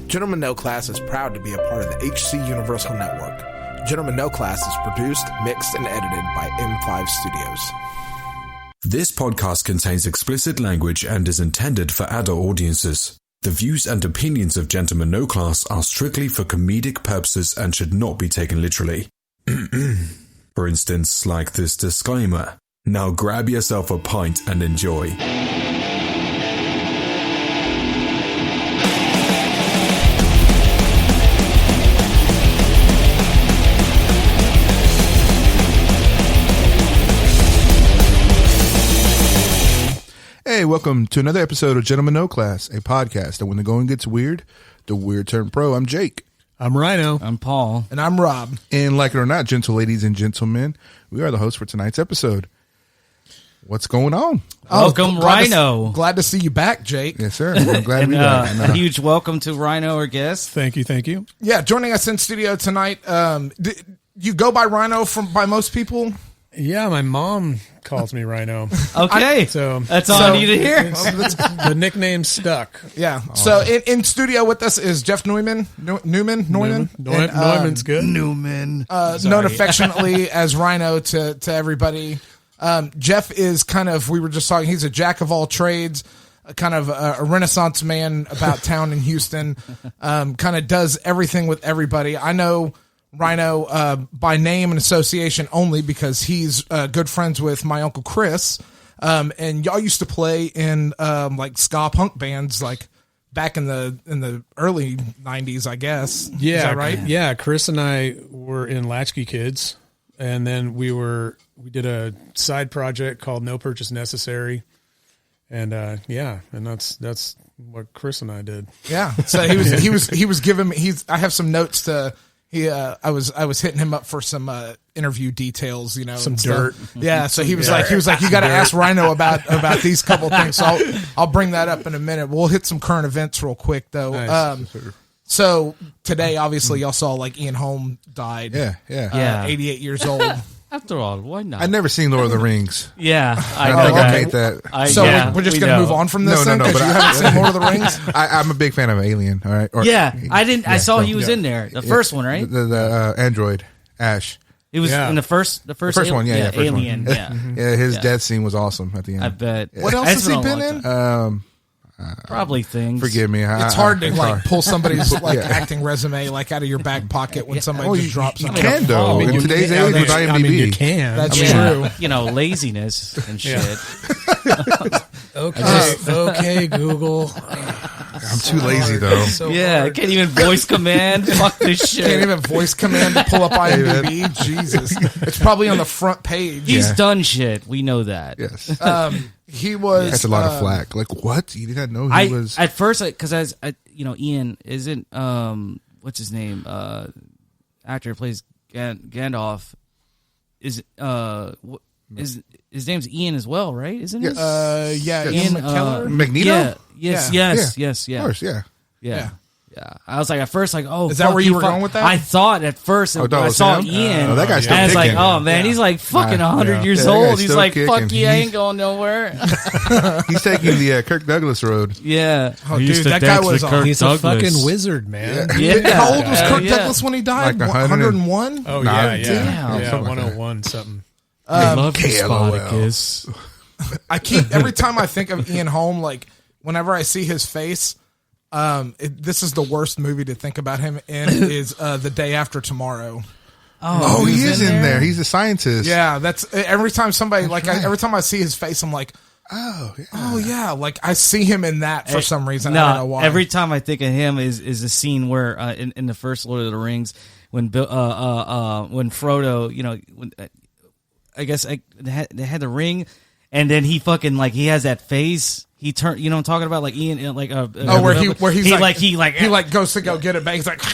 Gentlemen No Class is proud to be a part of the HC Universal Network. Gentlemen No Class is produced, mixed, and edited by M5 Studios. This podcast contains explicit language and is intended for adult audiences. The views and opinions of Gentlemen No Class are strictly for comedic purposes and should not be taken literally. For instance, like this disclaimer. Now grab yourself a pint and enjoy. Hey, welcome to another episode of Gentlemen No Class, a podcast that when the going gets weird, the weird turn pro. I'm Jake. I'm Rhino. I'm Paul. And I'm Rob. And like it or not, gentle ladies and gentlemen, we are the hosts for tonight's episode. What's going on? Welcome, Rhino. Glad to see you back, Jake. Yes, sir. I'm glad to be back. A huge welcome to Rhino, our guest. Thank you. Yeah, joining us in studio tonight. You go by Rhino by most people? Yeah, my mom calls me Rhino. Okay, so that's all I need to hear. The nickname stuck. Yeah. So in studio with us is Jeff Neumann. Neumann's good. Newman. Known affectionately as Rhino to everybody. Jeff is kind of, we were just talking, he's a jack of all trades, kind of a Renaissance man about town in Houston, kind of does everything with everybody. I know Rhino by name and association only because he's good friends with my Uncle Chris, and y'all used to play in like ska punk bands like back in the early 90s, I guess. Yeah, is that right? Yeah, Chris and I were in Latchkey Kids, and then we did a side project called No Purchase Necessary, and and that's what Chris and I did. Yeah. So he was giving me I have some notes to. I was hitting him up for some interview details, some dirt. Yeah, so he was like, you got to ask Rhino about these couple things. So I'll bring that up in a minute. We'll hit some current events real quick though. Nice. So today, obviously, y'all saw like Ian Holm died. Yeah. 88 years old. After all, why not? I've never seen Lord of the Rings. Yeah, I hate that. So we're just going to move on from this. No, but you haven't seen Lord of the Rings. I'm a big fan of Alien. All right. I saw he was in there. The first one, right? The android Ash. It was in the first one. Yeah, first Alien. One. Yeah, his death scene was awesome at the end. I bet. What else has he been in? Probably things. Forgive me. It's hard to pull somebody's acting resume like out of your back pocket when somebody just drops something. You can though. In today's age with IMDb, you can. That's true. Laziness and shit. Okay, Google. I'm too lazy though. I can't even voice command. Fuck this shit. Can't even voice command to pull up IMDb. Jesus, it's probably on the front page. He's done shit. We know that. Yes. He was. That's a lot of flack. Like what? You did not know he was. At first, because Ian isn't what's his name? Actor who plays Gandalf is his name's Ian as well, right? Isn't it? Ian McKellar. Magneto. Yes. Of course, yeah. I was like at first, is that where you were going with that? I thought at first I saw Ian. That guy's still and I was kicking. like, oh man, he's like fucking 100 years old. He's like, fuck you, I ain't going nowhere. He's taking the Kirk Douglas road. Yeah. Oh, dude, that guy was. He's a fucking wizard, man. Yeah. How old was Kirk Douglas when he died? Like 101. Oh Yeah, 101 something. I love Spartacus. Every time I think of Ian Holm, like whenever I see his face. This is the worst movie to think about him in is The Day After Tomorrow. Oh, he is in there. He's a scientist. Yeah, that's every time somebody every time I see his face, I'm like, oh yeah, like I see him in that for some reason. I don't know why. Every time I think of him is a scene where in the first Lord of the Rings when Frodo, I guess they had the ring, and then he fucking he has that face. He turned, what I'm talking about, like Ian, where he goes to go get it back. He's like,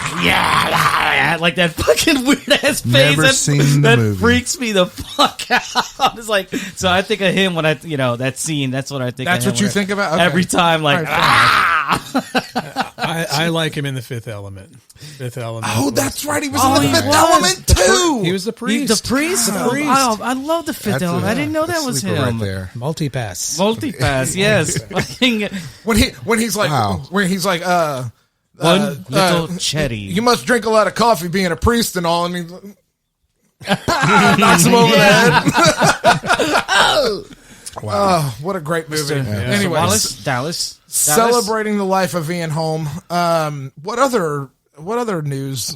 like that fucking weird ass face. Never seen the movie. Freaks me the fuck out. It's like, so I think of him when that scene. That's what I think. That's what you think about every time. Like, I like him in The Fifth Element. Oh, that's right. He was in The Fifth Element too. He was the priest. The priest. I love The Fifth Element. I didn't know that was him. Right there. Multipass. Yes. when he's like, One little Chetty. You must drink a lot of coffee being a priest and all. And he knocks him over the head. Wow. Oh, what a great movie. Anyways, Dallas. Celebrating the life of Ian Holm. What other news?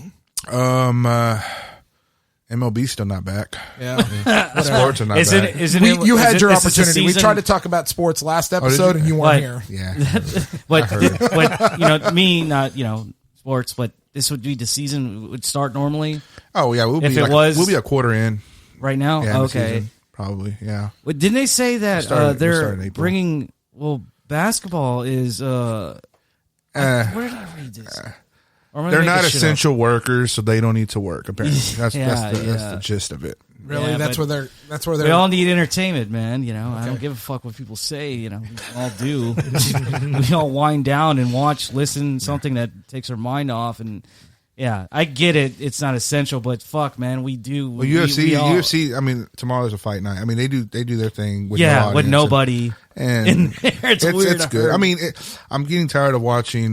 MLB's still not back. Yeah. Sports are not back. You had your opportunity. We tried to talk about sports last episode and you weren't here. Yeah. But me, not, sports, but this would be the season would start normally. Oh, yeah. We'll be a quarter in. Right now? Yeah, okay. Season, probably, yeah. But didn't they say that they're bringing, basketball is, where did I read this? They're not essential workers, so they don't need to work. Apparently, that's the gist of it. Really, that's where they're. We all need entertainment, man. I don't give a fuck what people say. We all do. We all wind down and watch, listen, something that takes our mind off. And I get it. It's not essential, but fuck, man, we do. Well, UFC. I mean, tomorrow's a fight night. I mean, they do their thing with no audience with nobody and in there. It's weird. It's good. I mean, I'm getting tired of watching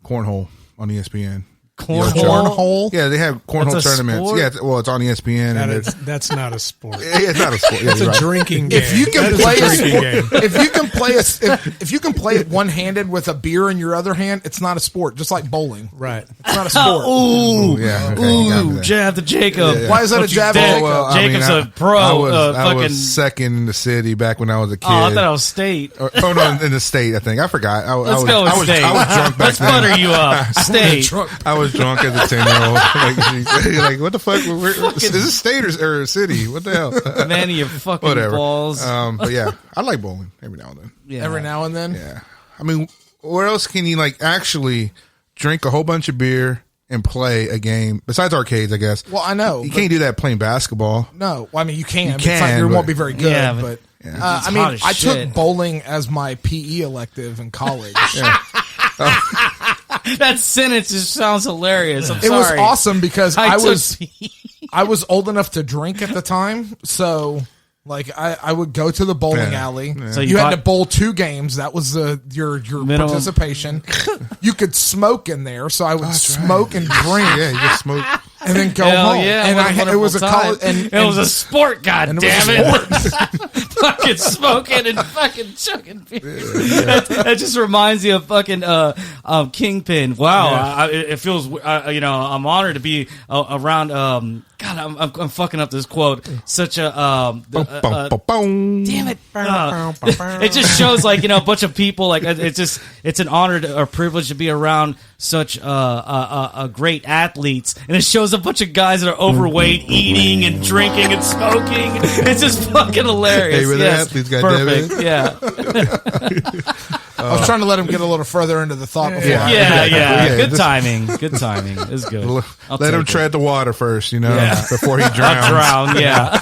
cornhole on ESPN. Cornhole? Yeah, they have cornhole tournaments. Sport? Yeah, it's on ESPN. That's not a sport. It's not a sport. Yeah, It's a drinking game. If you can That play is a drinking game. if you can play it one handed with a beer in your other hand, it's not a sport. Just like bowling, Right. it's not a sport. Ooh, yeah, okay, you got me there. jab to Jacob. Yeah. Why is that a jab? Jacob's a pro. I was fucking second in the city back when I was a kid. Oh, I thought I was state. No, in the state. I think I forgot. Let's go with state. I was drunk back Let's then. butter you up. State. I was drunk as a 10-year-old. like what the fuck? Is this state or city? What the hell? Man, your fucking Whatever. balls. But yeah, I like bowling every now and then. Yeah. Every now and then. Yeah, I mean, where else can you actually drink a whole bunch of beer and play a game besides arcades? I guess. Well, I know you can't do that playing basketball. No, well, I mean you can. But can, it won't but- be very good. Yeah, but it's I mean, hot as I shit. took bowling as my PE elective in college. That sentence just sounds hilarious. I'm It was sorry. awesome because I was took- I was old enough to drink at the time, so I would go to the bowling Yeah. alley. Yeah. So you you had bought- to bowl 2 games. That was your Minimum. participation. You could smoke in there, so I would smoke and drink Yeah, you just smoke. and then go Hell home. yeah, and what a it was a wonderful college, time. and it was a sport. God and damn it was it! a sport. Fucking smoking and fucking chugging beer. That just reminds me of fucking Kingpin. Wow, it feels. I'm honored to be around. God, I'm fucking up this quote. Such a damn it. It just shows a bunch of people. It's an honor or privilege to be around such a great athletes, and it shows a bunch of guys that are overweight, eating and drinking and smoking. It's just fucking hilarious. Hey, we're the athletes, goddammit. Perfect. Yeah. I was trying to let him get a little further into the thought before. Yeah. Good this- timing. Good timing. It's good. Let him tread the water first, Yeah. before he drowns. Drown. Yeah.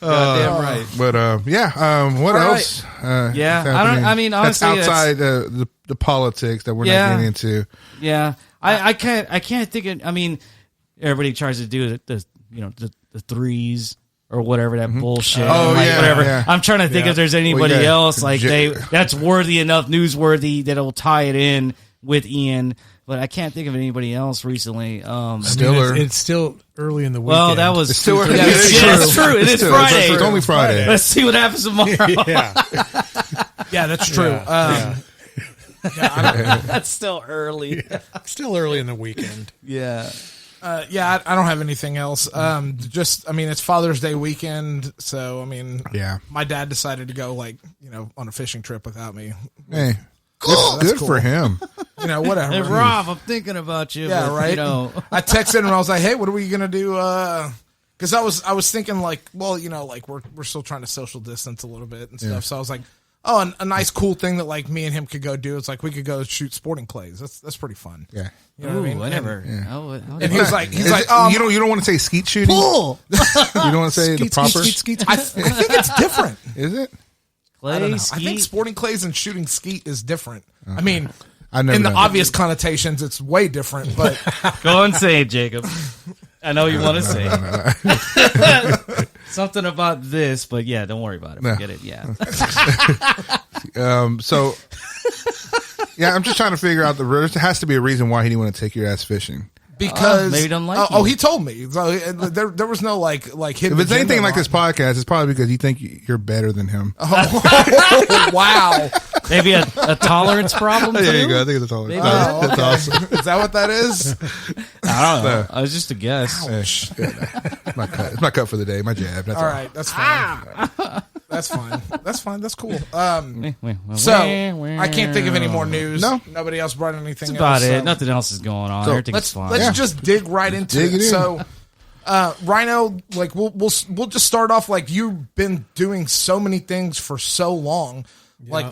Goddamn right. But what All else? Yeah, is I don't- happening? I mean, that's honestly, outside the politics that we're Yeah. not getting into. Yeah. I can't think of. I mean, everybody tries to do the threes or whatever that bullshit. Oh, yeah, whatever. yeah. I'm trying to think if there's anybody Well, yeah. else that's worthy enough, newsworthy that will tie it in with Ian. But I can't think of anybody else recently. Stiller. It's still early in the weekend. Well, that was It's still early. Yeah, it's true. It is Friday. It's only Friday. Let's see what happens tomorrow. yeah. Yeah, that's true. Yeah. That's still early. Still early in the weekend. Yeah. I don't have anything else. It's Father's Day weekend, so Yeah. my dad decided to go on a fishing trip without me. Hey, Cool. good That's for him. Whatever. Hey, Rob, I'm thinking about you. Yeah, but, right. I texted him and I was like, "Hey, what are we gonna do?" Because I was thinking we're still trying to social distance a little bit and stuff. Yeah. So I was like, "Oh, a nice cool thing that me and him could go do is we could go shoot sporting clays. That's pretty fun." Yeah. You know what I mean? I never. And he was like, you don't want to say skeet shooting. "Cool." You don't want to say the proper. I think it's different. Is it? I don't know. Clay, I think skeet? sporting clays and shooting skeet is different. I mean, I've never in the done that. obvious connotations, it's way different. But Go and say it, Jacob. I know you want to say it. Something about this, but yeah, don't worry about it. No. Forget it. Yeah. So Yeah, I'm just trying to figure out there has to be a reason why he didn't want to take your ass fishing. Because maybe don't like you. oh, he told me. So there was no like hidden. If it's anything agenda like on this podcast, it's probably because you think you're better than him. Oh, wow. Maybe a tolerance problem. There too? you go. I think it's a tolerance. Maybe. Oh, That's okay. awesome. Is that what that is? I don't know. No. I was just a guess. It's my cut. It's my cut for the day. My jab. That's All right, that's fine. That's fine. That's fine. That's cool. So So I can't think of any more news. No. Nobody else brought anything. That's about else, it. so Nothing else is going on. So Everything's fine. Let's just dig right into Dig it it. in. So, Rhino, like we'll just start off like you've been doing so many things for so long. Like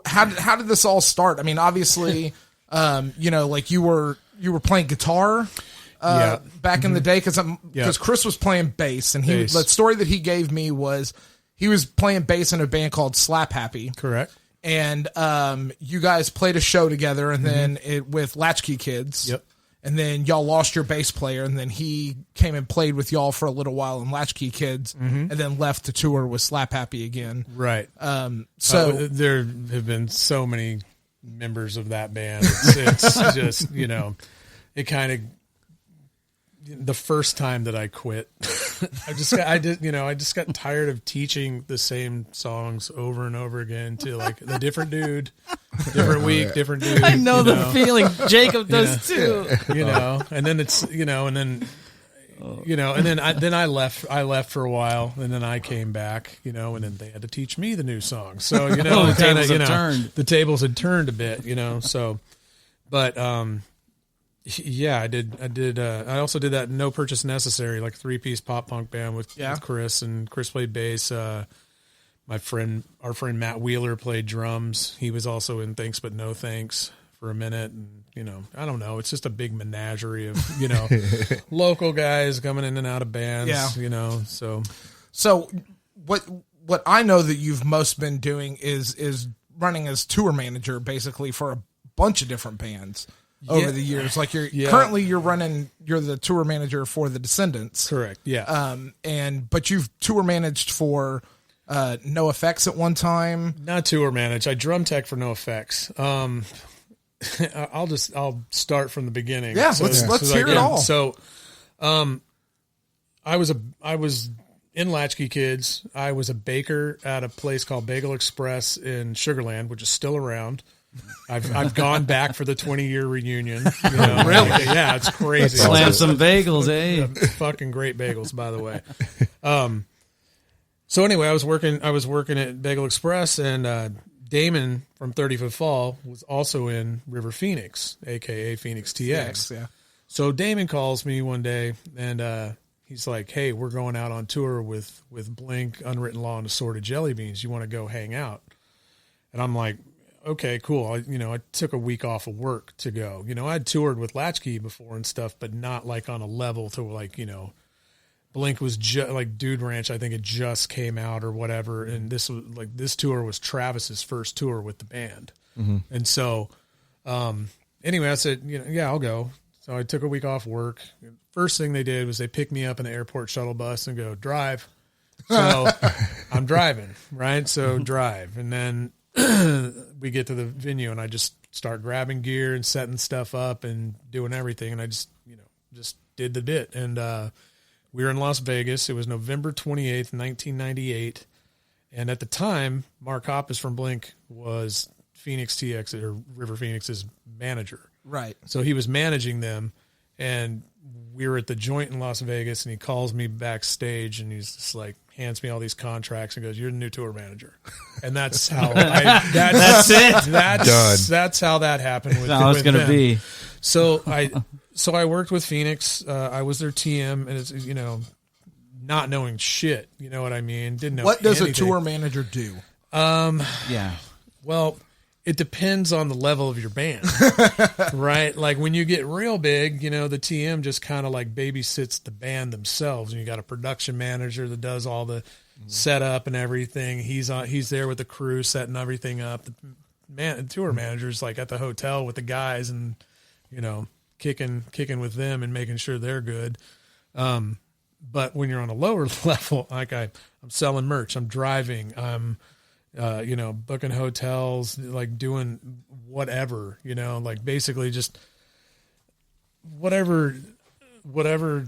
how did this all start? I mean, obviously, like you were playing guitar. Back in the day, because Chris was playing bass, and the story that he gave me was he was playing bass in a band called Slap Happy. Correct. And you guys played a show together, and then with Latchkey Kids. Yep. And then y'all lost your bass player, and then he came and played with y'all for a little while in Latchkey Kids, and then left to tour with Slap Happy again. Right. So there have been so many members of that band. It's just, it kind of, the first time that I quit, I just got tired of teaching the same songs over and over again to like the different dude, different week, different dude. I know the feeling. Jacob does too. And then it's, and then I left for a while, and then I came back, and then they had to teach me the new songs. So, The tables had turned. The tables had turned a bit, so, but, yeah, I did. I also did that No Purchase Necessary, like 3-piece pop punk band with Chris, and Chris played bass. Our friend Matt Wheeler played drums. He was also in Thanks But No Thanks for a minute, and I don't know. It's just a big menagerie of local guys coming in and out of bands. Yeah. So what I know that you've most been doing is running as tour manager basically for a bunch of different bands. Over the years, like currently you're the tour manager for the Descendents. Correct. Yeah. But you've tour managed for NOFX at one time. Not tour managed. I drum tech for NOFX. I'll start from the beginning. Yeah, let's hear it all. So, I was in Latchkey Kids. I was a baker at a place called Bagel Express in Sugarland, which is still around. I've gone back for the 20-year reunion. Really? Yeah, it's crazy. Slam some bagels, eh? Fucking great bagels, by the way. So anyway, I was working at Bagel Express, and Damon from 30 Foot Fall was also in River Phoenix, aka FenixTX. Yeah. So Damon calls me one day, and he's like, "Hey, we're going out on tour with Blink, Unwritten Law, and Assorted Jelly Beans. You want to go hang out?" And I'm like, okay, cool. I took a week off of work to go. I'd toured with Latchkey before and stuff, but not like on a level to like, Blink was like Dude Ranch. I think it just came out or whatever. And this was like, this tour was Travis's first tour with the band. Mm-hmm. And so, anyway, I said, yeah, I'll go. So I took a week off work. First thing they did was they picked me up in the airport shuttle bus and go drive. So I'm driving, right? So drive. And then we get to the venue, and I just start grabbing gear and setting stuff up and doing everything. And I just did the bit. And we were in Las Vegas. It was November 28th, 1998. And at the time, Mark Hoppus from Blink was FenixTX or River Phoenix's manager. Right. So he was managing them, and we were at the joint in Las Vegas, and he calls me backstage, and he's just like, hands me all these contracts and goes, "You're the new tour manager." And that's how that's it. That's how that happened. With, that's how it's going to be. So I worked with Phoenix. I was their TM, and it's, not knowing shit. You know what I mean? Didn't know. What does anything. a tour manager do? Yeah. Well, it depends on the level of your band, right? Like when you get real big, the TM just kind of like babysits the band themselves, and you got a production manager that does all the setup and everything. He's there with the crew setting everything up. The tour manager's like at the hotel with the guys and kicking with them and making sure they're good. But when you're on a lower level, like I'm selling merch, I'm driving, I'm booking hotels, like doing whatever, like basically just whatever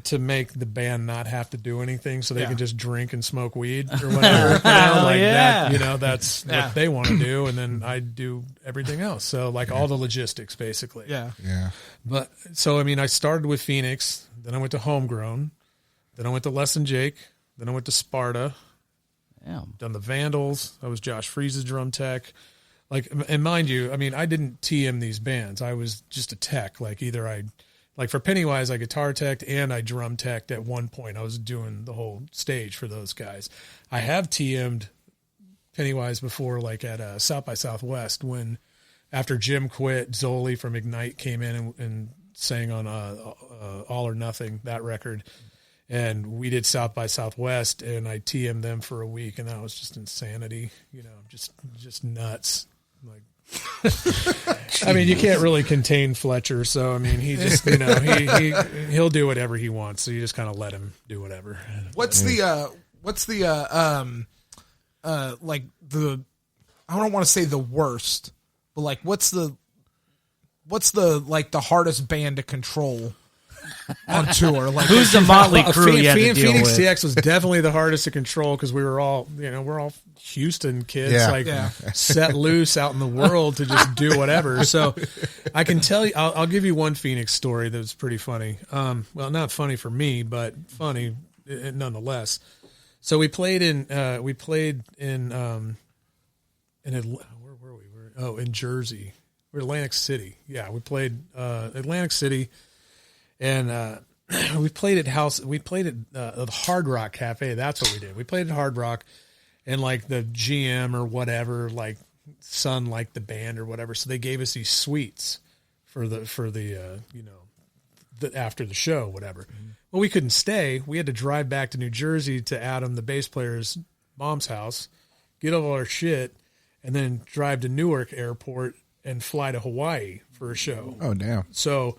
to make the band not have to do anything so they can just drink and smoke weed or whatever. That, that's what they want to do. And then I do everything else. So like all the logistics basically. Yeah. Yeah. But so, I started with Phoenix, then I went to Homegrown, then I went to Less Than Jake, then I went to Sparta. Damn. Done the Vandals. I was Josh Freese's drum tech. Like, and mind you, I didn't TM these bands. I was just a tech. Like like for Pennywise, I guitar teched and I drum teched at one point. I was doing the whole stage for those guys. I have TM'd Pennywise before, like at South by Southwest, when after Jim quit, Zoli from Ignite came in and sang on All or Nothing, that record. And we did South by Southwest, and I TM'd them for a week, and that was just insanity, just nuts. Like, you can't really contain Fletcher, so he just, he'll do whatever he wants. So you just kind of let him do whatever. What's the I don't want to say the worst, but like what's the like the hardest band to control on tour? Like who's the Motley Crue you had to deal with? FenixTX was definitely the hardest to control because we were all, we're all Houston kids, set loose out in the world to just do whatever. So I can tell you, I'll give you one Phoenix story that's pretty funny. Well, not funny for me, but funny nonetheless. So we played in where were we? In Jersey. We're Atlantic City. Yeah, we played Atlantic City. And we played at the Hard Rock Cafe. That's what we did. We played at Hard Rock, and like the GM or whatever, like son liked the band or whatever, so they gave us these suites for the after the show, whatever. Mm-hmm. Well, we couldn't stay. We had to drive back to New Jersey to Adam, the bass player's mom's house, get all our shit, and then drive to Newark Airport and fly to Hawaii for a show. Oh, damn! So.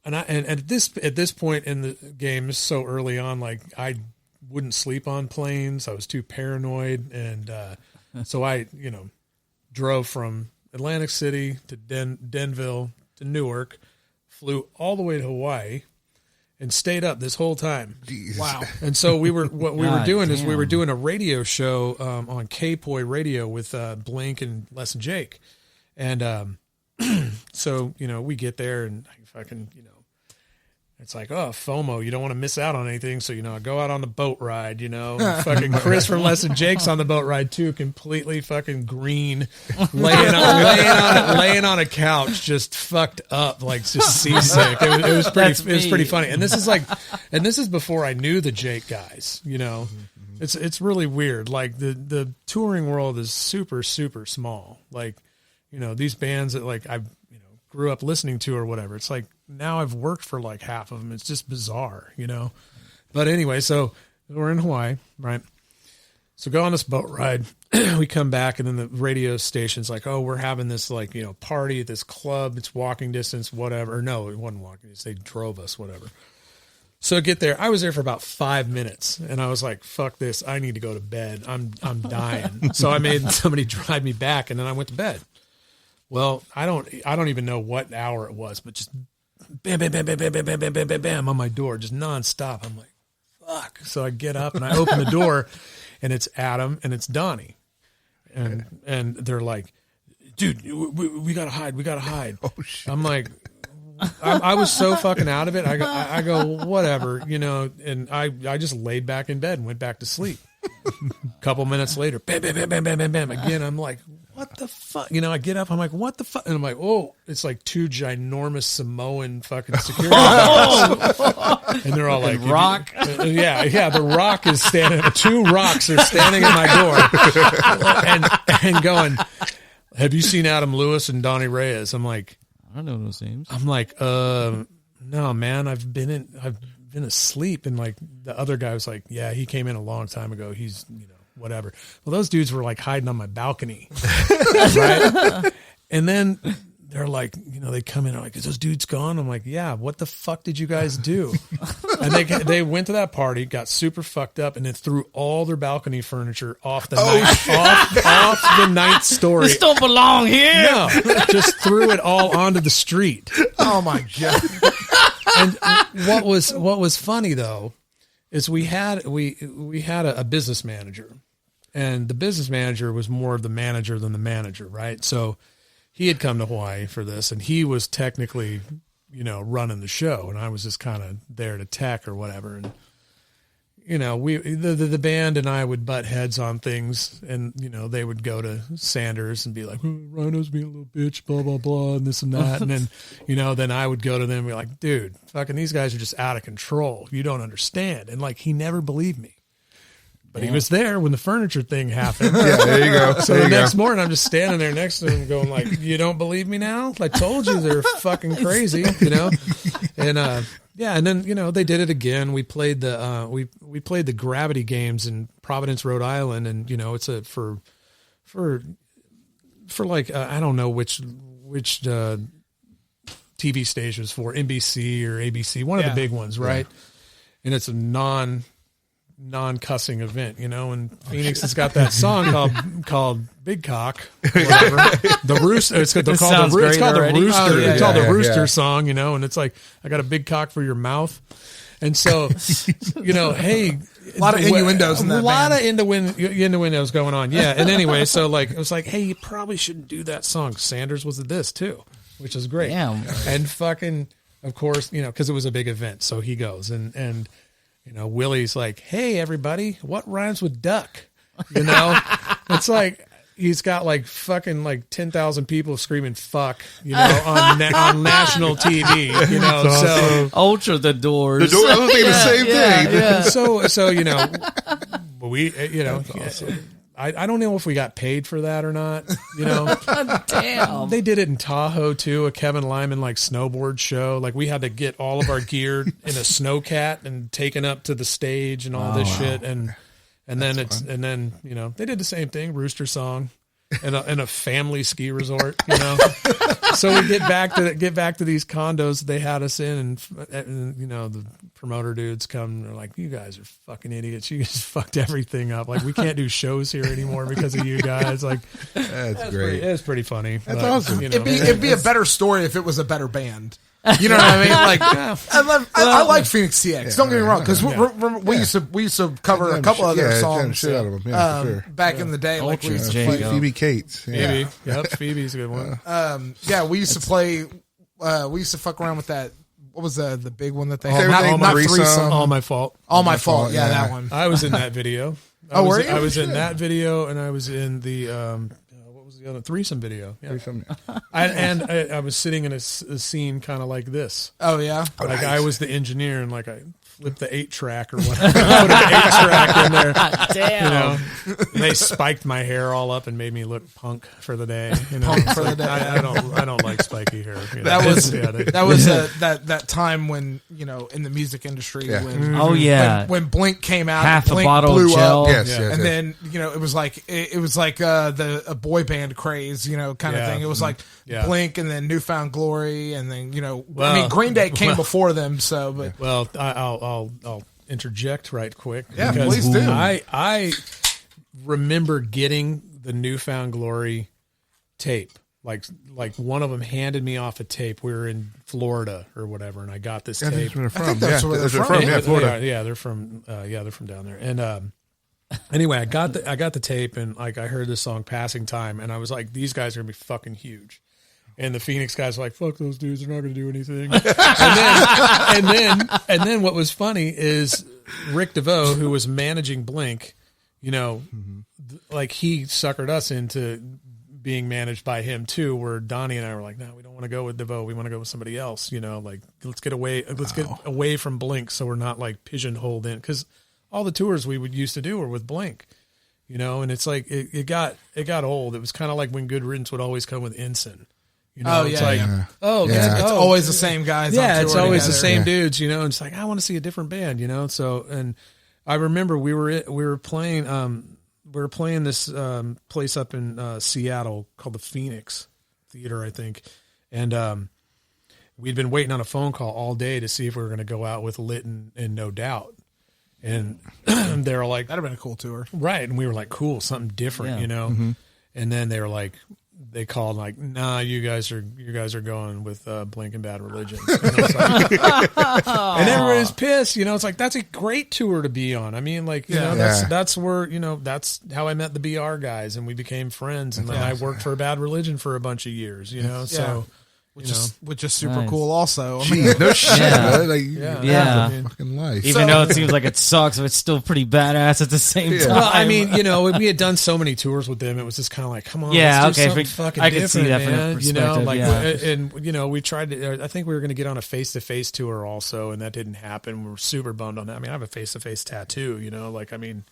And at this point in the game, so early on, like I wouldn't sleep on planes. I was too paranoid, and so I, drove from Atlantic City to Denville to Newark, flew all the way to Hawaii, and stayed up this whole time. Jeez. Wow! And so we were doing a radio show on K-Poi Radio with Blink and Less Than Jake, and so we get there and I fucking it's like, oh, FOMO. You don't want to miss out on anything. So, I go out on the boat ride, fucking Chris from Less Than Jake's on the boat ride too, completely fucking green, laying on a couch, just fucked up, like just seasick. It was pretty funny. And this is before I knew the Jake guys, It's really weird. Like the touring world is super, super small. Like, these bands that like I've, grew up listening to or whatever. It's like, now I've worked for like half of them. It's just bizarre, But anyway, so we're in Hawaii, right? So go on this boat ride. We come back, and then the radio station's like, oh, we're having this like, party at this club. It's walking distance, whatever. No, it wasn't walking distance. They drove us, whatever. So get there. I was there for about 5 minutes, and I was like, fuck this. I need to go to bed. I'm dying. So I made somebody drive me back, and then I went to bed. Well, I don't even know what hour it was, but just bam, bam, bam, bam, bam, bam, bam, bam, bam, bam, bam on my door, just nonstop. I'm like, fuck. So I get up and I open the door, and it's Adam and it's Donnie, and they're like, dude, we gotta hide. We gotta hide. Oh shit. I'm like, I was so fucking out of it. I go, whatever, and I just laid back in bed and went back to sleep. A couple minutes later, bam, bam, bam, bam, bam, bam, bam. Again, I'm like, what the fuck? I get up, I'm like, what the fuck? And I'm like, oh, it's like two ginormous Samoan fucking security guards. And they're all like, Rock. Yeah, the Rock is standing, 2 rocks are standing at my door and going, have you seen Adam Lewis and Donnie Reyes? I'm like, I don't know those names. I'm like, no, man, I've been asleep. And like the other guy was like, yeah, he came in a long time ago. He's, whatever. Well, those dudes were like hiding on my balcony. Right? And then they're like, they come in and like, is this dude's gone? I'm like, yeah, what the fuck did you guys do? And they went to that party, got super fucked up, and then threw all their balcony furniture off the off the ninth story. This don't belong here. No, just threw it all onto the street. Oh my God. And what was funny though is we had a business manager, and the business manager was more of the manager than the manager, right? So he had come to Hawaii for this, and he was technically, running the show, and I was just kind of there to tech or whatever. And the band and I would butt heads on things, and they would go to Sanders and be like, oh, Rhino's being a little bitch, blah blah blah, and this and that, and then then I would go to them and be like, dude, fucking these guys are just out of control. You don't understand. And like he never believed me. But he was there when the furniture thing happened. Yeah, there you go. So the next morning, I'm just standing there next to him going like, you don't believe me now? I told you they're fucking crazy, And, and then, they did it again. We played the played the Gravity Games in Providence, Rhode Island. And, it's for like, I don't know which TV stations for, NBC or ABC, one of the big ones, right? Yeah. And it's a non-cussing event, and Phoenix has got that song called Big Cock, whatever. The Rooster. It's called the Rooster song, and it's like, I got a big cock for your mouth. And so, hey, a lot of innuendos in that band. Of innuendos going on. Yeah. And anyway, so like, it was like, hey, you probably shouldn't do that song. Sanders was at this too, which is great. Damn. And fucking, of course, cause it was a big event. So he goes and Willie's like, hey, everybody, what rhymes with duck? It's like he's got like fucking like 10,000 people screaming fuck, on national TV, So Ultra the Doors. The Doors, I was thinking the same thing. Yeah. So we, awesome. I don't know if we got paid for that or not, Damn. They did it in Tahoe too, a Kevin Lyman like snowboard show. Like we had to get all of our gear in a snowcat and taken up to the stage and all this shit. And then they did the same thing, Rooster song in a family ski resort, So we get back to these condos they had us in, and the promoter dudes come and they're like, you guys are fucking idiots. You just fucked everything up. Like we can't do shows here anymore because of you guys. Like that's great. It's pretty funny. That's awesome. It'd be a better story if it was a better band. You know what I mean? Like, I like FenixTX. Don't get me wrong, because we used to cover a couple other songs shit out of them. Yeah, for sure. Back in the day. Like we used to Ultra, play Phoebe Cates. Yeah. Phoebe, yep, Phoebe's a good one. We used to play. We used to fuck around with that. What was the big one that they had? Not Threesome. All My Fault. All My Fault. Yeah, that one. I was in that video. Were you? I was in that video, and I was in the the threesome video. Yeah. I was sitting in a scene kind of like this. Oh yeah. Like I was the engineer, and like I flipped the 8-track or whatever. Put an 8-track in there. Damn. They spiked my hair all up and made me look punk for the day. Punk for the day. I don't like spiky hair. That was that time when in the music industry. Yeah. When Blink came out, half Blink a bottle blew of gel. up. Yes, and then it was like a boy band craze, kind of thing. It was like Blink and then Newfound Glory, and then Green Day came before them. So, but I'll interject right quick. Yeah, please do. I remember getting the Newfound Glory tape. Like one of them handed me off a tape. We were in Florida or whatever, and I got this tape. That's where they're from. I think that's where they're from. Yeah, Florida. Yeah, they're from down there. And anyway, I got the tape, and like I heard this song "Passing Time," and I was like, these guys are gonna be fucking huge. And the Phoenix guys were like, fuck those dudes, they're not going to do anything. and then what was funny is Rick DeVoe, who was managing Blink, like he suckered us into being managed by him too, where Donnie and I were like, no, we don't want to go with DeVoe. We want to go with somebody else, like let's get away from Blink. So we're not like pigeonholed in, because all the tours we would used to do were with Blink, and it's like, it got old. It was kind of like when Good Riddance would always come with Ensign. It's always the same guys. Yeah, it's always together. the same dudes. And it's like, I want to see a different band. So, and I remember we were playing this place up in Seattle called the Phoenix Theater, I think. And we'd been waiting on a phone call all day to see if we were going to go out with Lit and No Doubt. And they were like, That'd have been a cool tour. right. And we were like, cool, something different, you know? And then they were like, they called like, nah, you guys are going with Blink and Bad Religion. And, I was like, and everybody's pissed, you know. It's like, that's a great tour to be on. I mean, like, you know, that's where, you know, that's how I met the BR guys and we became friends. And then I worked for Bad Religion for a bunch of years, you know. So which is super cool also. I mean, Jeez, no shit, man. Like, Yeah. I mean, fucking life. Even though it seems like it sucks, but it's still pretty badass at the same time. well, I mean, you know, we had done so many tours with them. It was just kind of like, come on, let's do something fucking I could see different, that from man. that You know, perspective, like, yeah. and you know, we tried to. I think we were going to get on a face-to-face tour also, and that didn't happen. We were super bummed on that. I mean, I have a face-to-face tattoo. You know, like, I mean,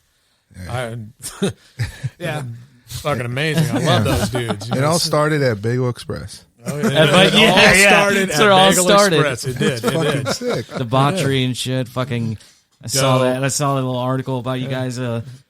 fucking amazing. I love those dudes. You It know? all started at Bagel Express. Oh, yeah. It all started That's at where it all Bagel started. Express. It did. It Fucking did. sick. Debauchery and shit. Fucking, I saw Dope. that. I saw a little article about you guys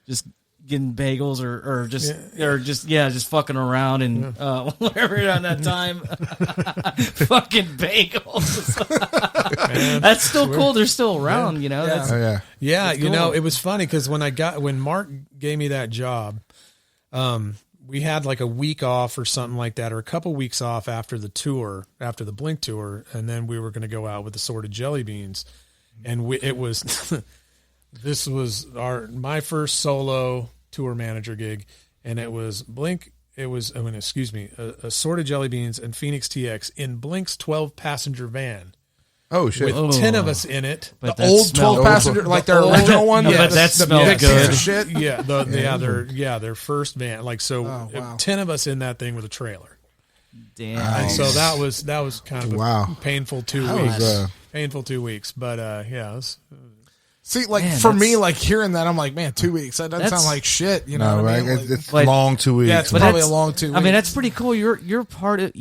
just getting bagels or just fucking around and whatever on that time. Fucking bagels. Man, That's still cool. They're still around, you know. That's, Oh, yeah. Yeah, That's you know, cool. it was funny because when Mark gave me that job, we had like a week off or something like that, or a couple weeks off after the tour, after the Blink tour, and then we were going to go out with Assorted Jelly Beans, and it was this was my first solo tour manager gig, and it was Blink. It was Assorted Jelly Beans and FenixTX in Blink's 12-passenger van. Oh, shit. With 10 of us in it. but the that old smelled- 12 passenger, like their original one. Yeah, but that smelled big good. piece of shit. Yeah, their first van. Like, so wow. 10 of us in that thing with a trailer. Damn. And so that was kind of a painful 2 That weeks. was, Painful 2 weeks. But yeah, it was, See, like Man, for that's- me, like hearing that, I'm like, man, 2 weeks. That doesn't That's- sound like shit. You know No, what I right? mean? Like, It's Like- long 2 weeks. yeah, it's But probably a that's- long 2 weeks. I mean, that's pretty cool. You were part of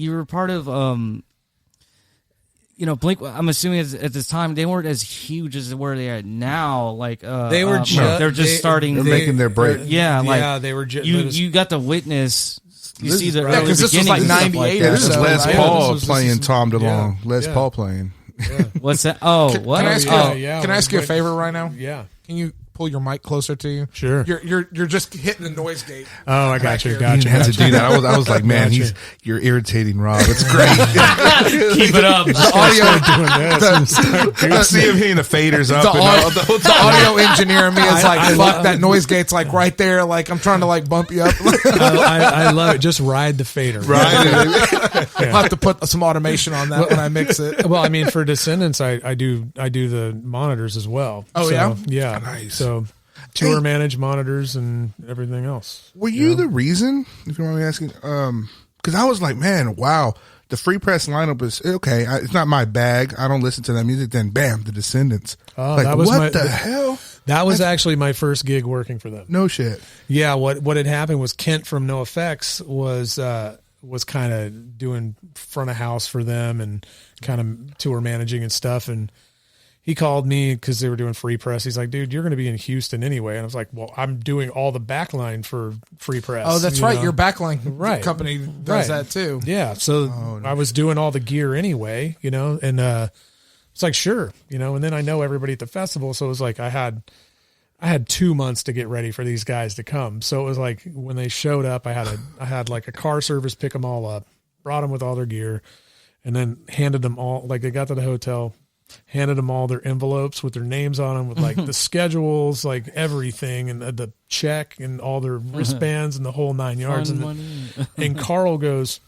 you know, Blink. I'm assuming at this time they weren't as huge as where they are now. Like they were they're just starting. They're making their break. Yeah, like they were just, you got to witness. You see the right, early 'cause this was like beginnings and stuff 98 Yeah, or this is so, Les right? Paul This is- playing Tom DeLonge. Les yeah. Paul playing. What's that? Oh, what? Can I ask you? Oh, Can I ask you a favor right now? Yeah. Can you pull your mic closer to you? Sure. You're just hitting the noise gate. Oh, I got you. here. You Got didn't you. have to Got you. do that. I was like, man, you're irritating, Rob. It's great. keep it up. I see him hitting the faders up. The, and au- all the whole the time. audio engineer in me is like, I fuck, love- that noise gate's like right there. Like I'm trying to like bump you up. I love it. Just ride the fader. Right. I'll have to put some automation on that when I mix it. Well, I mean, for Descendents, I do the monitors as well. Oh, So, yeah? Nice. So tour manage monitors and everything else. Were you the reason, if you want me asking? Because I was like, man, wow, the Free Press lineup is okay. It's not my bag. I don't listen to that music. Then, bam, the Descendants. Oh, like, that was what the hell? That was actually my first gig working for them. No shit. Yeah, what had happened was Kent from NoFX was kind of doing front of house for them and kind of tour managing and stuff, and he called me because they were doing Free Press. He's like, dude, you're going to be in Houston anyway. And I was like, well, I'm doing all the backline for Free Press. Oh, that's you right. know? Your backline Right. company does that too. Yeah. So I was doing all the gear anyway, you know, and it's like, sure, you know, and then I know everybody at the festival. So it was like I had 2 months to get ready for these guys to come. So it was like when they showed up, I had like a car service pick them all up, brought them with all their gear, and then handed them all, like they got to the hotel, handed them all their envelopes with their names on them with like the schedules, like everything, and the check and all their wristbands and the whole 9 yards. And Carl goes,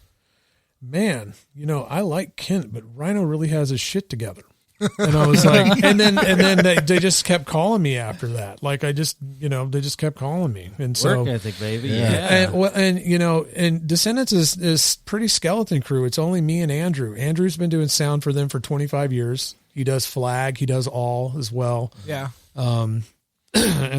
man, you know, I like Kent, but Rhino really has his shit together. And I was like, and then they just kept calling me after that. Like I just, you know, they just kept calling me. And so, Work ethic, baby. Yeah. and you know, and Descendents is pretty skeleton crew. It's only me and Andrew. Andrew's been doing sound for them for 25 years. He does flag. He does all as well. Yeah. And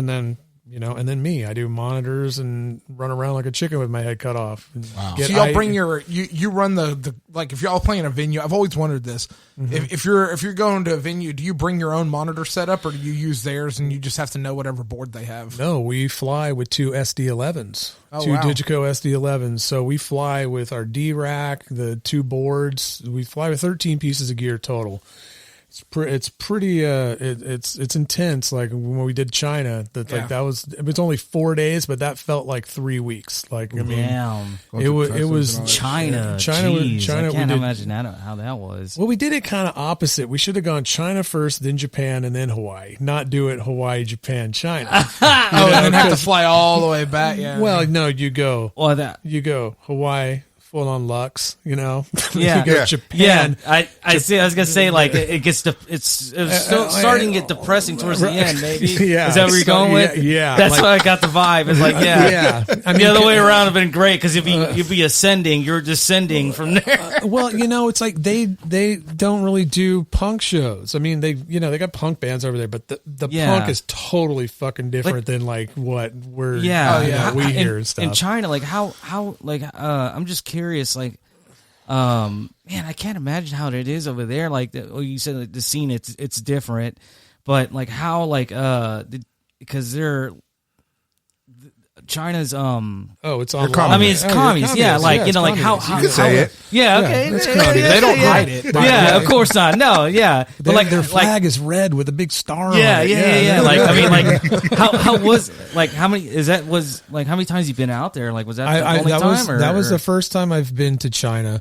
then and then me, I do monitors and run around like a chicken with my head cut off. Wow. So y'all bring you run the like if y'all playing a venue. I've always wondered this. If you're going to a venue, do you bring your own monitor setup or do you use theirs and you just have to know whatever board they have? No, we fly with two SD11s, two wow. Digico SD11s. So we fly with our D rack, the two boards. We fly with 13 pieces of gear total. It's pretty it's intense. Like when we did China, that was only 4 days, but that felt like 3 weeks. Like I mean, Damn. it was China. China. I can't imagine how that was. Well, we did it kind of opposite. We should have gone China first, then Japan, and then Hawaii. Not do it Hawaii, Japan, China. And then have to fly all the way back. Yeah. Well, no, you go Hawaii. Full on Lux, Yeah, you go Japan. Yeah, I see. I was gonna say like it gets it's starting to get depressing towards the end. Maybe yeah, is that where you're going with? Yeah, that's why I got the vibe. It's like yeah. I mean, the other way around would have been great because you'd be ascending, you're descending from there. Well, it's like they don't really do punk shows. I mean, they got punk bands over there, but the punk is totally fucking different than like what we're we hear and stuff in China. Like how I'm just curious, like, man, I can't imagine how it is over there. Like, you said, like, the scene, it's different, but like how, like, because China's it's all I mean, it's commies, yeah, like like how you can say it, yeah, okay, it's they don't hide it, yeah, of course not, no, yeah, but like their flag is red with a big star on it. Yeah. Like I mean, like how was like how many times you've been out there? Like was that the only time? That was the first time I've been to China,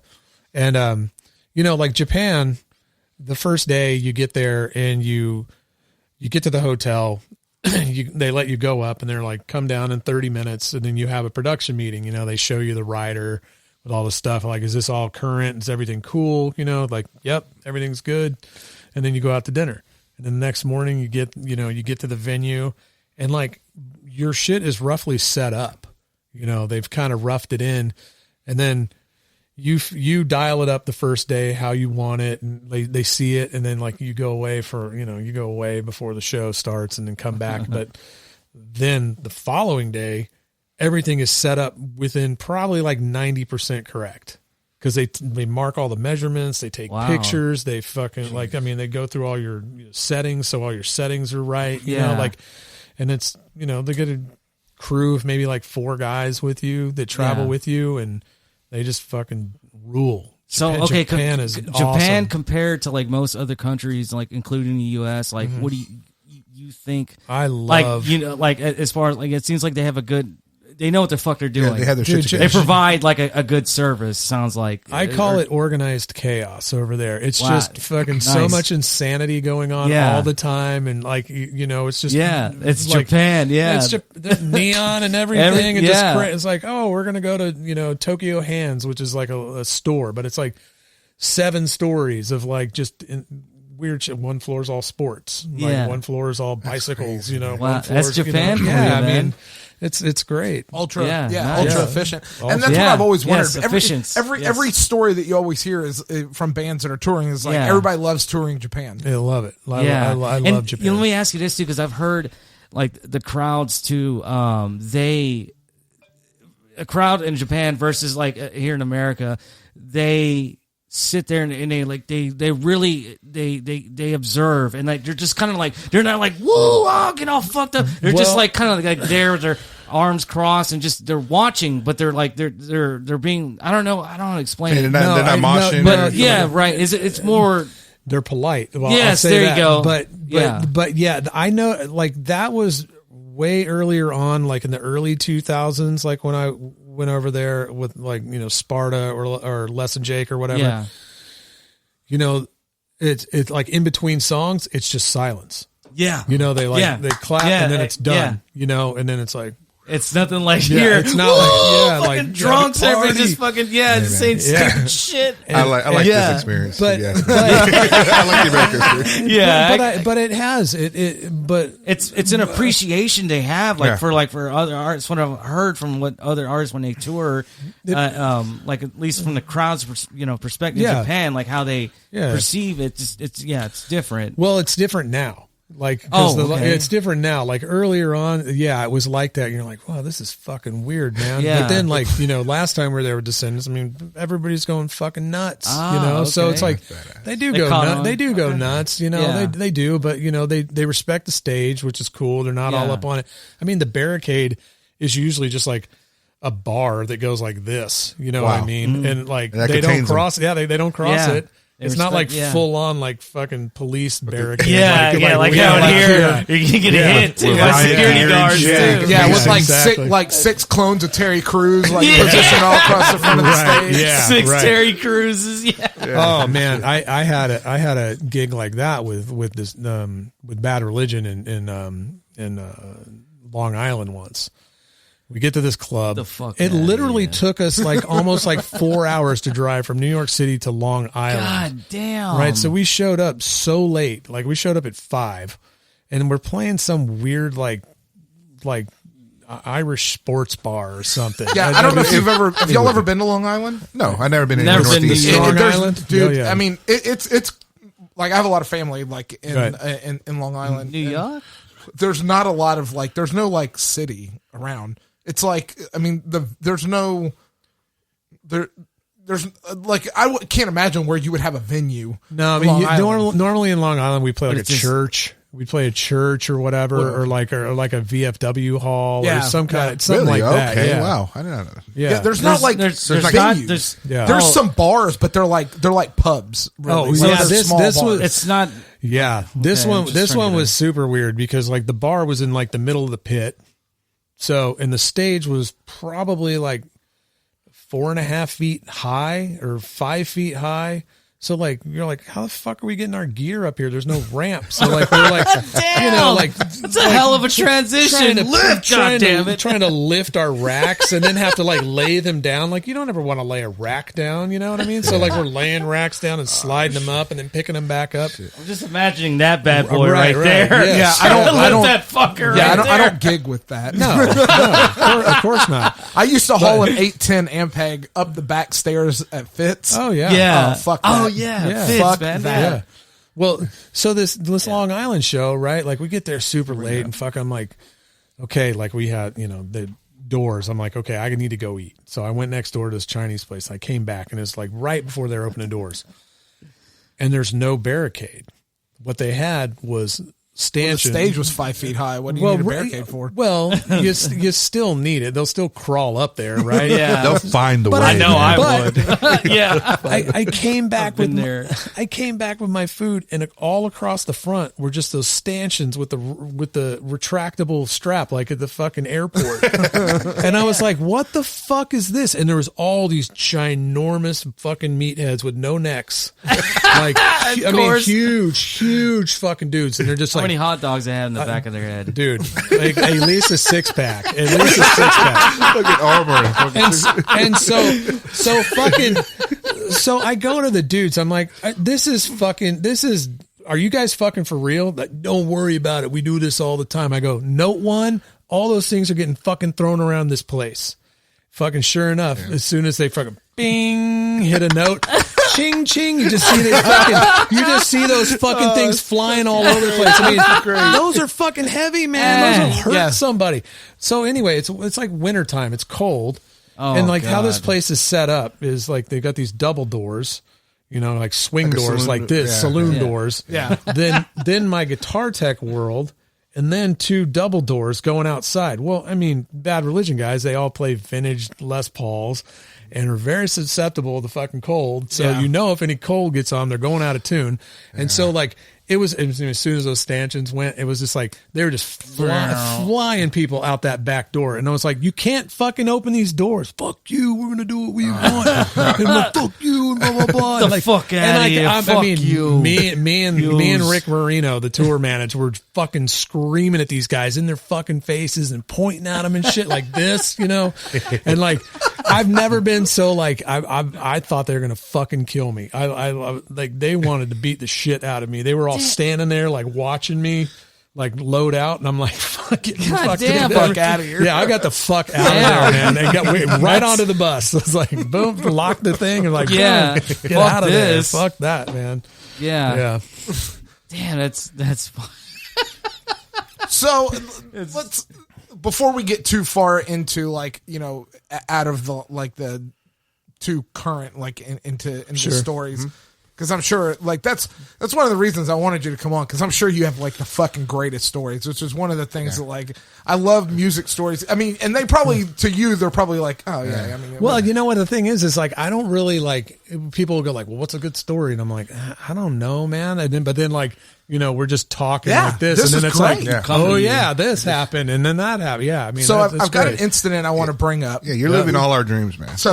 and like Japan, the first day you get there and you get to the hotel. They let you go up and they're like, come down in 30 minutes. And then you have a production meeting, they show you the rider with all the stuff. Like, is this all current? Is everything cool? Like, yep, everything's good. And then you go out to dinner. And then the next morning you get to the venue and like your shit is roughly set up, they've kind of roughed it in. And then you dial it up the first day how you want it, and they see it, and then like you go away before the show starts and then come back. But then the following day, everything is set up within probably like 90% correct because they mark all the measurements, they take pictures, they fucking they go through all your settings, so all your settings are right. And it's they get a crew of maybe like 4 guys with you that travel with you, and they just fucking rule. So Japan is Japan awesome. Compared to like most other countries, like including the U.S., like what do you think? I love like as far as like it seems like they have a good. They know what the fuck they're doing. Yeah, they have their shit together. They provide like a good service. Sounds like I call it organized chaos over there. It's just fucking so much insanity going on all the time, and like it's just it's like, Japan. Yeah, it's neon and everything, and just it's like we're gonna go to Tokyo Hands, which is like a store, but it's like 7 stories of like just. Weird shit. One floor is all sports. Like one floor is all bicycles. One floor that's Japan. For you, I man. mean, it's great. Ultra nice. efficient. And that's what I've always wondered. Yes, every story that you always hear is from bands that are touring is like everybody loves touring Japan. They love it. I love Japan. Let me ask you this too, because I've heard like the crowds too. A crowd in Japan versus like here in America, they sit there and they really observe, and like they're just kind of like they're not like whoa get all fucked up. They're just like kind of like there with their arms crossed and just they're watching, but they're like they're being I don't know how to explain it. They're not moshing. But right? It's more. They're polite. Well, yes, there you go. But I know like that was way earlier on, like in the early 2000s, like when I went over there with like Sparta or Less Than Jake or whatever. It's like in between songs, it's just silence. Yeah, they clap and then it's done. And then it's like it's nothing like here. It's not like drunks, everybody just fucking saying stupid shit. I like this experience, but I like the American experience. Yeah, but it has but it's an appreciation they have for other artists. What I've heard from what other artists when they tour, like at least from the crowd's perspective, in Japan, like how they perceive it. It's different. Well, it's different now. Like, 'cause okay. it's different now. Like earlier on, yeah, it was like that. You're like, wow, this is fucking weird, man. Yeah. But then, like, last time we were there with Descendents, I mean, everybody's going fucking nuts, Ah, So okay. it's like, they do go caught nuts. on. They do go nuts, Yeah. they do, but they respect the stage, which is cool. They're not all Yeah. up on it. I mean, the barricade is usually just like a bar that goes like this, what I Wow. mean? And like, And that they don't contains them. cross. Yeah, they don't cross Yeah. it. They It's not like respect- yeah. full on like fucking police barricade. Like we- out here, yeah. you're gonna get hit too With by riot security gear guards and shit. too. Yeah, with like Exactly. six clones of Terry Crews Yeah. positioned all across the front of the Right, stage. yeah. 6 right. Terry Cruises. Yeah. Oh man, I had a gig like that with this with Bad Religion in Long Island once. We get to this club. The fuck it outta literally here. took us like almost like 4 hours to drive from New York City to Long Island. God damn. Right. So we showed up so late. Like we showed up at 5 and we're playing some weird like Irish sports bar or something. Yeah, I don't know if have y'all ever been to Long Island? No, I never been in Never the been to Northeast. New York. There's- Island? dude. Oh, yeah. I mean, it's like I have a lot of family like in Right. in Long Island, New and York? There's not a lot of like. There's no like city around. It's like I mean there's no there. There's like can't imagine where you would have a venue. No, I in Long mean Island. normally in Long Island we play like a it's just- church. We play a church or whatever, or like a VFW hall Yeah, or some kind yeah. of something Really? like that. Okay. Yeah. Wow. I didn't know. Yeah. Yeah, there's not like there's there's not- venues. Yeah. There's Oh. some bars, but they're like pubs. Really. Oh, Like, yeah, they're this small was- bars. It's not. Yeah, this Okay, I'm one just this trying one to- was super weird because like the bar was in like the middle of the pit, so and the stage was probably like 4.5 feet high or 5 feet high. So like you're like, how the fuck are we getting our gear up here? There's no ramp. So like we're like, Damn. That's a hell of a transition. Lift, God damn it. trying to lift our racks and then have to like lay them down. Like you don't ever want to lay a rack down, you know what I mean? So like we're laying racks down and sliding them up and then picking them back up. I'm just imagining that bad boy Right, right, right. there. Yeah. Yeah, I don't. that fucker Yeah, right I there. don't gig with that. No, of course not. I used to haul an 810 Ampeg up the back stairs at Fitz. Oh yeah. Yeah. Oh, fuck Oh, that. yeah. Yeah. Fits, Fuck man. that. Yeah. Well, so this Long Island show, right? Like we get there super late and fuck, I'm like, okay, like we had, the doors. I'm like, okay, I need to go eat. So I went next door to this Chinese place. I came back and it's like right before they're opening doors. And there's no barricade. What they had was The stanchion. stage was 5 feet high. What do you need a barricade for? Well, you still need it. They'll still crawl up there, right? Yeah. They'll find the way. I know I But- would. Yeah. I came back been with there. I came back with my food, and all across the front were just those stanchions with the retractable strap, like at the fucking airport. And I was like, "What the fuck is this?" And there was all these ginormous fucking meatheads with no necks, like I mean, course. huge fucking dudes, and they're just How like, many hot dogs they have in the back of their head? dude, like, at least a 6-pack, at least a 6-pack. Look at armor. And so fucking, so I go to the dudes. I'm like, are you guys fucking for real? Like, don't worry about it. We do this all the time. I go, note one, all those things are getting fucking thrown around this place. Fucking sure enough, as soon as they fucking bing, hit a note, ching ching, you just see those fucking things flying all over the place. I mean, those are fucking heavy, man. Those will hurt Yeah. somebody. So anyway, it's like wintertime. It's cold. Oh, And like how this God. place is set up is like they've got these double doors, like swing Like a doors saloon- like this, yeah. saloon Yeah. doors. Yeah. Then my guitar tech world, and then 2 double doors going outside. Well, I mean, Bad Religion guys, they all play vintage Les Pauls and are very susceptible to the fucking cold. So Yeah. if any cold gets on, they're going out of tune. And so like it was as soon as those stanchions went, it was just like they were just flying people out that back door. And I was like, you can't fucking open these doors. Fuck you. We're gonna do what we want. And like, fuck you and blah blah blah. The And like, fuck and outta like, here. I Fuck mean, you. me and Rick Marino, the tour manager, were fucking screaming at these guys in their fucking faces and pointing at them and shit like this, And like, I've never been so like I thought they were gonna fucking kill me. I like they wanted to beat the shit out of me. They were all standing there like watching me like load out, and I'm like, fuck it, God damn, fuck outta here. Yeah, I got the fuck out of there, man. They got right onto the bus. It was like boom, lock the thing, and like Yeah, boom, get fuck out of this. there. Fuck that, man. Yeah. Yeah. Damn, that's So let's, before we get too far into like, you know, out of the, like the too current, like into stories. Because I'm sure, like, that's one of the reasons I wanted you to come on, because I'm sure you have, like, the fucking greatest stories, which is one of the things that, like, I love music stories. I mean, and they probably, to you, they're probably like, oh, yeah. I mean, well, you know what the thing is like, I don't really, like, people will go like, well, what's a good story? And I'm like, I don't know, man. And then, but then, like, you know, we're just talking like this and then it's great. like, oh, yeah, this happened, and then that happened. Yeah, I mean, so I've got an incident I want to bring up. Yeah, you're living all our dreams, man. So,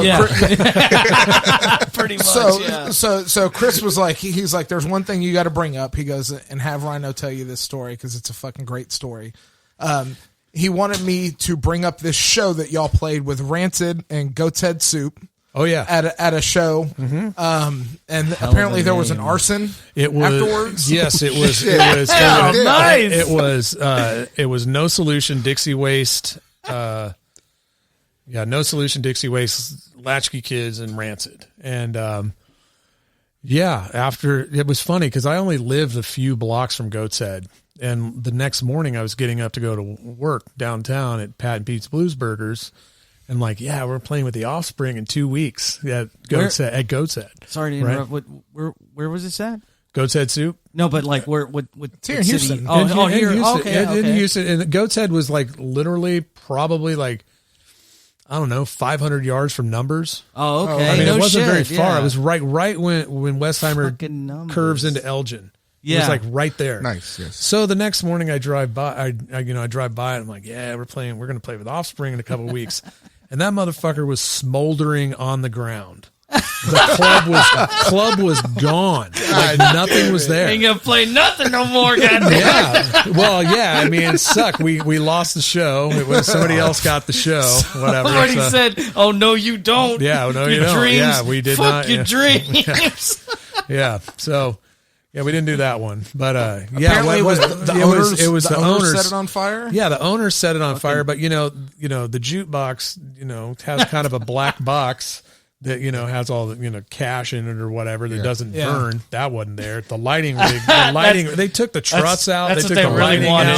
Pretty much, So Chris was like, he's like, there's one thing you got to bring up. He goes, and have Rhino tell you this story because it's a fucking great story. He wanted me to bring up this show that y'all played with Rancid and Goat's Head Soup. Oh yeah, at a show, and apparently there was an arson. It was afterwards. Yes, it was. Nice. It was No Solution, Dixie Waste. No Solution, Dixie Waste, Latchkey Kids, and Rancid. And after it was funny because I only lived a few blocks from Goat's Head, and the next morning I was getting up to go to work downtown at Pat and Pete's Blues Burgers. And like, yeah, we're playing with the Offspring in 2 weeks at Goat's Head. Sorry to interrupt. Where was this at? Goat's Head Soup? No, but like, what it's here in Houston. Oh, here. Okay. In Houston. And Goat's Head was like literally probably like, I don't know, 500 yards from Numbers. Oh, okay. I mean, no it wasn't shit, very far. yeah. It was right when Westheimer curves into Elgin. Yeah. It was like right there. Nice, yes. So the next morning I drive by, I drive by and I'm like, yeah, we're going to play with Offspring in a couple of weeks. And that motherfucker was smoldering on the ground. The club was gone. Like nothing was there. Ain't gonna play nothing no more, goddamn. Yeah. Well, yeah. I mean, it sucked. We lost the show. It was somebody else got the show. Whatever. I already said, "Oh no, you don't." Yeah. No, you your don't. dreams. Yeah, we did Fuck not. your dreams. Yeah. So. Yeah, we didn't do that one, but apparently it was the owners set it on fire. Yeah, the owners set it on fire, but you know, the jukebox, has kind of a black box that has all the cash in it or whatever that doesn't burn. That wasn't there. The lighting rig, they took the truss out. That's they what took they the really lighting wanted.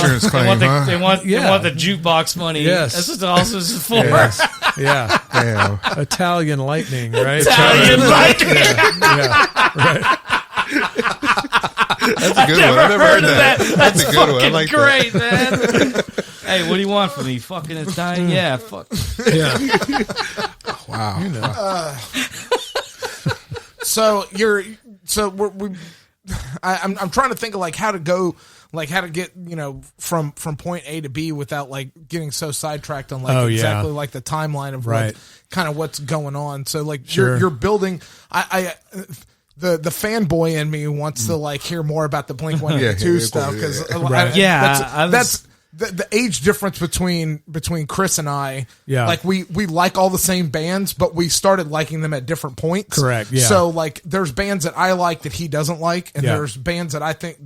out. They want the jukebox money. Yes, that's what all this is for. Yes. Yeah, damn. Italian lightning, right? Italian lightning. Yeah, right. That's a good one. I've never heard that. That's a good one. I like great, that. Man. Hey, what do you want from me? Fucking Italian? Yeah, fuck. Yeah. Wow. I'm trying to think of like how to go, like how to get from point A to B without like getting so sidetracked on like exactly like the timeline of like kind of what's going on. So like you're building. The fanboy in me wants to like hear more about the Blink-182 stuff because that's the age difference between Chris and I. Yeah, like we like all the same bands, but we started liking them at different points. Correct. Yeah. So like there's bands that I like that he doesn't like, and there's bands that I think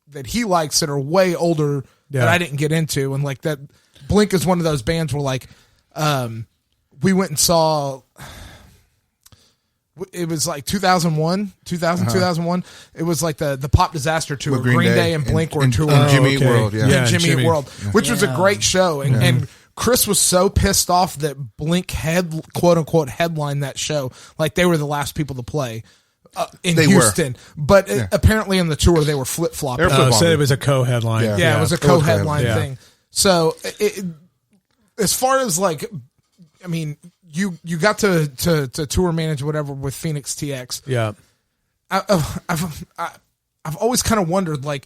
that he likes that are way older that I didn't get into, and like that Blink is one of those bands where like we went and saw. It was like 2001. It was like the Pop Disaster tour. Green Day and Blink were touring. Jimmy Eat World, Jimmy Eat World, which was a great show. And Chris was so pissed off that Blink had quote unquote headlined that show. Like they were the last people to play in Houston. But apparently in the tour they were flip flopping. So it was a co-headline. Yeah, it was a co-headline thing. So as far as like, I mean. You got to tour manage whatever with FenixTX. Yeah, I've always kind of wondered like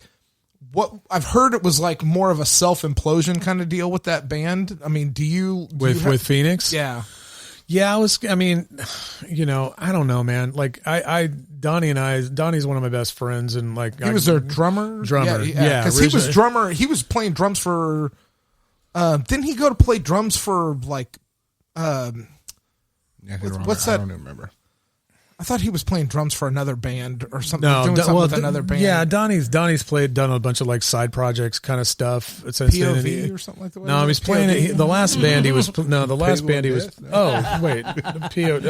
what I've heard it was like more of a self implosion kind of deal with that band. I mean, with Phoenix? Yeah, I mean, I don't know, man. Like Donnie's one of my best friends, and like he was their drummer. Yeah, because he was drummer. He was playing drums for. Didn't he go to play drums for like? What's that? I don't remember. I thought he was playing drums for another band or something. Doing something with another band. Yeah, Donnie's done a bunch of like side projects kind of stuff. POV or something like that. No, he's playing it. The last band he was. No, the last band he was. Oh wait, POD. POD.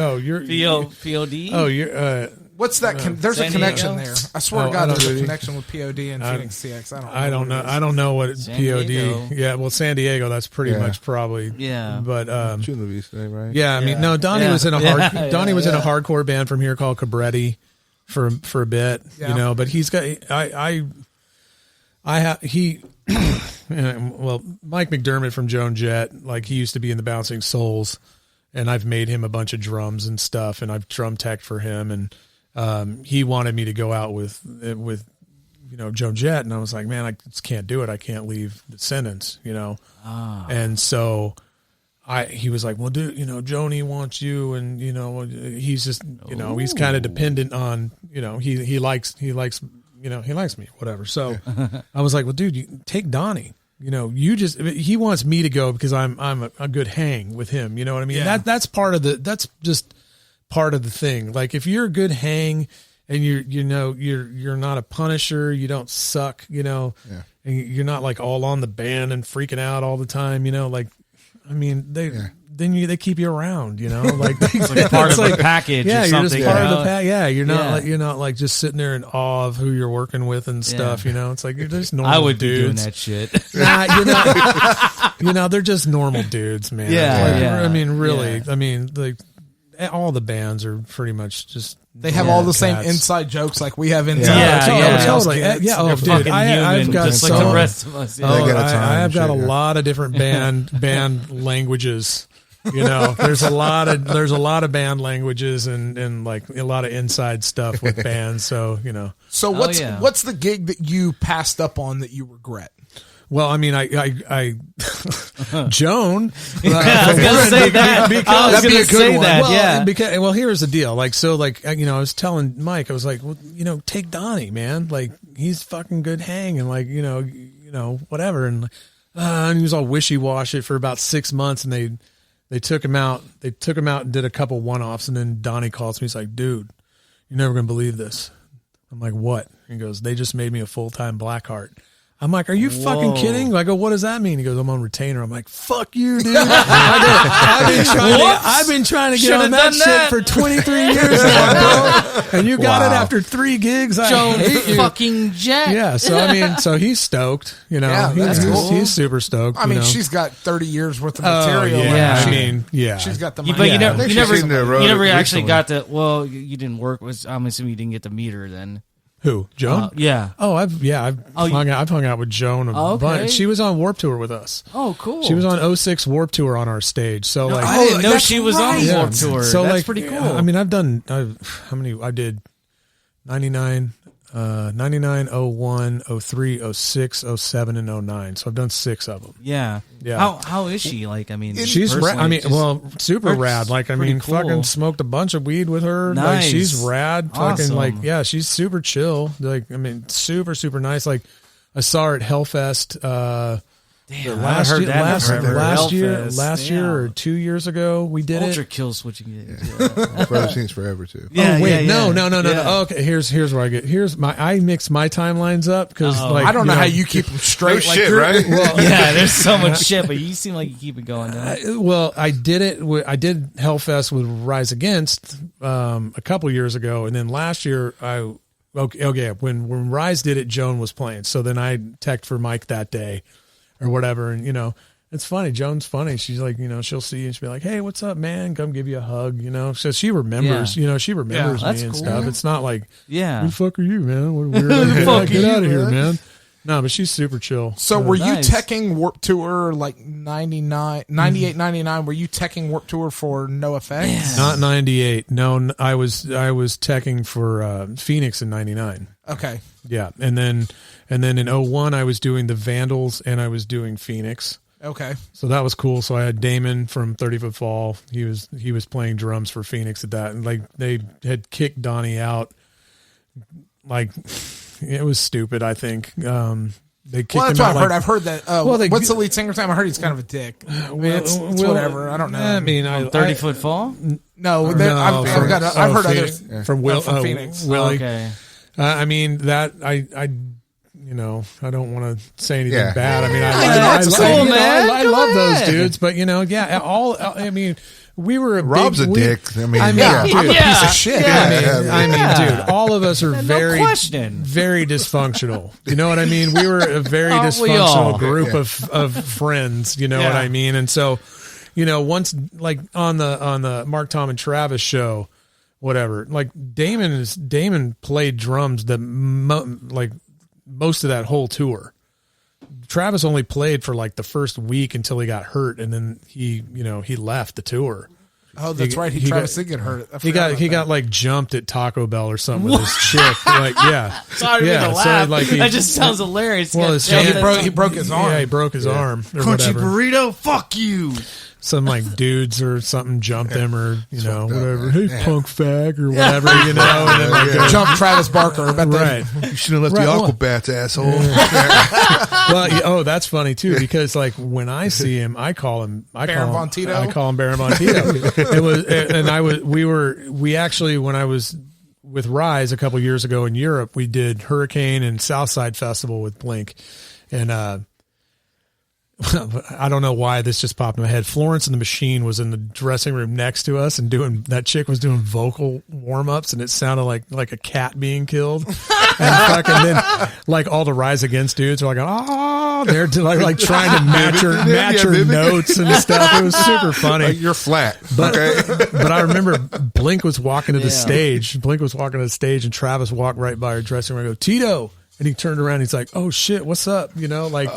Oh, you're. What's that? There's a San connection Diego? there. I swear to Oh, God, I there's don't a know. connection with POD and FenixTX. I don't know. I don't know what San POD. Diego. Yeah, well, San Diego. That's pretty much probably. Yeah. But Chula Vista, right? yeah, I mean, no. Donnie Yeah. was in a Yeah. Donnie was in a hardcore band from here called Cabretti for a bit. Yeah. You know, but he's got well, Mike McDermott from Joan Jett, like he used to be in the Bouncing Souls, and I've made him a bunch of drums and stuff, and I've drum teched for him, and he wanted me to go out with Joan Jett, and I was like, man, I just can't do it. I can't leave Descendents, and so he was like, well, dude, Joni wants you, and he's just he's kind of dependent on he likes me, whatever. So I was like, well, dude, you take Donnie. He wants me to go because I'm a good hang with him. You know what I mean? Yeah. That's just part of the thing. Like if you're a good hang and you're not a punisher, you don't suck, and you're not like all on the band and freaking out all the time, they keep you around, like It's like part of the package. yeah, or you're just something, part you of know? the pack. Yeah, you're not Yeah. like you're not like just sitting there in awe of who you're working with and stuff. It's like you're just normal I would be doing dudes. that shit. Nah, they're just normal dudes, man. Yeah, Like, yeah. I mean, really, Yeah. I mean, like all the bands are pretty much just. They have Yeah. all the same Cats. inside jokes like we have inside. Yeah, jokes. yeah. Nobody else Totally. gets. Yeah, oh, They're dude, fucking I've human, got just like so- the rest of us. They got a time I've got a shit, yeah. lot of different band languages. There's a lot of band languages and like a lot of inside stuff with bands. So So Oh, what's yeah. what's the gig that you passed up on that you regret? well, I mean, I Joan. I was gonna say that. I was That'd be gonna a good say one. that. Well, here's the deal. Like, so, like, I was telling Mike, I was like, well, take Donnie, man. Like, he's fucking good hang, and like, whatever. And he was all wishy washy for about 6 months, and they took him out. They took him out and did a couple one offs, and then Donnie calls me. He's like, dude, you're never gonna believe this. I'm like, what? He goes, they just made me a full-time Blackheart. I'm like, are you fucking kidding? I go, what does that mean? He goes, I'm on retainer. I'm like, fuck you, dude. I've been trying to get Should've on that done shit that. for 23 years now, bro. And you got it after 3 gigs. I Joan hate you. fucking Jet. Yeah, so I mean, so he's stoked. Yeah, that's cool. He's super stoked. I mean, you know. she's got 30 years worth of Oh, material. yeah. Like, I mean, yeah. she's got the But money. you never, They you should've never, seen the road you never actually recently. got to. Well, you didn't work. I'm assuming you didn't get to meet her then. Who? Joan? Yeah. Oh, I've hung out with Joan a Okay. bunch. She was on Warped Tour with us. Oh, cool. She was on 06 Warped Tour on our stage. So like, I didn't know that's she was right. on Yeah. Warped Tour. So That's like, pretty cool. I mean, how many? I did 99, 01, 03, 06, 07, and 09. So I've done 6 of them. yeah. Yeah. How is she? Like, I mean, She's rad. personally, I mean, just- well, super That's rad. Like, I pretty mean, cool. fucking smoked a bunch of weed with her. Like, Nice. she's rad. Fucking Awesome. like, yeah, she's super chill. Like, I mean, super, super nice. Like, I saw her at Hellfest. Damn, last I haven't heard year, that last, in forever. last Hellfest, year yeah. or 2 years ago, we did Ultra it. kill switching. Forever Seems Forever too. Yeah, Oh wait, yeah, yeah. no. Yeah. Okay, here's where I get. I mix my timelines up because like I don't know how you keep them straight. No like shit, you're- right? Yeah, there's so much shit, but you seem like you keep it going. Don't you? I did it. I did Hellfest with Rise Against a couple years ago, and then last year when Rise did it, Joan was playing. So then I teched for Mike that day, or whatever, and it's funny. Joan's funny. She's like, she'll see you and she'll be like, "Hey, what's up, man? Come give you a hug." So she remembers. Yeah. She remembers Yeah, that's me and cool. stuff. It's not like, Yeah. "Who the fuck are you, man? What weird? Get out of here, man." No, but she's super chill. So were Nice. you teching Warp Tour like 98, 99? Were you teching Warp Tour for NOFX? Not 98. No, I was teching for Phoenix in 99. Okay. Yeah, and then in 01 I was doing the Vandals and I was doing Phoenix. Okay. So that was cool. So I had Damon from 30 Foot Fall. He was playing drums for Phoenix at that, and like they had kicked Donnie out. Like it was stupid. I think they kicked Well, that's him what out. I've heard. I've heard that. they- what's the lead singer's name? I heard he's kind of a dick. It's whatever. I don't know. I mean, 30-foot fall. no, No, I've heard Phoenix. others From Will from Phoenix. Willie. Okay. I mean that I you know, I don't want to say anything Yeah. bad. I mean, that's cool, man. I Go love those ahead. dudes, but you know, yeah, I mean, we were Rob's a dick. I mean, I'm yeah. a piece of shit. I mean, dude, all of us are very, question. very dysfunctional. You know what I mean? We were a very Aren't we all? dysfunctional group of friends. You know what I mean? And so, you know, once like on the Mark, Tom, and Travis show, whatever, like Damon played drums like most of that whole tour. Travis only played for like the first week until he got hurt, and then he left the tour. Oh, that's right. Travis did get hurt. I He forgot about that. got like jumped at Taco Bell or something with his chick. Like, yeah. Sorry yeah. to laugh. like That just sounds hilarious. Well, his Yeah, hand- he broke his arm. Yeah, he broke his arm or Crunchy whatever. burrito, fuck you. Some like dudes or something jumped him or fucked up, whatever. man. Hey, Yeah. punk fag or whatever, and then like Jump Travis Barker. About right. You should have left Right, the well- Aquabats, asshole. Well, that's funny too, because like when I see him, I call him Von Tito? I call him Baron Von Tito. We actually, when I was with Rise a couple years ago in Europe, we did Hurricane and Southside Festival with Blink, and I don't know why this just popped in my head. Florence and the Machine was in the dressing room next to us, and that chick was doing vocal warm ups, and it sounded like a cat being killed. And then like all the Rise Against dudes are like, oh, they're like trying to match her notes and stuff. It was super funny. Like, you're flat. But Okay. but I remember Blink was walking to the stage. Blink was walking to the stage, and Travis walked right by her dressing room. I go, Tito. And he turned around. He's like, "Oh shit, what's up?" You know, like.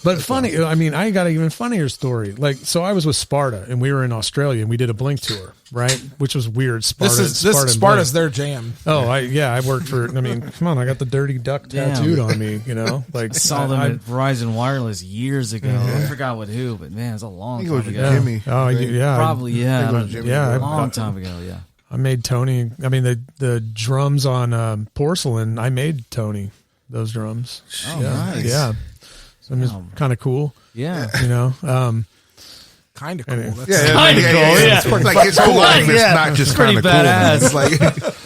But funny. Awesome. I mean, I got an even funnier story. Like, so I was with Sparta, and we were in Australia, and we did a Blink tour, right? Which was weird. Sparta's their jam. Oh, I worked for. I mean, come on, I got the Dirty Duck tattooed on me. You know, like I saw them at Verizon Wireless years ago. I forgot with who, but man, it's a long time ago. Jimmy. Oh, yeah, Probably, yeah. Yeah, a long time ago, yeah. I made Tony. I mean, the drums on Porcelain. I made Tony those drums. Oh, yeah. nice. Yeah. So it's kind of cool. Yeah. You know. Kind of cool. That's Kinda cool, yeah. It's like his whole life is Yeah. not just Pretty kind of cool. man. badass. It's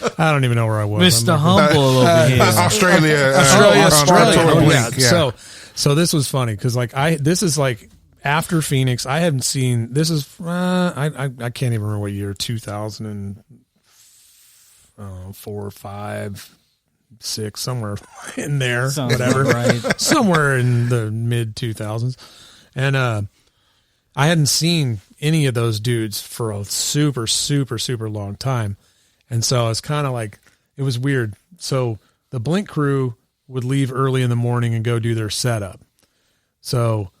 like I don't even know where I was. Mr. Humble over here. Australia. Australia. on Oh, Blink, yeah. So this was funny because like this is like after Phoenix. I haven't seen this is I can't even remember what year, 2004 or 5, 6, somewhere in there. Sounds whatever, right. somewhere in the mid 2000s, and I hadn't seen any of those dudes for a super long time, and so it's kind of like it was weird. So the Blink crew would leave early in the morning and go do their setup. So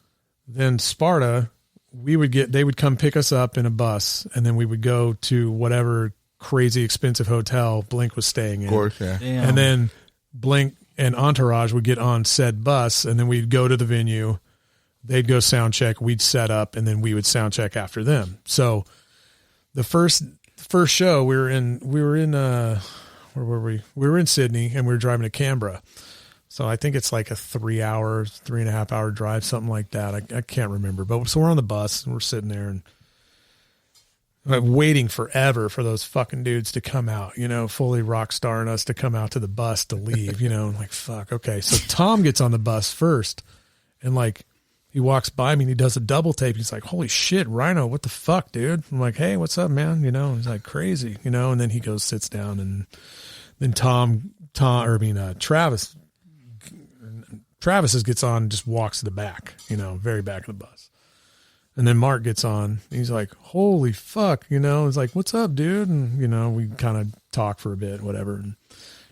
then Sparta, they would come pick us up in a bus, and then we would go to whatever crazy expensive hotel Blink was staying in. of course, yeah. Damn. And then Blink and Entourage would get on said bus, and then we'd go to the venue. They'd go sound check, we'd set up, and then we would sound check after them. So the first show we were in where were we? We were in Sydney, and we were driving to Canberra. So I think it's like a 3.5 hour drive, something like that. I can't remember. But so we're on the bus and we're sitting there and waiting forever for those fucking dudes to come out, you know, fully rock starring us to come out to the bus to leave, you know, like, fuck. Okay. So Tom gets on the bus first, and like, he walks by me and he does a double take. He's like, holy shit, Rhino, what the fuck, dude? I'm like, hey, what's up, man? You know, he's like, crazy, you know, and then he goes, sits down, and then Travis gets on and just walks to the back, you know, very back of the bus. And then Mark gets on. He's like, holy fuck, you know. He's like, what's up, dude? And, you know, we kind of talk for a bit, whatever. And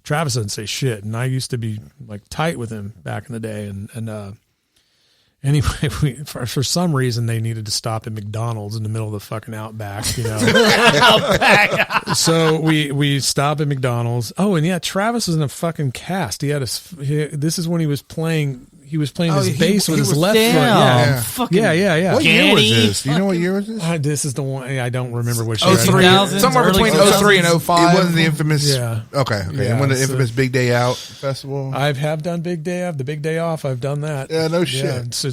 Travis doesn't say shit. And I used to be, like, tight with him back in the day. And anyway, for some reason, they needed to stop at McDonald's in the middle of the fucking Outback, you know. So we stop at McDonald's. Oh, and yeah, Travis was in a fucking cast. This is when he was playing. he was playing Oh, his bass with he his was- left foot. Damn. Yeah. Fucking Yeah. What year was Ganny. this? Do you know what year was this? This is the one. I don't remember which year. 03, 2000s, somewhere early between 2000s. 03 and 05. It wasn't the infamous. Yeah. Okay. Yeah, it wasn't the so- infamous Big Day Out festival. I have done Big Day Off, the Big Day Off. I've done that. Yeah, no shit. That's a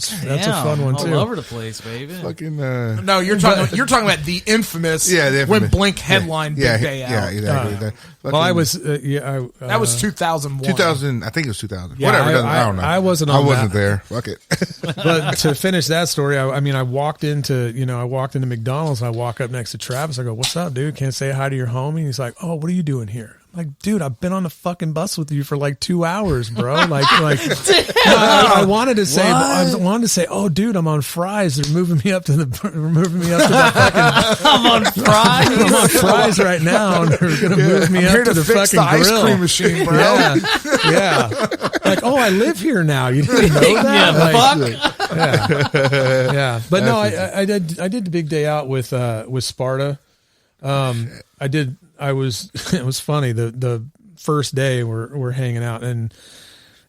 fun one all too. over the place, baby. Fucking. No, you're talking about the infamous. Yeah, the when infamous. Blink headlined Yeah, Big Day yeah, Out. exactly. Well, I was. That was 2001. 2000. I think it was 2000. Yeah, Whatever. I don't know. I wasn't I on wasn't that. there. Fuck it. But to finish that story, I walked into McDonald's and I walk up next to Travis. I go, "What's up, dude? Can't say hi to your homie?" He's like, "Oh, what are you doing here?" I'm like, "Dude, I've been on the fucking bus with you for like 2 hours, bro." I wanted to say, "Oh, dude, I'm on fries. They're moving me up to the fucking." I'm on fries. I'm on fries right now, and they're gonna move me I'm up here to to the fix fucking the ice grill. cream machine, bro. Yeah. Like, oh, I live here now. You didn't know that? Yeah. But no, I did the Big Day Out with Sparta. It was funny. The first day we're hanging out, and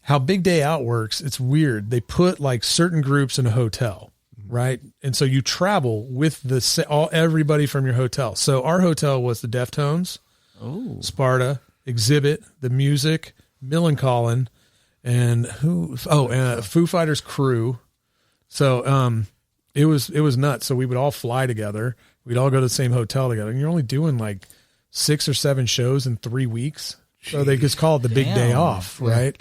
how Big Day Out works, it's weird. They put like certain groups in a hotel, right? And so you travel with everybody from your hotel. So our hotel was the Deftones, Sparta, Exhibit, The Music, Millencolin, and Foo Fighters Crew. So it was nuts. So we would all fly together. We'd all go to the same hotel together, and you're only doing like 6 or 7 shows in 3 weeks. So they just call it the Big Day Off, right?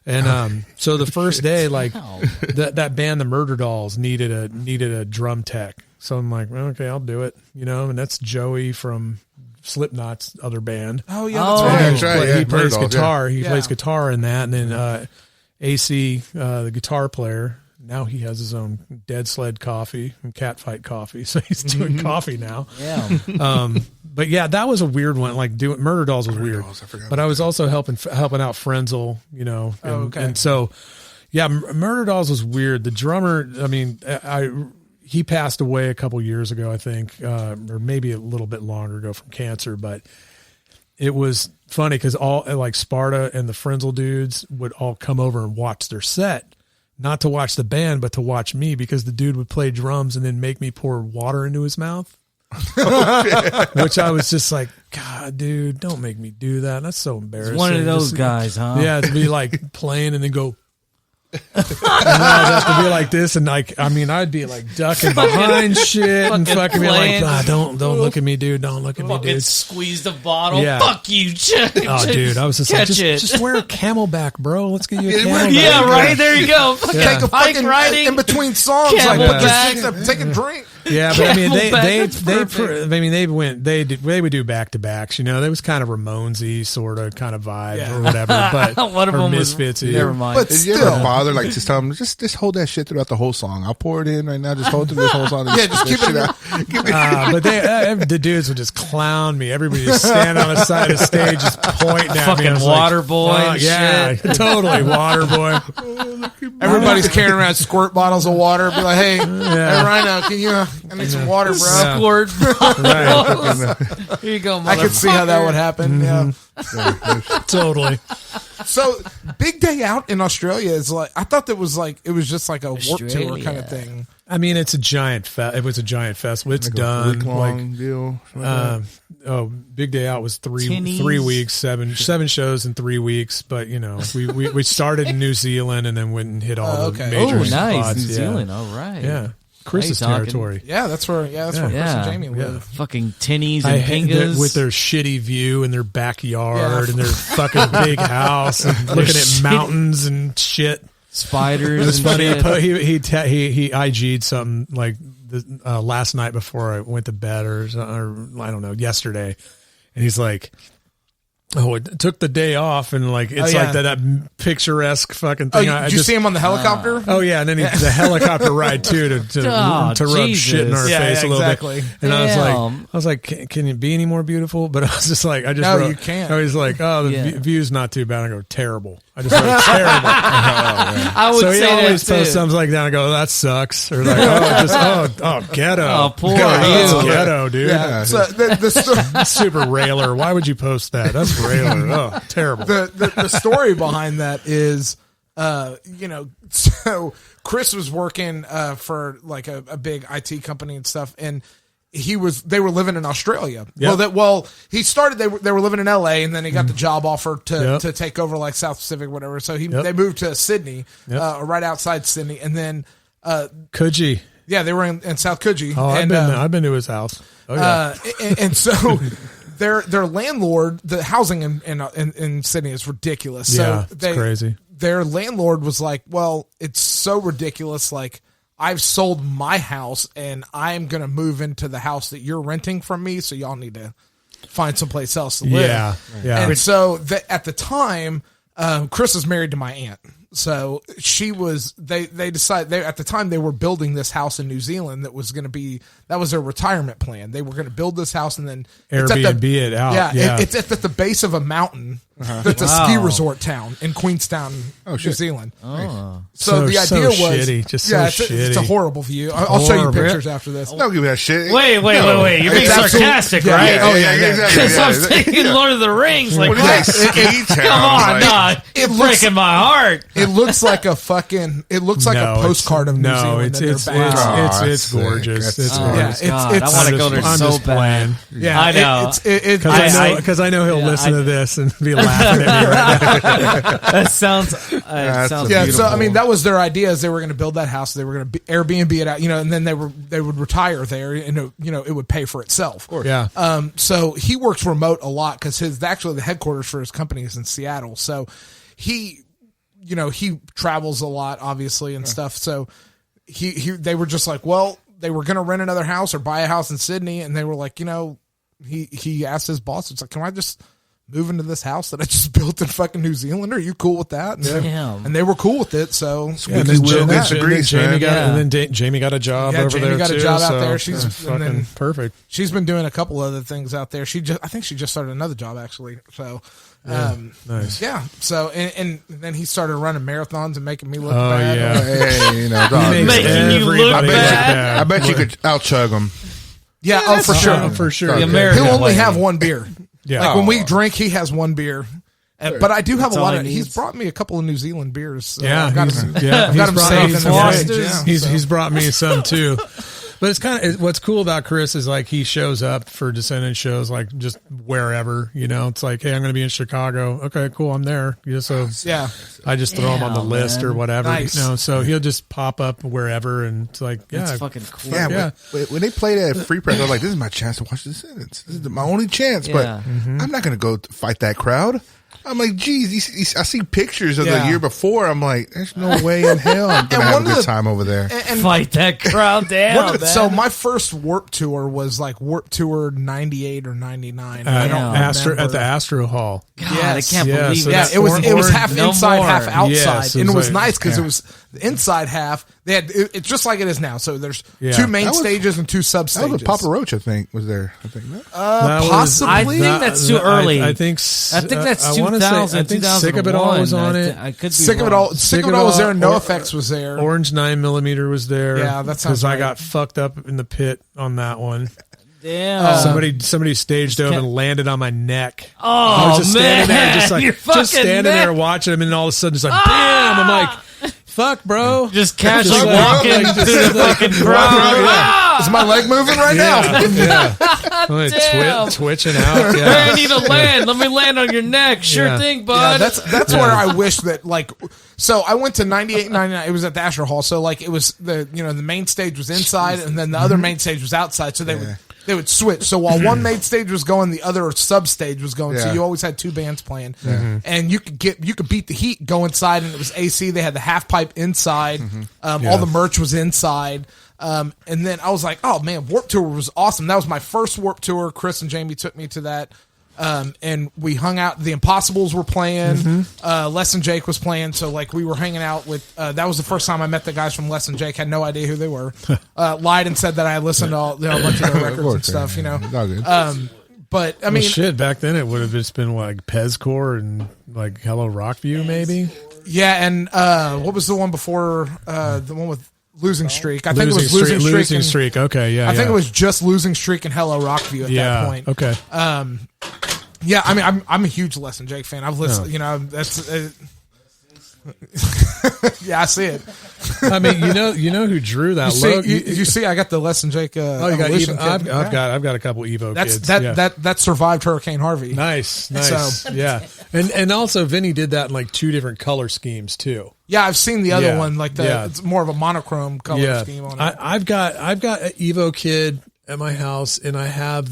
And so the first day, like that band, the Murder Dolls, needed a drum tech. So I'm like, well, okay, I'll do it, and that's Joey from Slipknot's other band. Oh yeah, that's right. That's right. Yeah, He plays Murder Dolls, guitar. yeah. He plays guitar in that, and then AC, the guitar player. Now he has his own Dead Sled Coffee and Catfight Coffee, so he's doing coffee now. Yeah. But yeah, that was a weird one. Like doing Murder Dolls was weird, but I was also helping out Frenzel, and so yeah, Murder Dolls was weird. The drummer, I mean, he passed away a couple years ago, I think, or maybe a little bit longer ago from cancer. But it was funny because all like Sparta and the Frenzel dudes would all come over and watch their set. Not to watch the band, but to watch me, because the dude would play drums and then make me pour water into his mouth. Which I was just like, God, dude, don't make me do that. That's so embarrassing. One of those Just, guys, huh? Yeah, to be like playing and then go. And I'd have to be like this, and like, I mean, I'd be like ducking behind shit and fucking be like, playing. don't look at me, dude. Don't look at me, Fucking dude. squeeze the bottle. Yeah. Fuck you. Oh, dude, I was just like, Catch it. just wear a Camelback, bro. Let's get you a Camelback. Yeah, right. There you go. Yeah. Take a Bike fucking riding. in between songs, like Camelback. take a drink. Yeah, but I mean, Camelback, they would do back to backs. They was kind of Ramonesy sort of kind of vibe Yeah. or whatever. But One of or them was. Misfits. Never mind. But Did you still, ever bother like just tell them just hold that shit throughout the whole song? I'll pour it in right now. Just hold through this whole song. Yeah, just keep it out. But the dudes would just clown me. Everybody just stand on the side of the stage, just pointing at me. Fucking I was water like, boy fuck, and yeah, shit. totally water boy. everybody's carrying around squirt bottles of water. Be like, hey, Rhino, can you? I need some water, bro. Yeah. Squirt. Right. Here you go, motherfucker. I could see how that would happen. Yeah. Totally. So Big Day Out in Australia is like, I thought that was like, it was just like a Warped Tour Australia. kind of thing. I mean, it's a giant it was a giant festival. It's done. Week-long deal. Big Day Out was three Tinnies. weeks, seven shows in 3 weeks. But we started in New Zealand and then went and hit all the major Oh, nice. spots. New Yeah. Zealand. All right. Yeah, Chris's Now you're talking. territory. Yeah, that's where Chris and Jamie live. Fucking tinnies I and hate pingas. with their shitty view and their backyard Yeah. and their fucking big house and looking at shitty- mountains and shit. spiders It's and funny. shit. He IG'd something like last night before I went to bed or I don't know, yesterday, and he's like, "Oh, it took the day off," and like it's like that picturesque fucking thing. Did you see him on the helicopter? Oh yeah, and then the helicopter ride too to rub Jesus. shit in our Yeah, face a little exactly. bit. And Damn. I was like, can it be any more beautiful? But I was just like, I just No, wrote, you can't. I was like, oh, the Yeah. view's not too bad. I go terrible. I just wrote terrible. I would So he say always that posts too. something like that. I go, that sucks, or like, ghetto. Oh, poor That's you. ghetto, dude. Yeah. So the story. Super railer. Why would you post that? That's railer. Oh, terrible. The story behind that is So Chris was working for like a big IT company and stuff, and they were living in Australia. Yep. He started, they were living in LA, and then he got the job offer to take over like South Pacific, whatever. So they moved to Sydney, right outside Sydney. And then, Coogee. Yeah, they were in South Coogee. Oh, I've been to his house. Oh yeah. And so their landlord, the housing in Sydney is ridiculous. So it's crazy. Their landlord was like, well, it's so ridiculous. Like, I've sold my house and I'm going to move into the house that you're renting from me. So y'all need to find someplace else to live. Yeah. And so at the time, Chris was married to my aunt. So they decided, at the time they were building this house in New Zealand that was their retirement plan. They were going to build this house and then Airbnb it out. Yeah. It's at the base of a mountain. That's a ski resort town in Queenstown, New Zealand. Oh. So the idea was, shitty. It's a horrible view. I'll show you pictures after this. Don't give me that shit. Wait. You're being sarcastic, right? Yeah, exactly. Because I'm thinking Lord of the Rings. Like, What is that, ski town? come on, Like, you're breaking my heart. It looks like a postcard of New Zealand. It's gorgeous. It's gorgeous. God, I want to go there so bad. Yeah, I know. Because I know he'll listen to this and be laughing at me right now. That sounds Yeah, beautiful. so I mean, that was their idea. Is they were going to build that house. They were going to Airbnb it out, and then they would retire there, and it would pay for itself. Yeah. So he works remote a lot because the headquarters for his company is in Seattle. So he travels a lot, obviously, and stuff. So they were just like, well, they were going to rent another house or buy a house in Sydney, and they were like, he asked his boss, it's like, can I just move into this house that I just built in fucking New Zealand? Are you cool with that? And they were cool with it. So and then Jamie got a job over there. Jamie got too, a job out there. She's fucking perfect. She's been doing a couple other things out there. I think she just started another job actually. So nice. Yeah. So and then he started running marathons and making me look Oh bad. yeah. Hey, dog. Making you look bad. I bet you could out-chug him. Yeah. For sure. For sure. The American He'll only way. have one beer. Yeah. Like when we drink, he has one beer. But I do have That's a lot all of. he He's needs. brought me a couple of New Zealand beers. So Yeah, I've got he's him brought saved me in the some. fridge. He's brought me some too. But it's kind of what's cool about Chris is like he shows up for Descendants shows like just wherever, It's like, hey, I'm going to be in Chicago. Okay, cool, I'm there. So Yeah. I just throw him on the list or whatever. Nice. So he'll just pop up wherever and it's like, That's fucking cool. Yeah, when they played at Free Press, I was like, this is my chance to watch the Descendants. This is my only chance, but Yeah. I'm not going to go fight that crowd. I'm like, geez, I see pictures of Yeah. the year before. I'm like, there's no way in hell I'm going to have a good time over there. And Fight that crowd down. so my first Warp Tour was like Warp Tour 98 or 99. I don't remember. at the Astro Hall. God, Yes. I can't Yeah, believe so it. Yeah, that's it was half no inside, more. half outside, Yes, and it was like- nice because it was the inside half. They had it's just like it is now. So there's Yeah. two main That was- stages and two sub That was stages. Papa Roach, I think, was there. I think that. That was- Possibly. I think that's too early. I think that's I wanna say- 2000, I think Sick of It All was on it. I could be Sick of It wrong. All. Sick of It All was there. And NoFX was there. Orange 9mm was there. Yeah, that sounds because I right. got fucked up in the pit on that one. Damn. Somebody staged over and landed on my neck. Oh, I was just man. standing there, Your just fucking standing neck. there watching him, and all of a sudden, just like bam! I'm like, fuck, bro. Just casually Just walking like- through the fucking crowd. Is my leg moving right now? Yeah. I'm like Damn. twitching out. Hey, Yeah. I need to land. Let me land on your neck. Sure Yeah. thing, Yeah, bud. that's where I wish that like. So I went to 98, 99. It was at the Asher Hall. So like it was the main stage was inside, and then the other main stage was outside. So they would switch. So while one main stage was going, the other sub stage was going. So Yeah. you always had two bands playing, and you could beat the heat, go inside, and it was AC. They had the half pipe inside. All the merch was inside. And then I was like, oh man, Warp Tour was awesome. That was my first Warp Tour. Chris and Jamie took me to that. And we hung out. The Impossibles were playing. Les and Jake was playing. So like we were hanging out with. That was the first time I met the guys from Les and Jake. Had no idea who they were. Lied and said that I listened to a bunch of their records and stuff. It's all good. But I mean, shit. Back then, it would have just been like Pezcore and like Hello Rockview, maybe. yeah. And what was the one before? The one with Losing Streak. I think it was Losing Streak. Losing and- Streak. Okay, yeah. I think it was just Losing Streak and Hello Rockview at that point. Okay. Yeah, I mean, I'm a huge Les and Jake fan. I've listened, that's Yeah, I see it. I mean, you know who drew that logo? You see, I got the Les and Jake. You got Evolution Evo, kit. I've got a couple Evo That's kids. that survived Hurricane Harvey. Nice. So- Yeah, and also Vinny did that in like 2 different color schemes too. Yeah, I've seen the other Yeah, one. Like it's more of a monochrome color scheme on it. I've got an Evo kid at my house, and I have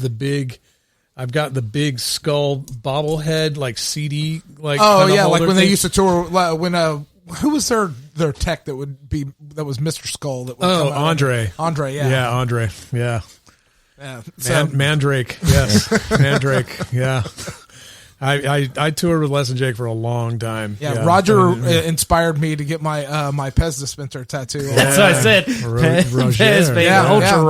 I've got the big skull bobblehead like CD like. Oh yeah, like when they thing. used to tour. When who was their tech that was Mr. Skull that would come out? Andre. Andre, yeah. Yeah, Andre. Yeah. So, Mandrake. Yes. Mandrake. Yeah. I toured with Les and Jake for a long time. yeah, Roger inspired me to get my my Pez dispenser tattoo. That's what I said. Pez, baby. Yeah, Ultra that's-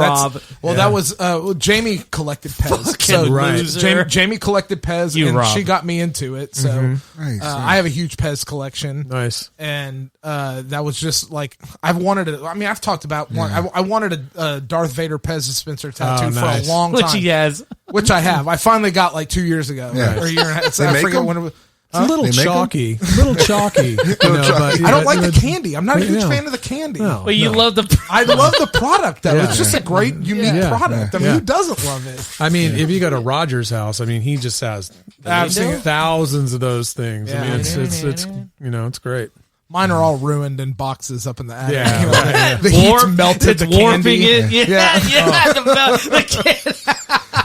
Rob. that was Jamie collected Pez. So loser. Jamie collected Pez, You and Rob. she got me into it. So Nice. I have a huge Pez collection. Nice. And that was just like I've wanted it. I mean, I've talked about one. I wanted a Darth Vader Pez dispenser tattoo for a long time, Which he has. which I have. I finally got like 2 years ago Yeah. or a year and a half. So They I make forget them? when it was. It's a little They make 'em? chalky. A little chalky. But, I don't like the candy. I'm not a huge No. fan of the candy. No. But you love the. I love the product though. Yeah. It's just a great, unique Yeah. product. I mean, Yeah. who doesn't love it? I mean, if you go to Roger's house, I mean, he just has I've seen it. thousands of those things. I Yeah. mean, it's it's great. Mine are all ruined in boxes up in the attic. Yeah, You know, right, the heat's melted It's the warping candy. it. Yeah. The kid.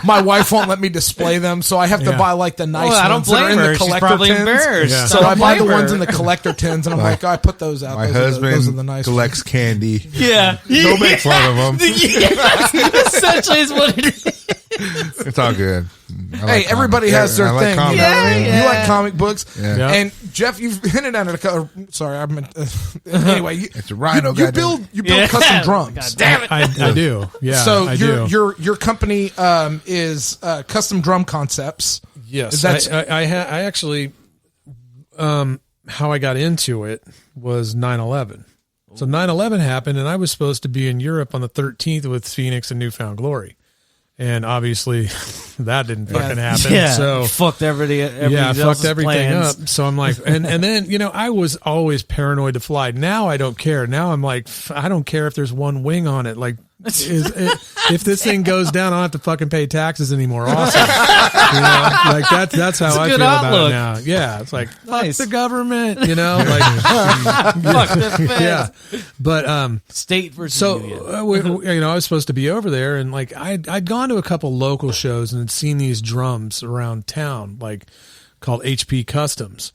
My wife won't let me display them, so I have to Yeah. buy like the nice Well, I don't ones that are blame in her. the She's collector probably tins. embarrassed. Yeah. So I I don't buy the blame ones her. in the collector tins, and I'm like, oh, I put those out. My those are husband the nice collects candy. Yeah. Don't make fun of him. Essentially is what it is. It's all good. I Hey, like everybody comics. has their I like thing. comics. You know what I mean? Yeah. You like comic books. Yeah. Yeah. And Jeff, you've hinted at it. Sorry, I meant. Anyway, It's a Rhino. you goddamn. build Yeah. custom drums. God damn it. I do. Yeah. So I do. your company is Custom Drum Concepts. Yes, That's- I actually, how I got into it was 9/11. So 9/11 happened, and I was supposed to be in Europe on the 13th with Phoenix and Newfound Glory, and obviously that didn't fucking happen. Yeah. So fucked everybody. I fucked everything plans. up. So I'm like, and then I was always paranoid to fly. Now I don't care. Now I'm like, I don't care if there's one wing on it. Like, if this thing goes down, I don't have to fucking pay taxes anymore. Awesome. Like that's how I good feel about outlook. it now. Yeah, it's like Nice. fuck the government. Like Fuck the feds. yeah. But State versus so union. I was supposed to be over there, and like I'd gone to a couple local shows and had seen these drums around town, like called HP Customs,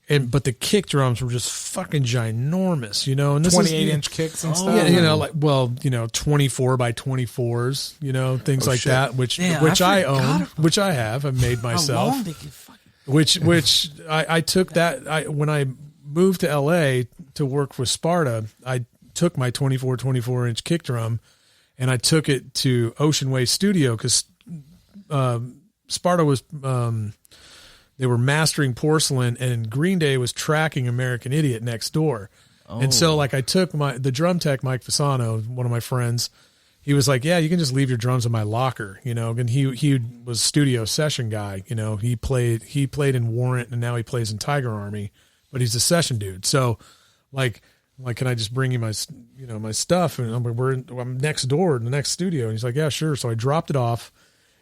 but the kick drums were just fucking ginormous, and this 28-inch kicks and stuff. yeah, 24 by 24s, things like shit. that, which Yeah, I I forgot own, about which I have, I've made How myself. long did you fucking... Which I took that when I moved to LA to work with Sparta, I took my 24-inch kick drum and I took it to Ocean Way Studio because Sparta was they were mastering porcelain and Green Day was tracking American Idiot next door. And so like I took the drum tech, Mike Fasano, one of my friends, he was like, yeah, you can just leave your drums in my locker, and he was studio session guy, he played in Warrant and now he plays in Tiger Army, but he's a session dude. So like, can I just bring you my, my stuff? And I'm next door in the next studio. And he's like, yeah, sure. So I dropped it off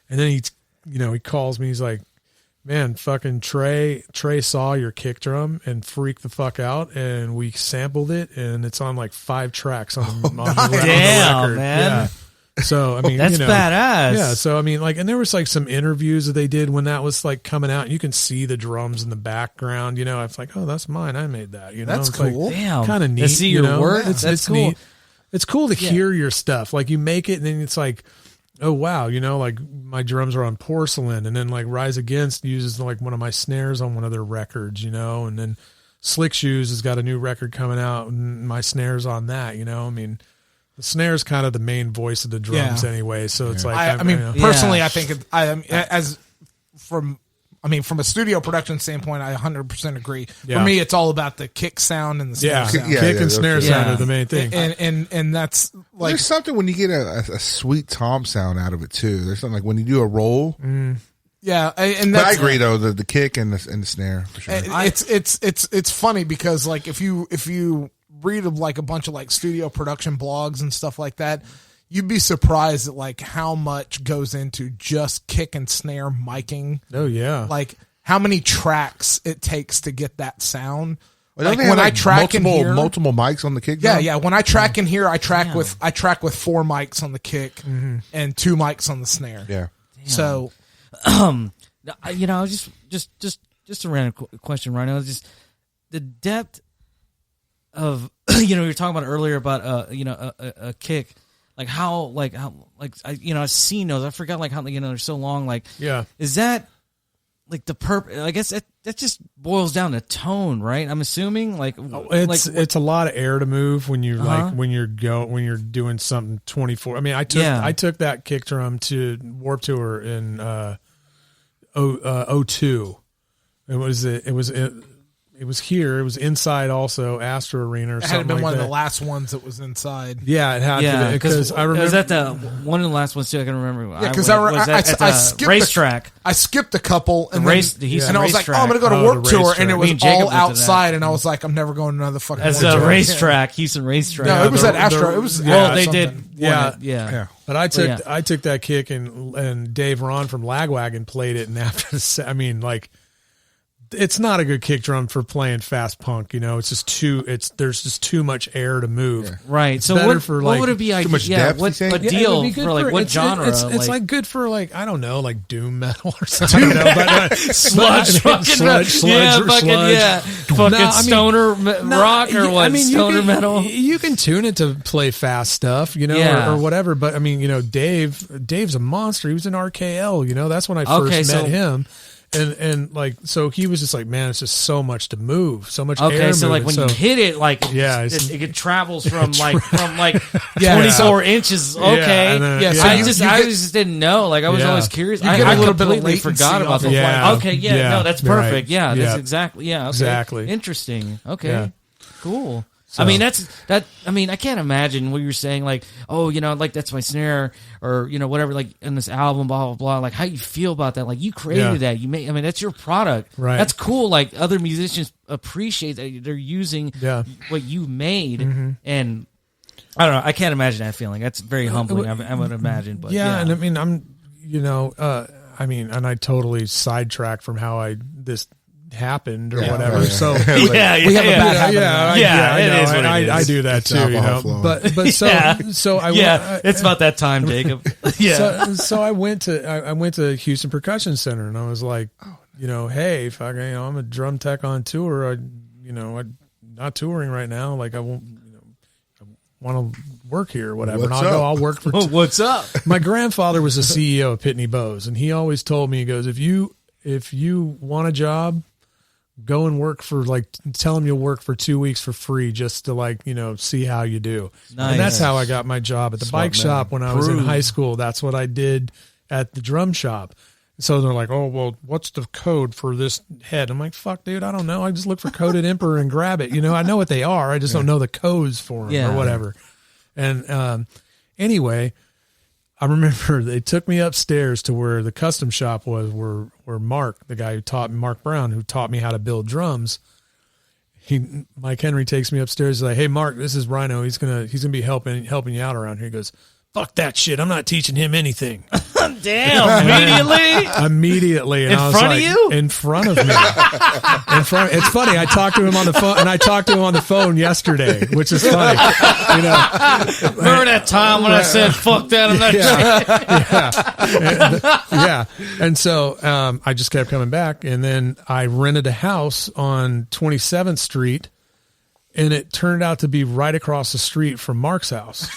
and then he calls me. He's like, man, fucking Trey saw your kick drum and freaked the fuck out, and we sampled it, and it's on like 5 tracks on the Damn, record. man. Yeah. So I mean, That's badass. Yeah. So I mean, like, and there was like some interviews that they did when that was like coming out. And you can see the drums in the background. It's like, oh, that's mine. I made that. That's It's cool. Like, Damn. kind of neat. To see your work? It's That's cool. neat. It's cool to hear your stuff. Like you make it, and then it's like, oh wow, like my drums are on porcelain, and then like Rise Against uses like one of my snares on one of their records, and then Slick Shoes has got a new record coming out, and my snares on that, I mean, the snare's kind of the main voice of the drums anyway, so it's like I mean, personally, I think from a studio production standpoint, I 100% agree. Yeah. For me, it's all about the kick sound and the snare sound. Kick and snare that's sound right. are the main thing. And that's like There's something when you get a sweet tom sound out of it too. There's something like when you do a roll, Yeah, and But I that's, agree though, the kick and the snare for sure. it's funny because like if you read of like a bunch of like studio production blogs and stuff like that, you'd be surprised at like how much goes into just kick and snare miking. Oh yeah. Like how many tracks it takes to get that sound. Well, Like don't they when have, I track in here, multiple mics on the kick yeah, drum? yeah. When I track in here, I track with 4 mics on the kick and 2 mics on the snare. Yeah. So, You know, just a random question, Rhino. Just the depth of you know, you were talking about earlier about a kick, like how I've seen those. I forgot like how they're so long. Like, Yeah. is that like the I guess that just boils down to tone, right? I'm assuming like It's a lot of air to move when you like when you're doing something 24. I mean, I took that kick drum to Warped Tour in 02. It was here. It was inside also Astro Arena or it something had been like one that. of the last ones that was inside. Yeah, it had to be because I remember was that the one of the last ones too. I can remember. Yeah, because I skipped racetrack. I skipped a couple and The race- then, the Houston and I was like, racetrack. I'm going to go to Oh, Warped the Tour, and racetrack. it Me was and Jacob all went to that. outside, and I was like, I'm never going to another fucking As Warped a Tour. racetrack, Houston racetrack. No, it was at the- Astro. It was well, they something. did. Yeah. yeah. But I took yeah. I took that kick and Dave Ron from Lagwagon played it, and after the set, I mean, like, it's not a good kick drum for playing fast punk. You know, it's just there's just too much air to move. Yeah. Right. It's So better what, for, what like, would it be? too much depth, you What think? a Yeah, it deal would be good for like what it's- genre? It's like good for like I don't know, like doom metal or something. You know, but, sludge, fucking sludge, yeah, sludge. fucking yeah, fucking No, I mean- stoner rock or what? Stoner you can, metal. You can tune it to play fast stuff, you know, Yeah. or whatever. But I mean, you know, Dave's a monster. He was in RKL, you know. That's when I first met him. And like, so he was just like, man, it's just so much to move, so much air Okay, so like moving. when you hit it, like Yeah, it travels from like 24 inches. Yeah, Okay, and then- Yeah, so I you just get- just didn't know. Like I was Yeah. always curious. You I get a little bit of completely latency forgot about off that. of, Yeah. Okay, yeah, no, that's right. perfect. Yeah, that's Yeah. exactly. Yeah, okay. Exactly. Interesting. Okay, Yeah. cool. So- I mean, I mean, I can't imagine what you're saying. Like, oh, you know, like that's my snare, or you know, whatever. Like in this album, blah blah blah. Like, how you feel about that? Like, you created Yeah. that. You made. I mean, that's your product. Right. That's cool. Like other musicians appreciate that they're using Yeah. what you made, and I don't know. I can't imagine that feeling. That's very humbling. I would imagine. But yeah, and I mean, and I totally sidetracked from how this happened or whatever. Yeah. So yeah, we have a bad habit. Yeah, it is what it I is. do that It's too, you alcohol know. flowing. But so Yeah. so I yeah, it's about that time, Jacob. Yeah. So I went to Houston Percussion Center, and I was like, you know, hey, fuck, you know, I'm a drum tech on tour. I'm not touring right now. Like I won't, I want to work here or whatever. What's and up? I'll work for. What's up? My grandfather was the CEO of Pitney Bowes, and he always told me, he goes, if you want a job, go and work for tell him you'll work for 2 weeks for free just to see how you do. Nice. And that's how I got my job at the bike shop when I was in Prove. high school. That's what I did at the drum shop. So they're like, oh, well, what's the code for this head? I'm like, fuck, dude, I don't know. I just look for Coded Emperor and grab it. You know, I know what they are. I just don't know the codes for them Yeah. or whatever. And anyway, I remember they took me upstairs to where the custom shop was, where Mark, the guy who taught me, Mark Brown, who taught me how to build drums. Mike Henry takes me upstairs. He's like, hey, Mark, this is Rhino. He's gonna be helping you out around here. He goes, fuck that shit. I'm not teaching him anything. Damn! Immediately. And In I was front of like, you? In front of me. It's funny. I talked to him on the phone, and I talked to him on the phone yesterday, which is funny. You know, Remember that time when I said "fuck that"? I'm not. yeah. And so I just kept coming back, and then I rented a house on 27th Street, and it turned out to be right across the street from Mark's house.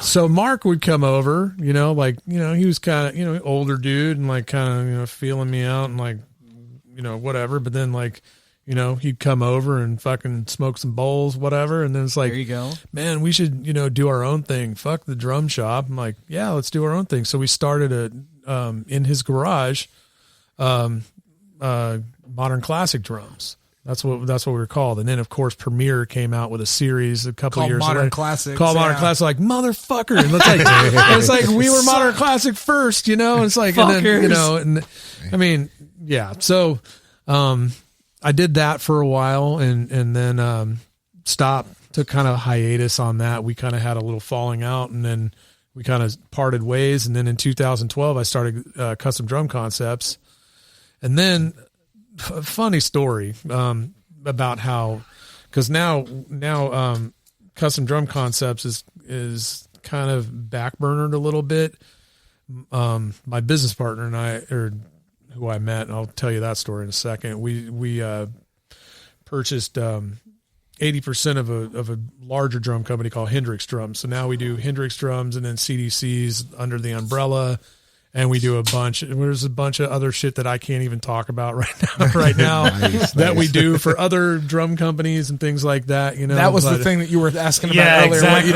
So Mark would come over, he was kind of, older dude and kind of, feeling me out and whatever. But then he'd come over and fucking smoke some bowls, whatever. And then it's like, There you go. man, we should, do our own thing. Fuck the drum shop. I'm like, yeah, let's do our own thing. So we started in his garage, Modern Classic Drums. That's what we were called. And then of course Premiere came out with a series a couple Called years Modern later Classics, called Modern yeah. Classics, like motherfucker. And it's like we were Modern Classic first, you know. It's like, and then, you know, and I mean, yeah. So I did that for a while and then stopped, took kind of a hiatus on that. We kind of had a little falling out, and then we kind of parted ways. And then in 2012 I started Custom Drum Concepts. And then a funny story about how, because now Custom Drum Concepts is kind of backburnered a little bit. My business partner and I, or who I met, and I'll tell you that story in a second. We purchased 80% of a larger drum company called Hendrix Drums. So now we do Hendrix Drums and then CDCs under the umbrella. And we do there's a bunch of other shit that I can't even talk about right now that we do for other drum companies and things like that, you know. That was the thing that you were asking about earlier. Exactly.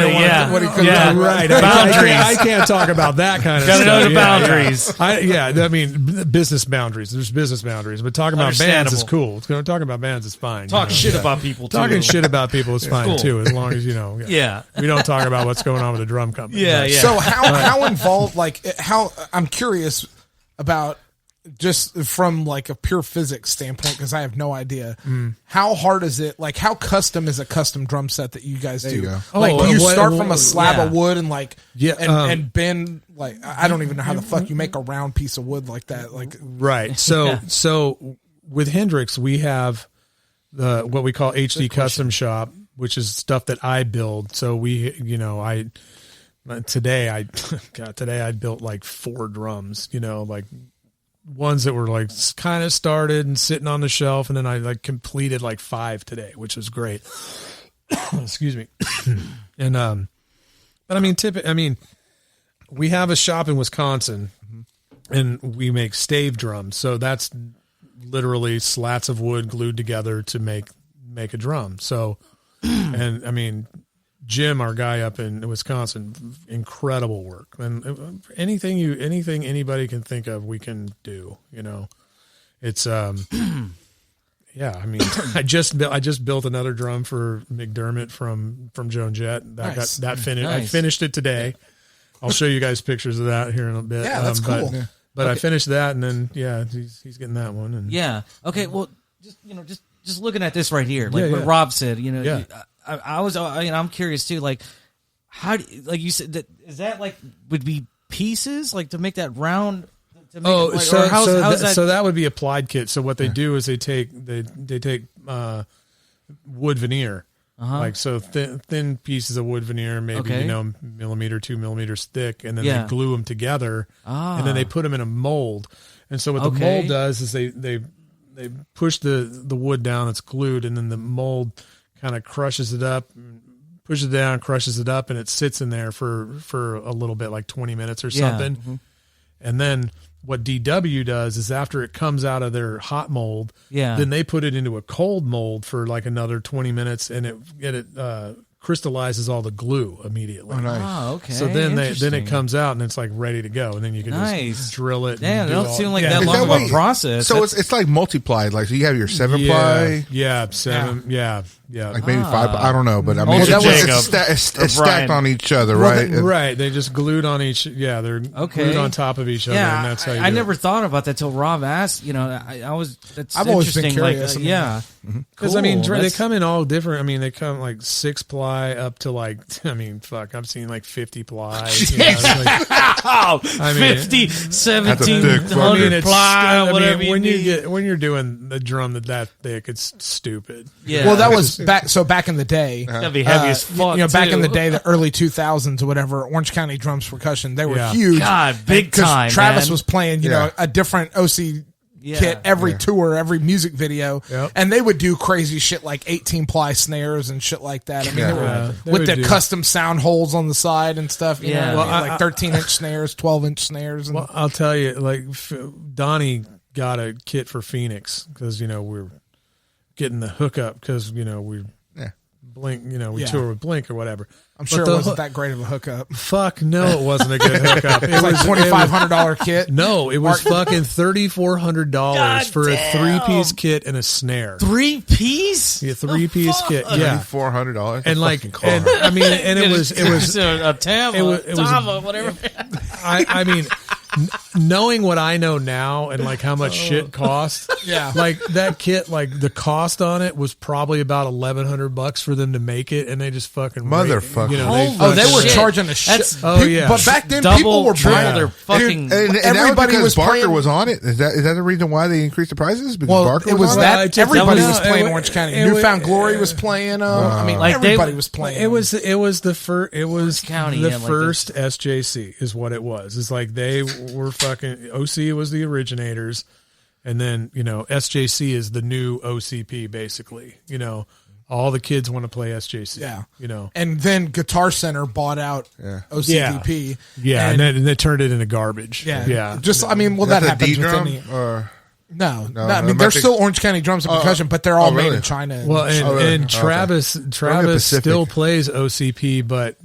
What he couldn't do. Right. Boundaries. I can't talk about that kind of Gotta stuff. know the boundaries. I mean, business boundaries. There's business boundaries. But talking about bands is cool. Talking about bands is fine. Talking shit about people too. Talking shit about people is fine cool. too, as long as, you know. Yeah. We don't talk about what's going on with the drum company. Yeah, yeah. So how involved, like, how, I'm curious about, just from like a pure physics standpoint, because I have no idea. How hard is it? Like, how custom is a custom drum set that you guys do? you go. Like, do you start from a yeah. slab of wood and like, Yeah, and bend, like, I don't even know how the fuck you make a round piece of wood like that. Like, Right. So with Hendrix, we have what we call HD Custom Shop, which is stuff that I build. So today I built like 4 drums, you know, like ones that were like kind of started and sitting on the shelf. And then I like completed like 5 today, which was great. Excuse me. And, but I mean, we have a shop in Wisconsin and we make stave drums. So that's literally slats of wood glued together to make a drum. So, and I mean, Jim, our guy up in Wisconsin, incredible work. And anything anybody can think of, we can do, you know. It's, yeah, I mean, I just built another drum for McDermott from Joan Jett. Nice. That finished. Nice. I finished it today. I'll show you guys pictures of that here in a bit. Yeah, that's cool. But I finished that, and then he's getting that one. And Yeah. Okay. Well, just looking at this right here, like Yeah, what yeah. Rob said, you know, Yeah. I'm curious too. Like, how, like you said, is that like would be pieces like to make that round? To make it, like, so that would be applied kit. So what they do is they take wood veneer. Like, so thin pieces of wood veneer, maybe, Okay. you know, millimeter, 2 millimeters thick, and then Yeah. they glue them together, and then they put them in a mold. And so what the Okay. mold does is they push the wood down, it's glued, and then the mold kind of crushes it up, pushes it down, crushes it up, and it sits in there for a little bit, like 20 minutes or something. Mm-hmm. And then what DW does is after it comes out of their hot mold, Yeah. then they put it into a cold mold for like another 20 minutes, and it crystallizes all the glue immediately. Oh, nice. Oh, okay. So then Interesting. it comes out and it's like ready to go, and then you can Nice. just drill it. Damn, and it do don't all- seem like yeah. that Is long that of what a you- process. So it's like multiplied. Like, so you have your 7-ply, Yeah, 7. Yeah. like maybe 5. I don't know, but I mean, Ultra it's Jacob stacked Brian. on each other, right? Right. They just glued on each. Yeah, they're Okay. glued on top of each other, Yeah, and that's how you I do never it. thought about that till Rob asked. You know, that's I've always been interesting. curious. Like, I mean, yeah, Because I mean, Cool. they That's- come in all different. I mean, they come like 6-ply up to like, I mean, fuck, I've seen like 50-ply. You know, it's like, Oh, I mean, 50, thick 1700 it's, ply, whatever when you you need. get when you're doing the drum that thick, it's stupid. Yeah. well, that was back. So back in the day, That'd be heavy as fuck. you know, back in the too. day, the early 2000s or whatever, Orange County Drums Percussion, they were Yeah. huge. God, big 'Cause time, Travis man. was playing, you know, a different OC Yeah. kit every tour, every music video, Yep. and they would do crazy shit like 18-ply snares and shit like that. I mean, Yeah. they were Yeah, they with would the do. custom sound holes on the side and stuff. You Yeah. know, Well, like 13-inch snares, 12-inch snares. And, Well, I'll tell you, like Donnie got a kit for Phoenix because, you know, we're getting the hookup because, you know, we're Yeah. Blink, we Yeah. toured with Blink or whatever. I'm sure it wasn't that great of a hookup. Fuck no, it wasn't a good hookup. It was like $2,500 kit. No, it was fucking $3,400 for a 3-piece kit and a snare. 3-piece? Yeah, 3-piece kit. Yeah, $400. and like, and I mean, and it was a Tama, it was Tama, whatever. I mean, knowing what I know now and like how much shit costs, Yeah. like that kit, like the cost on it was probably about $1,100 for them to make it, and they just fucking Motherfucker. They were shit. charging a shit. That's But back then, people were triple buying their fucking. And everybody that was was because Barker playing- was on it. Is that the reason why they increased the prices? Because Well, Barker it was on that it? everybody That was was- playing it- Orange County. it- Newfound Glory was playing. I mean, Like everybody was playing. It was the first. It was County the had, like, first SJC is what it was. It's like they were fucking OC was the originators, and then SJC is the new OCP basically. All the kids want to play SJC. Yeah. You And then Guitar Center bought out OCDP. Yeah, and they turned it into garbage. Yeah. Yeah. Just, I mean, well, That's that a happens D with drum any. or No, No, I mean, I they're think- still Orange County drums and percussion, but they're all made really? in China. Well, and, really? and Okay. Travis Pacific. still plays OCP, but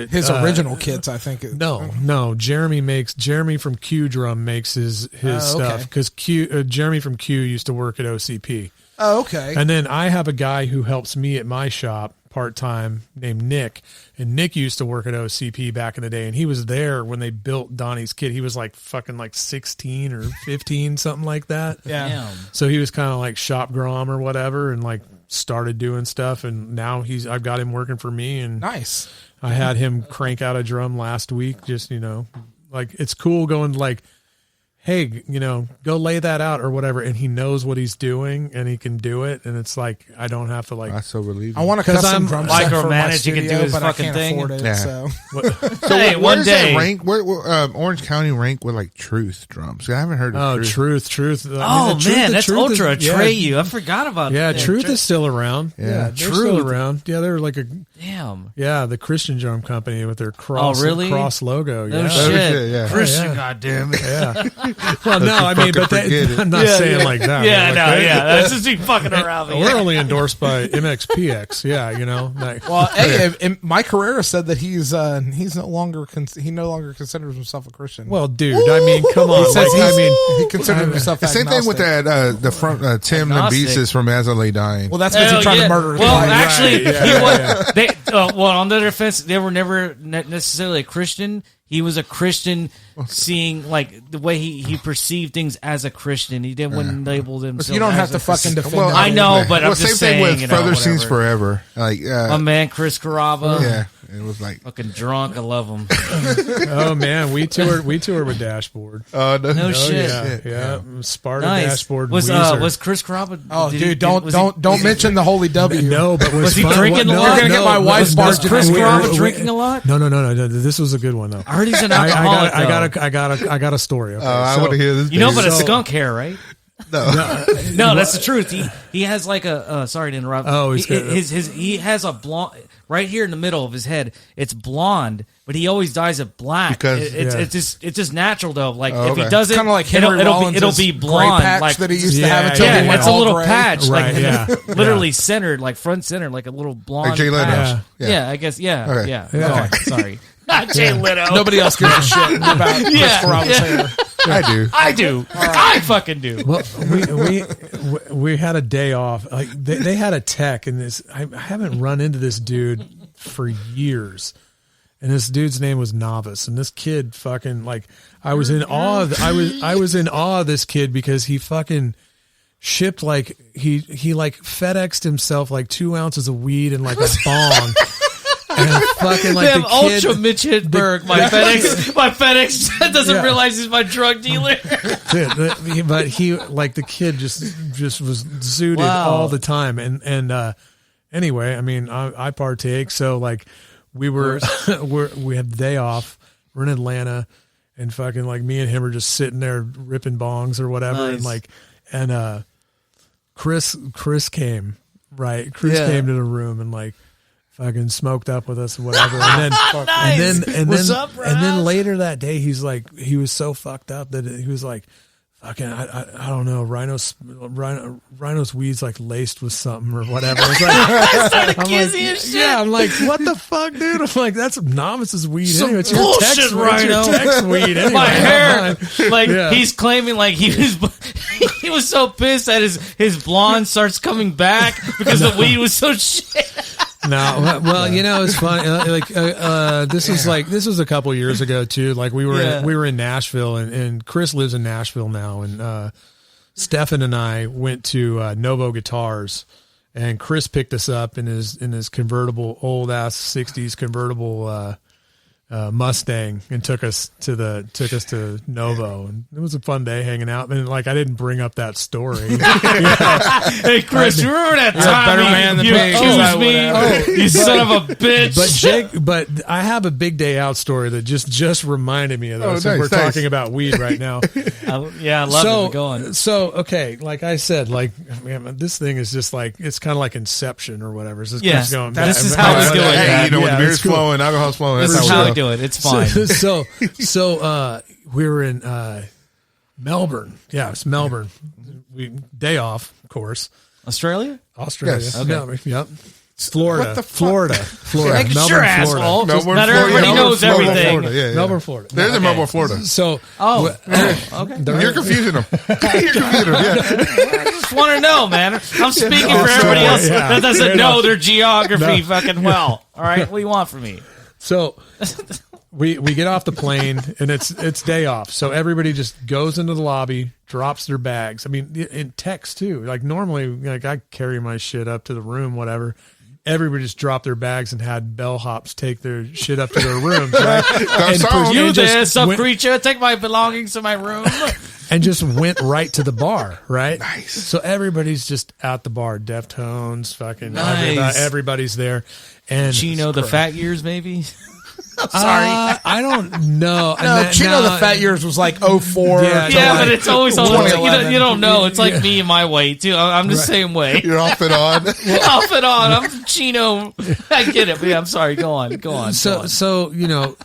his original kits, I think. No. Jeremy from Q Drum makes his stuff because Jeremy from Q used to work at OCP. Oh, okay. And then I have a guy who helps me at my shop part time named Nick, and Nick used to work at OCP back in the day, and he was there when they built Donnie's kit. He was like fucking like 16 or 15, something like that. Yeah. Damn. So he was kind of like shop grom or whatever, and like started doing stuff. And now I've got him working for me, and Nice. I had him crank out a drum last week. Just like it's cool going like, hey, go lay that out or whatever, and he knows what he's doing and he can do it, and it's like I don't have to like. that's so relieving. I want a 'Cause custom I'm drum set for my micromanage, you can studio, do his but I fucking can't thing. afford it. Yeah. So So Hey, where one does day. that rank? Where Orange County rank with like Truth drums? I haven't heard of Truth. Truth. Oh man, that's Ultra is, Atreyu. I forgot about Yeah, that. Truth is still around. Yeah. They're still around. Yeah, they're like Damn. the Christian drum company with their cross. Oh, really? Cross logo. No Yeah. shit. yeah. Christian, Oh, yeah. goddamn it. Yeah. Well, no, I mean, but forget it. I'm not saying like that. Yeah, Like, no, yeah. That's just me fucking around. We're only endorsed by MXPX. Yeah, like, well, hey, and Mike Herrera said that he's no longer considers himself a Christian. well, dude, I mean, come on. he says Like, he considers himself The same thing with agnostic. that the front Tim Agnostic. Lambesis from As I Lay Dying. Well, that's because Hell he's trying yeah. to murder his Well, wife. actually, Yeah, he yeah, was. They, well, on their defense, they were never necessarily a Christian. He was a Christian, seeing like the way he perceived things as a Christian. He wouldn't label himself. you don't as have a to fucking Christian. defend. Well, him. I know, but I'm same just thing saying. with Further Scenes Forever. Like My man, Chris Carava. yeah, it was like Fucking drunk. I love him. oh man, we toured with Dashboard. No Oh shit. yeah. Sparta Nice. Dashboard. Was Weezer. Chris Carava? Oh, did dude, he- don't was he- mention the Holy W. No, but Was he fun. drinking a No, lot? You're gonna get my wife's no, barge Chris tonight. Carava drinking a lot? No. This was a good one though. I heard he's an alcoholic. I got a story. Okay, I so- want to hear this. You know, but a So- skunk hair, right? No, that's the truth. He has like a sorry to interrupt. Oh, he's got- he has a blonde right here in the middle of his head. It's blonde, but he always dyes it black. Because- it's just natural though. Like Oh, if okay. he does it, Kind of like it'll Henry Rollins' be gray blonde. patch Like that he used to Yeah, have until yeah, he went it's a all little gray. patch, Right, like yeah. literally centered, like front center, like a little blonde. Like Jay Leno. patch. Yeah. Yeah, I guess. Yeah, Okay. yeah. Yeah. Oh, sorry, not Jay Leno. Nobody else gives a shit about Chris Yeah, Carava's yeah. hair. I do. I do. I fucking do. Well, we had a day off. Like they had a tech, and this I haven't run into this dude for years. And this dude's name was Novice, and this kid fucking like I was in awe. I was in awe of this kid because he fucking shipped like he like FedExed himself like 2 ounces of weed and like a bong. And fucking like Damn, the kid, Ultra Mitch Hedberg, my FedEx doesn't realize he's my drug dealer. dude, but he like the kid just was zooted Wow. all the time. And anyway, I mean, I partake. So like we were we had the day off. We're in Atlanta, and fucking like me and him are just sitting there ripping bongs or whatever, Nice. and Chris came, right? Chris Yeah. came to the room and like fucking smoked up with us and whatever. And then What's up, and then Raz? later that day he was so fucked up that he was like, fucking, I don't know, Rhino's weed's like laced with something or whatever. It's like, I'm like, what the fuck, dude? I'm like, that's novice's weed. Some anyway. It's bullshit, your Rhino. text weed. Anyway. My hair, like Yeah. he's claiming like he was so pissed that his blonde starts coming back because the weed was so shit. No, well, you know, it's funny. This was a couple years ago too. Like we were in Nashville, and Chris lives in Nashville now, and Stefan and I went to Novo Guitars, and Chris picked us up in his convertible, old ass '60s convertible Mustang, and took us to Novo, and it was a fun day hanging out. And like, I didn't bring up that story. Hey Chris, you remember that time better man than you me. accused me? You son of a bitch! But I have a big day out story that just reminded me of that. Oh, So nice, we're nice. talking about weed right now. I love it. Go on. So okay, like I said, like man, this thing is just like, it's kind of like Inception or whatever. It's just Yes, going this back. is how we do it. Hey, you know, when Yeah, the beer's it's cool. flowing, alcohol's flowing. This That's is how how we we go. do it. It's fine. So we were in Melbourne. Yeah, it's Melbourne. Day off, of course. Australia? Australia. Yes. Okay. Melbourne, yep. Florida. What the fuck? Florida. Making Melbourne, sure, Florida. asshole. Melbourne, Not Florida. everybody Melbourne, knows Florida, everything. Florida. Yeah, yeah. Melbourne, Florida. There's a Melbourne, Florida. So Okay. You're confusing them. You're confusing them. Yeah. Just want to know, man. I'm speaking for everybody else that doesn't know their geography fucking well. All right, what do you want from me? So we get off the plane, and it's day off. So everybody just goes into the lobby, drops their bags. I mean, in text too. Like normally, like I carry my shit up to the room, whatever. Everybody just dropped their bags and had bellhops take their shit up to their rooms, right? You just there, sub went- creature, take my belongings to my room. and just went right to the bar, right? Nice. So everybody's just at the bar, Deftones, fucking Nice. everybody's there. And Chino, the fat years, maybe? I don't know. No, Chino the Fat Years was like 04. Yeah, to Yeah, like but it's always on. 2011. You don't know. It's like me and my weight, too. I'm the same way. You're off and on. Off and on. I'm Chino. I get it. But yeah, I'm sorry. Go on. Go on. So you know,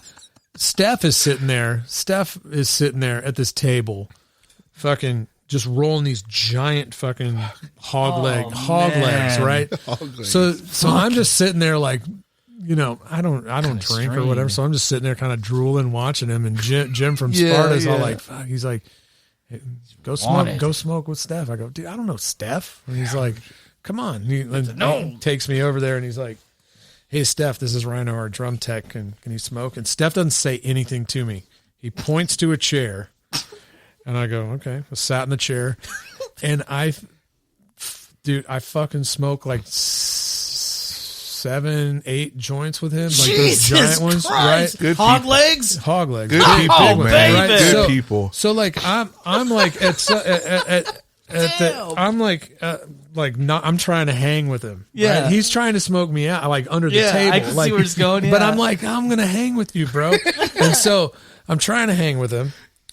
Steph is sitting there at this table, fucking just rolling these giant fucking hog legs, right? So I'm just sitting there like, you know, I don't drink or whatever, so I'm just sitting there kind of drooling, watching him. And Jim from Sparta's all like, fuck, he's like, hey, go smoke with Steph. I go, dude, I don't know Steph. And he's like, come on. He takes me over there, and he's like, hey, Steph, this is Rhino, our drum tech. Can he smoke? And Steph doesn't say anything to me. He points to a chair, and I go, okay. I sat in the chair, and I fucking smoke like 7-8 joints with him, like those giant ones, right? Good Hog people. legs? Hog legs. Good Big people, ones, man. right? Good people. So like I'm like I'm trying to hang with him. Yeah. right? He's trying to smoke me out, like under the Yeah, table. I can see like, where it's going, But yeah. I'm like, I'm gonna hang with you, bro. And so I'm trying to hang with him.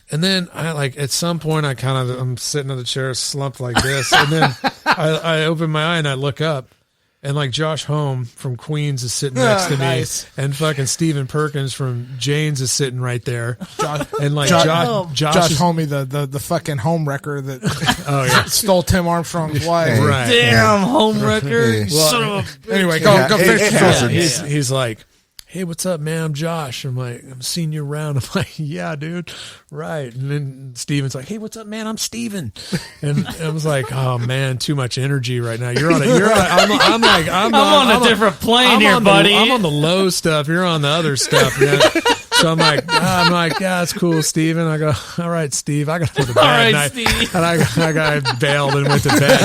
And then I like at some point I'm sitting in the chair slumped like this, and then I open my eye and I look up. And like Josh Home from Queens is sitting next to me, Nice. and fucking Stephen Perkins from Jane's is sitting right there. And like Josh Josh is, Homie, the fucking home wrecker that oh yeah, stole Tim Armstrong's wife. right. Damn, home wrecker. Yeah. Son of a bitch. Anyway, go finish the story. He's like, hey, what's up, man? I'm Josh. I'm like, I'm seeing you around. I'm like, yeah, dude. Right. And then Steven's like, hey, what's up, man? I'm Steven. And I was like, oh man, too much energy right now. I'm on a different plane here, buddy. I'm on the low stuff. You're on the other stuff, man. So I'm like, yeah, it's cool, Steven. I go, all right, Steve, I got to go to bed. All right, and Steve. And I bailed and went to bed.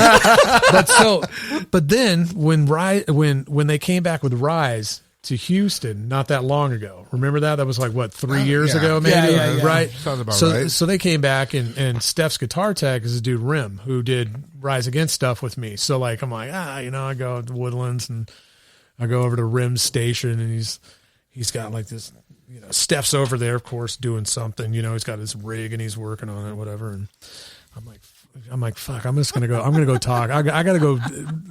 But then when they came back with Rise to Houston not that long ago, remember that? That was like what, 3 years ago, maybe? Yeah. Right. Sounds about so, right. So they came back, and Steph's guitar tech is a dude Rim who did Rise Against stuff with me. So like I'm like, I go to Woodlands and I go over to Rim's station, and he's got like this, you know, Steph's over there, of course, doing something, you know, he's got his rig and he's working on it, whatever. And I'm like, fuck, I'm going to go talk. I got to go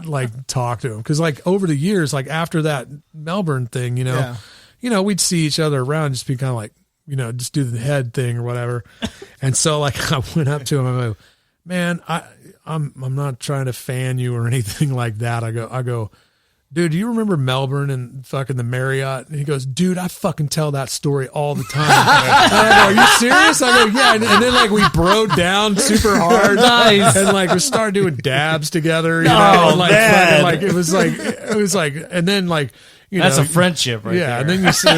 like talk to him. Cause like over the years, like after that Melbourne thing, you know, we'd see each other around and just be kind of like, just do the head thing or whatever. And so like I went up to him. I'm like, man, I'm not trying to fan you or anything like that. I go, dude, do you remember Melbourne and fucking the Marriott? And he goes, dude, I fucking tell that story all the time. And I go, are you serious? I go, yeah. And then like we broed down super hard. Nice. And like we started doing dabs together. You Oh, know? And, like, man. fucking, like it was like, and then like, That's a friendship right there. And then you see,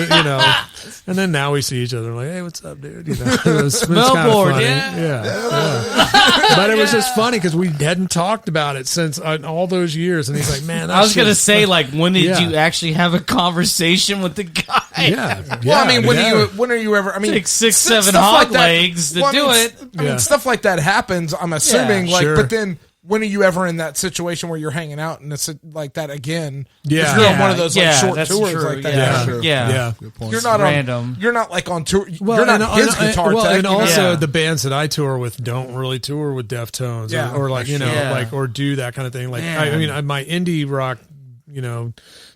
and then now we see each other like, hey, what's up, dude? It was kind of Melbourne, funny. yeah. But it was just funny because we hadn't talked about it since all those years. And he's like, man, I was going to say, like, when did Yeah. you actually have a conversation with the guy? yeah. Well, I mean, when are you ever? I mean, Take 6, stuff 7 like hot that- legs to well, I do mean, it. I mean, Yeah. stuff like that happens. I'm assuming, like, sure. but then when are you ever in that situation where you're hanging out and it's like that again? Yeah. If you're on one of those like Yeah, short that's tours true. like that. Yeah. Sure. Yeah. Good point. You're not Random. on. You're not like on tour. Well, you're not and, his guitar tech. and you know? also Yeah. the bands that I tour with don't really tour with Deftones Yeah. or like, Yeah. like, or do that kind of thing. Like, Man. I mean, my indie rock,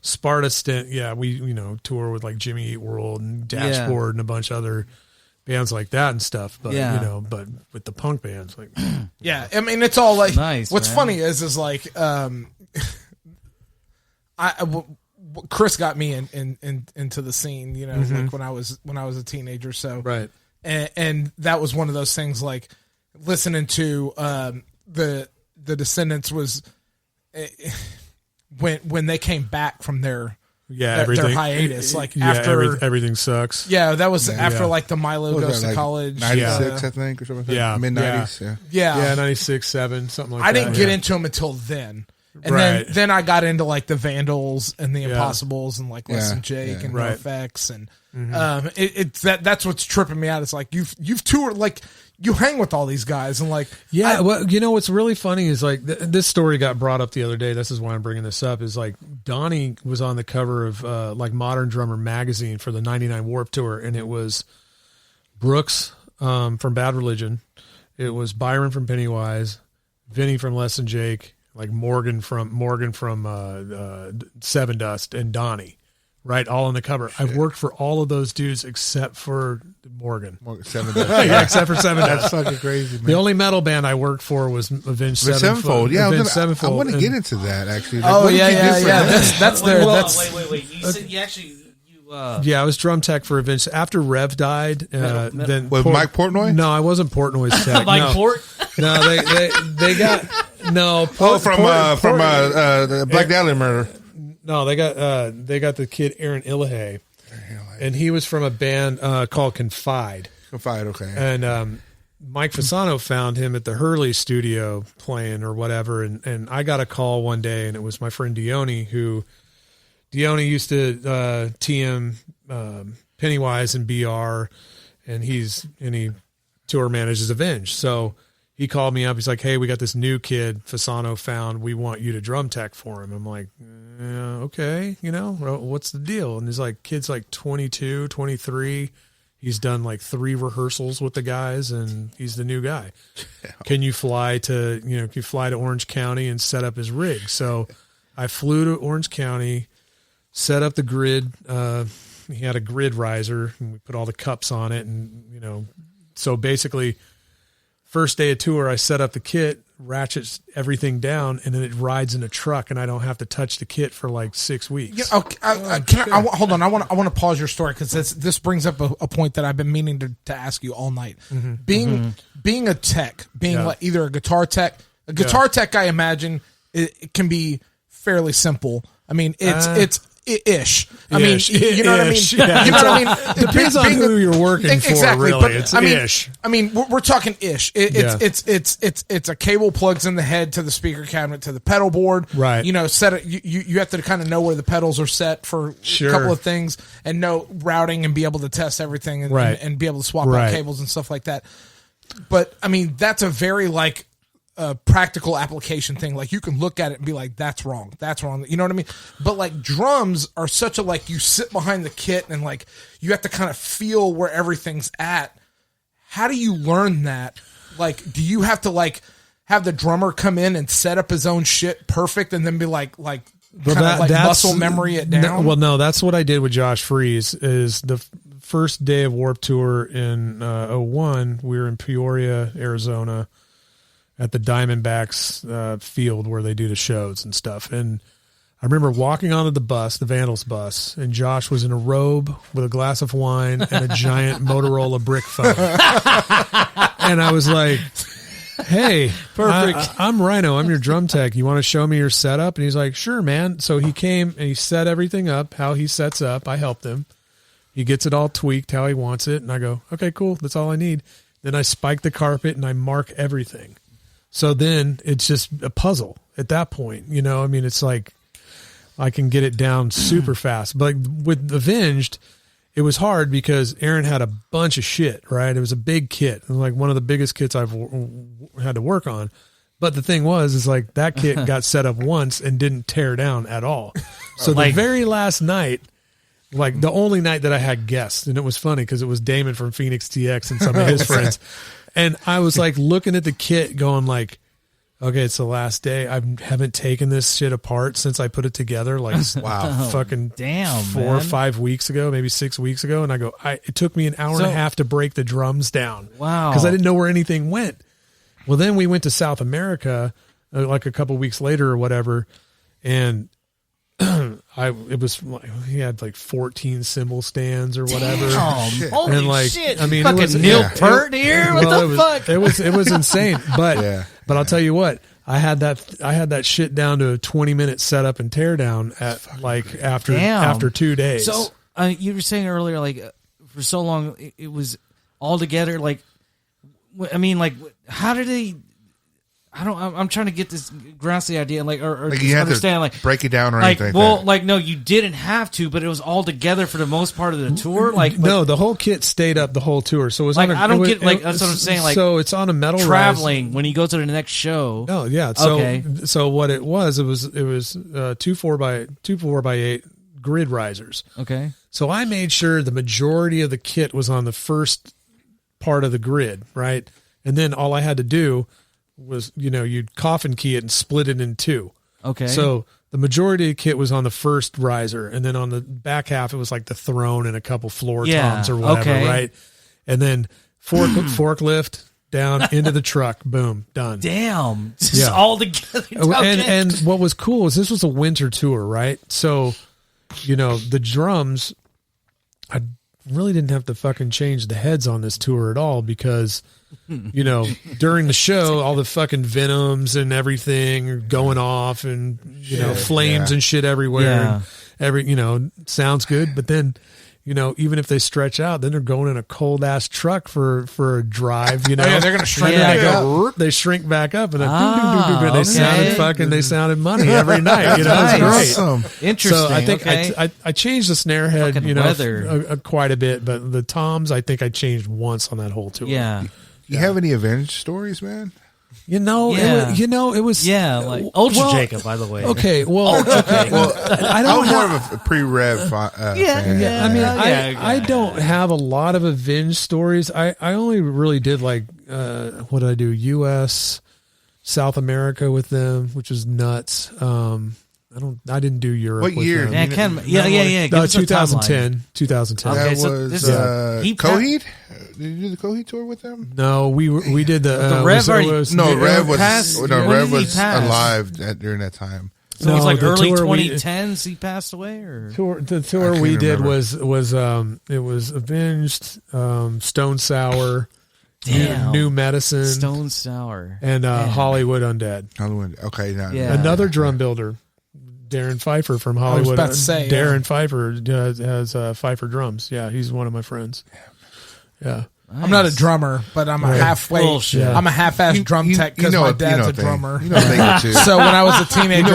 Sparta stint. Yeah. We, tour with like Jimmy Eat World and Dashboard and a bunch of other bands like that and stuff. But, Yeah. but with the punk bands, like, Yeah, I mean, it's all like. Nice, what's man. funny is like, Chris got me into the scene. Like when I was a teenager. So right. and that was one of those things like listening to the Descendents was when they came back from their Everything. hiatus, like after everything sucks. yeah, that was after Yeah. like the Milo What was goes that, to like college. 96, I think, or something like that. Yeah. Mid-90s, Yeah, Yeah. 96, 7, something like that. I didn't get yeah. into them until then. And Right. then I got into like the Vandals and the Yeah. Impossibles and like Less Yeah, Than Jake yeah. and Right. NOFX and it's that's what's tripping me out. It's like you've toured, like you hang with all these guys and like Yeah, well, what's really funny is like this story got brought up the other day. This is why I'm bringing this up. Is like Donnie was on the cover of like Modern Drummer magazine for the '99 Warped Tour, and it was Brooks from Bad Religion, it was Byron from Pennywise, Vinny from Less Than Jake, like Morgan from Seven Dust, and Donnie. Right, all on the cover. I've worked for all of those dudes except for Morgan. 7 Yeah, except for Seven That's Dust. fucking crazy, man. The only metal band I worked for was Avenged The Sevenfold. Yeah, Avenged I Sevenfold. want to And- get into that, actually. Like, oh what did yeah you do yeah for yeah that? that's their Well, that's wait. You said you actually Yeah, I was drum tech for Avenged. After Rev died, then With Mike Portnoy? No, I wasn't Portnoy's tech. Mike no. Port. No, they got no. From the Black Dahlia murder. No, they got the kid Aaron Illahey, and he was from a band called Confide. Confide, okay. And Mike Fasano found him at the Hurley studio playing or whatever, and I got a call one day, and it was my friend Dione, who Dione used to TM Pennywise and BR, and he tour manages Avenged. So he called me up. He's like, "Hey, we got this new kid Fasano found. We want you to drum tech for him." I'm like, okay, what's the deal? And he's like, kid's like 22, 23. He's done like 3 rehearsals with the guys, and he's the new guy. Can you fly to Orange County and set up his rig? So I flew to Orange County, set up the grid. He had a grid riser, and we put all the cups on it. And, so basically first day of tour, I set up the kit, ratchets everything down, and then it rides in a truck, and I don't have to touch the kit for like 6 weeks. Yeah, okay, hold on. I want to pause your story because this brings up a point that I've been meaning to ask you all night. Being a tech, like either a guitar tech, tech, I imagine it can be fairly simple. I mean, it's ish. I mean, you know what I mean? Yeah. You know what I mean? Depends on who you're working for, exactly, really. but, It's I mean, ish. I mean, we're talking ish. It's a cable plugs in the head to the speaker cabinet to the pedal board. Right. Set it. You have to kind of know where the pedals are set for Sure. a couple of things and know routing and be able to test everything and, Right. and be able to swap Right. out cables and stuff like that. But I mean, that's a very practical application thing. Like you can look at it and be like, that's wrong. You know what I mean? But like drums are such a you sit behind the kit and like you have to kind of feel where everything's at. How do you learn that? Like, do you have to have the drummer come in and set up his own shit perfect and then be like muscle memory it down? No, that's what I did with Josh Freeze. Is the first day of Warped Tour in 01, we were in Peoria, Arizona at the Diamondbacks field where they do the shows and stuff. And I remember walking onto the bus, the Vandals bus, and Josh was in a robe with a glass of wine and a giant Motorola brick phone. And I was like, hey, perfect. I'm Rhino. I'm your drum tech. You want to show me your setup? And he's like, sure, man. So he came and he set everything up, how he sets up. I helped him. He gets it all tweaked how he wants it. And I go, okay, cool. That's all I need. Then I spike the carpet and I mark everything. So then it's just a puzzle at that point. You know, I mean, it's like I can get it down super fast. But with Avenged, it was hard because Aaron had a bunch of shit, right? It was a big kit. It was like one of the biggest kits I've had to work on. But the thing is like that kit got set up once and didn't tear down at all. So the very last night, like the only night that I had guests, and it was funny because it was Damon from FenixTX and some of his friends. And I was like looking at the kit going like, okay, it's the last day. I haven't taken this shit apart since I put it together. Like, wow, fucking damn, 4 or 5 weeks ago, maybe 6 weeks ago. And I go, it took me an hour and a half to break the drums down. Wow. Because I didn't know where anything went. Well, then we went to South America, like a couple weeks later or whatever. And it was like, he had like 14 cymbal stands or whatever. Damn, holy and like, shit. I mean, fucking it was Neil Peart here? What the fuck? It was insane. But I'll tell you what, I had that shit down to a 20-minute setup and tear down at like after 2 days. So you were saying earlier, like for so long it was all together. Like, I mean, like how did they? I'm trying to get this grasp the idea, like or like you had understand, to like break it down or like, anything. Well, like no, you didn't have to, but it was all together for the most part of the tour. Like no, the whole kit stayed up the whole tour. So it was like on a, I don't it was, get like it, that's what I'm saying. Like so it's on a metal traveling when you go to the next show. No, yeah. So okay. So what it was 2 4x8 grid risers. Okay. So I made sure the majority of the kit was on the first part of the grid, right? And then all I had to do was, you'd coffin key it and split it in two. Okay. So the majority of the kit was on the first riser, and then on the back half, it was like the throne and a couple floor toms or whatever, right? And then forklift down into the truck, boom, done. Damn. Just all together. And what was cool is this was a winter tour, right? So, the drums, I really didn't have to fucking change the heads on this tour at all because during the show, all the fucking venoms and everything are going off and, flames and shit everywhere. And sounds good. But then, even if they stretch out, then they're going in a cold ass truck for a drive, they're going to shrink they shrink back up and then they sounded money every night. It's great. Awesome. Interesting. So I think I changed the snare head, quite a bit, but the toms, I think I changed once on that whole tour. Yeah. You have any Avenged stories, man? It was like Ultra Jacob, by the way. Okay, well, I was more of a pre-rev fan. I don't have a lot of Avenged stories. I only really did like what did I do? U.S., South America with them, which was nuts. I didn't do Europe. What year? Yeah, 2010. 2010. That Okay, was Coheed? Did you do the Coheed tour with them? No, we did the Rev. Rev was passed? alive during that time. So it was like early tour 2010s he passed away, or the tour we did was it was Avenged, Stone Sour, New Medicine, Stone Sour, and Hollywood Undead. Hollywood, okay, another drum builder, Darren Pfeiffer from Hollywood. I was about to say, Darren Pfeiffer has Pfeiffer Drums. Yeah, he's one of my friends. Yeah. Nice. I'm not a drummer, but I'm a halfway. I'm a half-ass drum tech because my dad's a drummer. So when I was a teenager,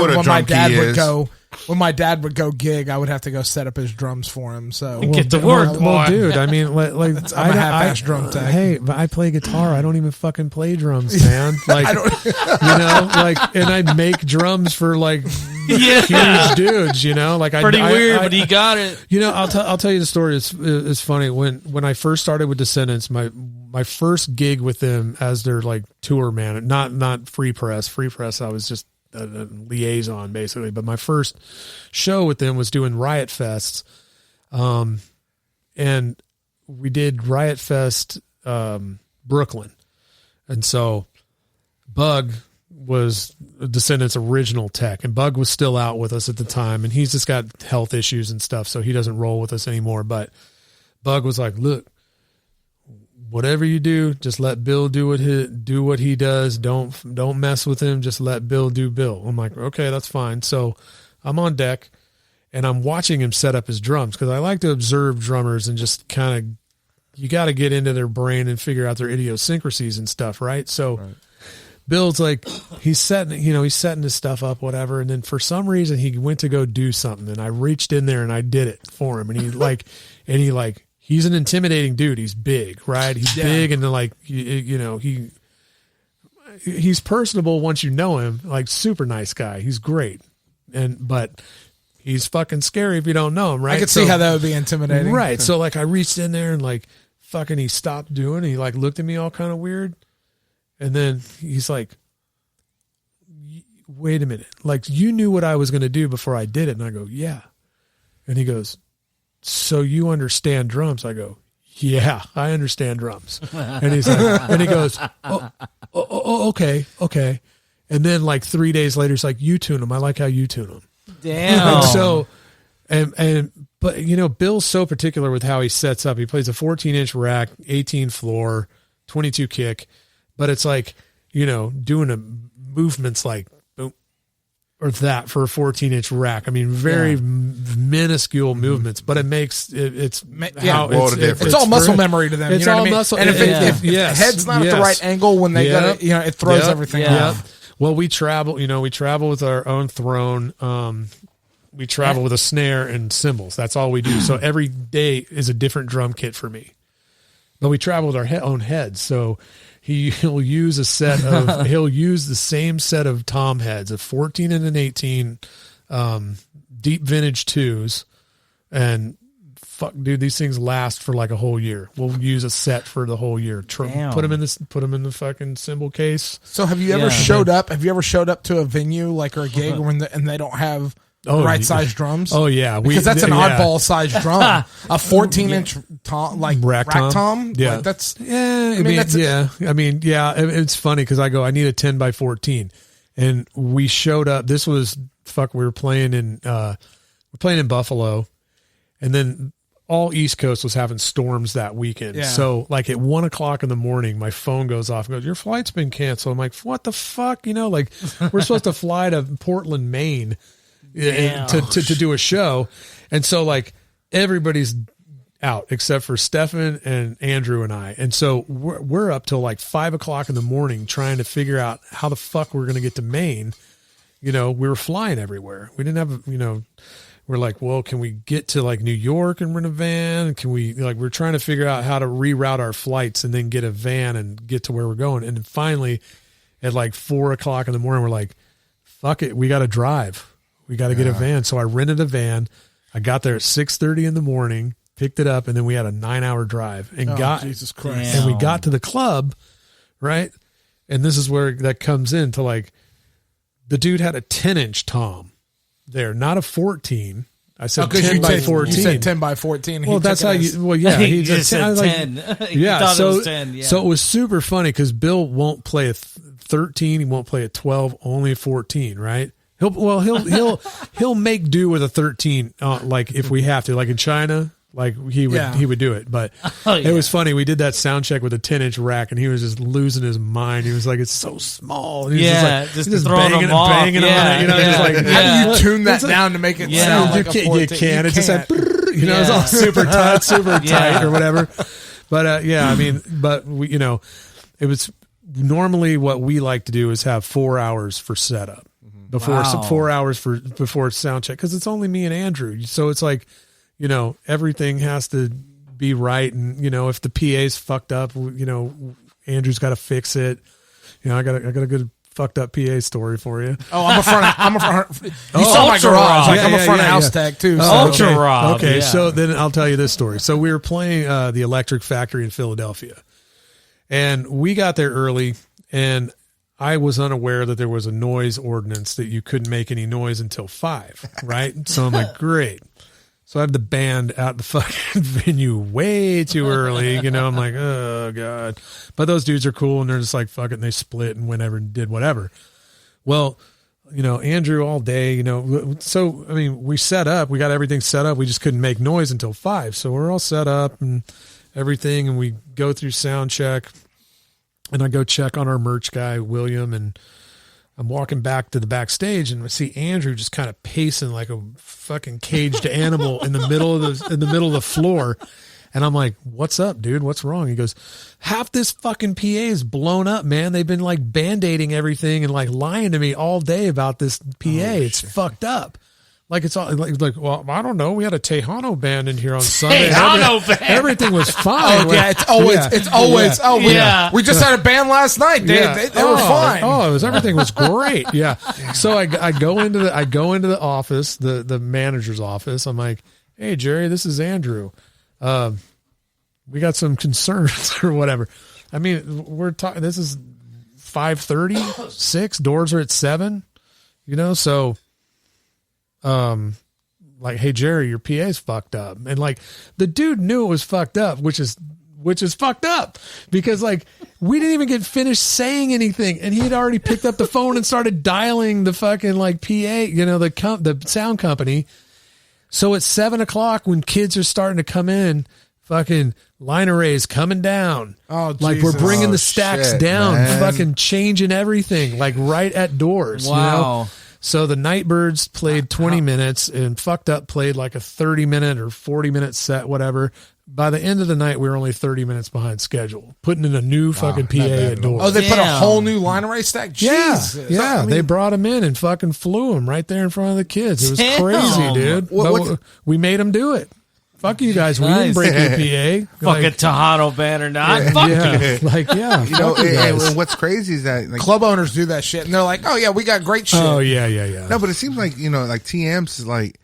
when my dad would go gig, I would have to go set up his drums for him. So get to work, well, dude. I mean, like I'm a half-ass drum tech. Hey, but I play guitar. I don't even fucking play drums, man. Like and I make drums for like huge dudes. Like pretty weird, but he got it. I'll tell you the story. It's funny when I first started with Descendents. My first gig with them as their like tour man, not Free Press. Free Press, I was just a liaison basically, but my first show with them was doing Riot Fests, and we did Riot Fest, Brooklyn. And so Bug was Descendents' original tech, and Bug was still out with us at the time, and he's just got health issues and stuff, so he doesn't roll with us anymore. But Bug was like, look, whatever you do, just let Bill do what he does. Don't mess with him. Just let Bill do Bill. I'm like, okay, that's fine. So I'm on deck and I'm watching him set up his drums, because I like to observe drummers and just kind of, you got to get into their brain and figure out their idiosyncrasies and stuff, right? So Bill's like, he's setting his stuff up, whatever. And then for some reason he went to go do something, and I reached in there and I did it for him. And he's an intimidating dude. He's big, right? He's big, and then like, he's personable once you know him, like super nice guy. He's great. But he's fucking scary if you don't know him, right? I could see how that would be intimidating. Right. So like I reached in there and like fucking he stopped doing it. He like looked at me all kind of weird. And then he's like, wait a minute. Like, you knew what I was going to do before I did it. And I go, yeah. And he goes, so you understand drums? I go, yeah, I understand drums. And he's like, and he goes, okay. And then like 3 days later, he's like, you tune them. I like how you tune them. Damn. And so, but Bill's so particular with how he sets up. He plays a 14-inch rack, 18 floor, 22 kick, but it's like, doing a movements like boom or that for a 14-inch rack. I mean, very minuscule movements, but it makes it's all muscle memory to them. It's you know all what I mean? muscle. And if the head's not at the right angle when they got it, it throws everything off. Well, we travel with our own throne. We travel with a snare and cymbals. That's all we do. So every day is a different drum kit for me. But we travel with our own heads. So he'll use the same set of tom heads, a 14 and an 18, deep vintage 2s, and fuck, dude, these things last for like a whole year. We'll use a set for the whole year. Put them in the fucking cymbal case. So have you ever showed up? Have you ever showed up to a venue like or a gig and they don't have right size drums? Oh yeah, because that's an oddball size drum. A 14-inch tom, like rack tom. Yeah, like that's It's funny because I need a 10 by 14, and we showed up. This was we were playing in Buffalo, and then all East Coast was having storms that weekend. Yeah. So like at 1 o'clock in the morning, my phone goes off and goes, your flight's been canceled. I'm like, what the fuck? Like we're supposed to fly to Portland, Maine to do a show. And so like everybody's out except for Stefan and Andrew and I. And so we're up till like 5 o'clock in the morning trying to figure out how the fuck we're going to get to Maine. We were flying everywhere. We didn't have, we're like, well, can we get to like New York and rent a van? Can we we're trying to figure out how to reroute our flights and then get a van and get to where we're going. And then finally at like 4 o'clock in the morning, we're like, fuck it. We got to drive. We got to get a van. So I rented a van. I got there at 6:30 in the morning, picked it up, and then we had a 9-hour drive and Jesus Christ. And we got to the club, right? And this is where that comes in to like, the dude had a 10-inch tom there, not a 14. I said 10 by 14. You said 10 by 14. Well, that's how you, well, yeah. He just said 10. Yeah. So, it was 10, yeah. So it was super funny because Bill won't play a 13. He won't play a 12, only a 14, right? He'll make do with a 13, like if we have to, like in China, like he would do it. But it was funny. We did that sound check with a 10-inch rack, and he was just losing his mind. He was like, "It's so small." And he was just banging on it. Just like, how do you tune that down to make it sound like a 14? You can't. It's just like, it's all super tight, tight or whatever. But I mean, but we, it was normally what we like to do is have 4 hours for setup. Before 4 hours before sound check, because it's only me and Andrew, so it's like, everything has to be right, and if the PA's fucked up, Andrew's got to fix it. I got a good fucked up PA story for you. Oh, I'm a front. You saw my garage. I'm a front of house tag too. So. Ultra Rob. Okay, so then I'll tell you this story. So we were playing the Electric Factory in Philadelphia, and we got there early, and I was unaware that there was a noise ordinance that you couldn't make any noise until 5, right? So I'm like, great. So I had the band at the fucking venue way too early. You know, I'm like, oh God. But those dudes are cool and they're just like, fuck it. And they split and whenever did whatever. Well, you know, Andrew all day, you know, so, I mean, we set up, we got everything set up. We just couldn't make noise until 5. So we're all set up and everything. And we go through sound check and I go check on our merch guy, William, and I'm walking back to the backstage and I see Andrew just kind of pacing like a fucking caged animal in the middle of the floor. And I'm like, what's up, dude? What's wrong? He goes, half this fucking PA is blown up, man. They've been like band-aiding everything and like lying to me all day about this PA. It's fucked up. Like it's all like, well, I don't know. We had a Tejano band in here on Sunday. Everything was fine. Oh yeah, it's always. Oh yeah. We just had a band last night. They were fine. Oh, everything was great. Yeah. So I go into the office, the manager's office. I'm like, hey Jerry, this is Andrew. We got some concerns or whatever. I mean, we're talking. This is 5:30, 6. Doors are at 7. You know, so. Like, hey Jerry, your PA's fucked up, and like the dude knew it was fucked up, which is fucked up because like we didn't even get finished saying anything, and he had already picked up the phone and started dialing the fucking like PA, you know, the sound company. So at 7 o'clock when kids are starting to come in, fucking line arrays coming down. Oh, like Jesus. we're bringing the stacks shit, down, man. fucking changing everything, like right at doors. Wow. You know? So the Nightbirds played 20 minutes and Fucked Up played like a 30-minute or 40-minute set, whatever. By the end of the night, we were only 30 minutes behind schedule, putting in a new fucking PA at doors. Oh, they put a whole new line array stack? Jesus. Yeah, I mean, they brought them in and fucking flew them right there in front of the kids. It was crazy, dude. But we made them do it. Fuck you guys. We didn't break your PA. Fucking Tejano band or not. Fuck you. Like, yeah. You know, fuck you guys. and what's crazy is that like, club owners do that shit, and they're like, "Oh yeah, we got great shit." Oh, yeah. no, but it seems like, you know, like TM's is like,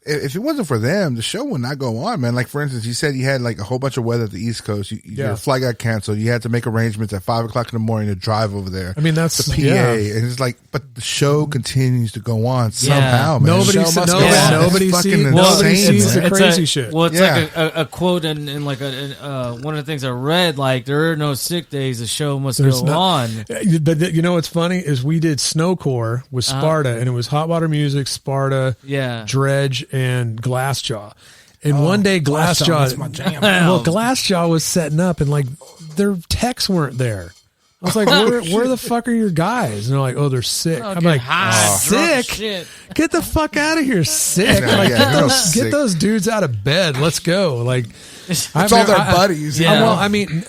if it wasn't for them, the show would not go on, man. Like, for instance, you said you had like a whole bunch of weather at the East Coast. Your flight got canceled. You had to make arrangements at 5 o'clock in the morning to drive over there. I mean, that's the PA. And it's like, but the show continues to go on somehow, man. Nobody sees the crazy shit. Well, it's like a quote in like one of the things I read, like, there are no sick days. The show must go on. But you know what's funny is we did Snowcore with Sparta, and it was Hot Water Music, Sparta, Dredge, and Glassjaw. And one day Glassjaw, Glassjaw was setting up, and like their techs weren't there. I was like, where the fuck are your guys? And they're like, oh, they're sick. I'm like, sick? Get the fuck out of here, sick. Like, get those dudes out of bed. Let's go. Like, it's all their buddies. Yeah. Well, I mean, you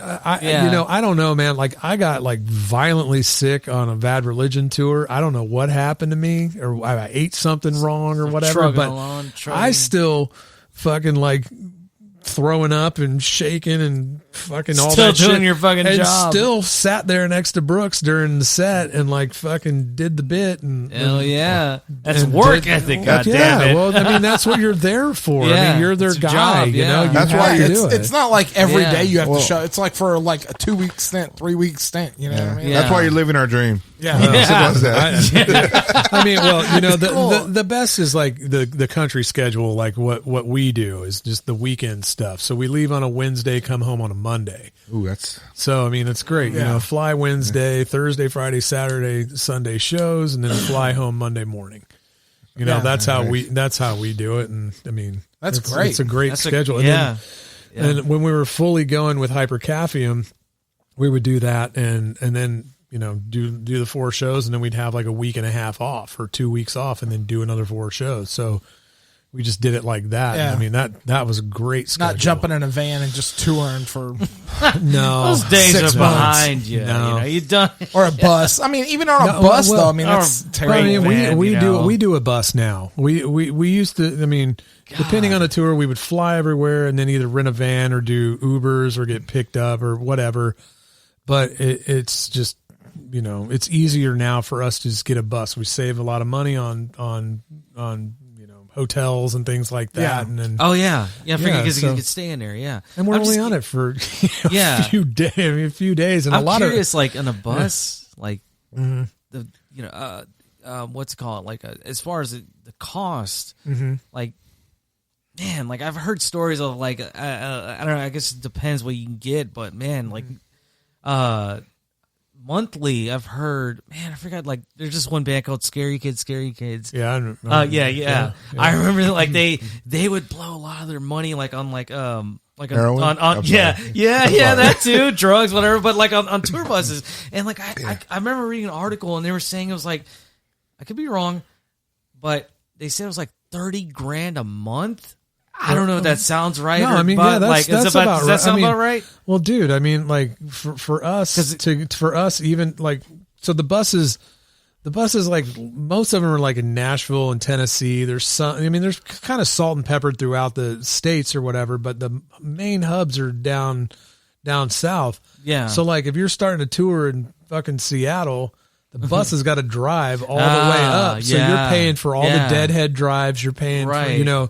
know, I don't know, man. Like, I got like violently sick on a Bad Religion tour. I don't know what happened to me, or I ate something wrong or whatever. But I still fucking like throwing up and shaking and fucking all that shit. Still doing your fucking and job. Still sat there next to Brooks during the set and like fucking did the bit. And hell yeah, that's work ethic. Goddamn it. Well, I mean, that's what you're there for. Yeah, I mean, you're their guy. Job, you know, you that's have why to do it. It's not like every day you have to show. It's like for like a 2-week stint, 3-week stint. You know what I mean? That's why you're living our dream. Yeah. I mean, well, you know, the best is like the country schedule. Like what we do is just the weekend stuff. So we leave on a Wednesday, come home on a Monday. Ooh, that's so. I mean, it's great. You know, fly Wednesday, Thursday, Friday, Saturday, Sunday shows, and then fly home Monday morning. You know, that's how we do it. And I mean, that's great. It's a great schedule. And when we were fully going with Hypercaphium, we would do that, and then, you know, do the 4 shows, and then we'd have like a week and a half off or 2 weeks off, and then do another 4 shows. So we just did it like that. Yeah. I mean, that was a great schedule. Not jumping in a van and just touring for no. Those days 6 are months. behind you. No. You know, you done. Or a bus. I mean, even on a bus though. I mean, that's terrible. I mean, we van, do a bus now. We used to. I mean, depending on the tour, we would fly everywhere and then either rent a van or do Ubers or get picked up or whatever. But it's just, you know, it's easier now for us to just get a bus. We save a lot of money on you know, hotels and things like that. Yeah. And then Because you could stay in there. Yeah, and we're only on it for a few days. And I'm a lot curious, like on a bus, like the what's it called? Like as far as the cost, like man, like I've heard stories of like I don't know. I guess it depends what you can get, but man, like monthly, I've heard. Man, I forgot. Like there's just one band called Scary Kids. Yeah, Yeah. I remember that, like they would blow a lot of their money like on Heroin? on that too, drugs, whatever. But like on tour buses, and like I remember reading an article and they were saying it was like, I could be wrong, but they said it was like $30,000 a month. I don't know if that sounds right. No, I mean, but, yeah, does that sound about right? Well, dude, I mean, like for us, even like, so the buses, like most of them are like in Nashville and Tennessee. There's some, I mean, there's kind of salt and pepper throughout the states or whatever, but the main hubs are down south. Yeah. So like, if you're starting a tour in fucking Seattle, the bus has got to drive all the way up. So yeah. you're paying for all the deadhead drives. You're paying for,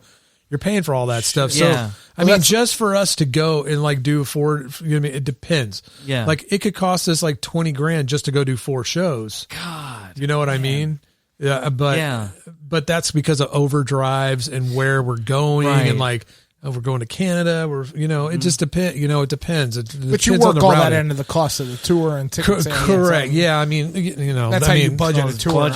you're paying for all that stuff. So, Yeah. I mean, just for us to go and like do it depends. Yeah. Like it could cost us like $20,000 just to go do 4 shows. God. You know what I mean? Yeah. But that's because of overdrives and where we're going and like, oh, we're going to Canada. It just depends. It depends. But you work all that into the cost of the tour and tickets. Correct. Yeah. I mean, that's how you budget a tour. I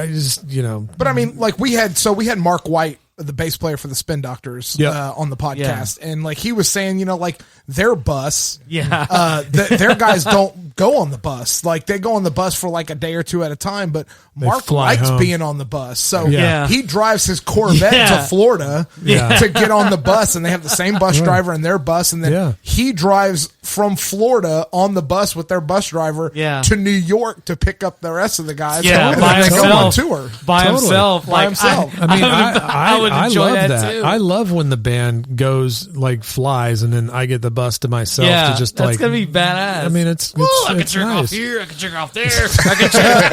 just, But I mean, like we had Mark White, the bass player for the Spin Doctors, on the podcast, and like he was saying, like their bus, their guys don't go on the bus. Like they go on the bus for like a day or two at a time, but Mark likes being on the bus, so he drives his Corvette to Florida to get on the bus, and they have the same bus driver in their bus, and then he drives from Florida on the bus with their bus driver to New York to pick up the rest of the guys. By himself. Go on tour By himself. I would love enjoy that. too. I love when the band goes like flies, and then I get the bus to myself to just that's like. Gonna be badass. I mean, it's I can jerk nice. off here. I can jerk off there. I can jerk.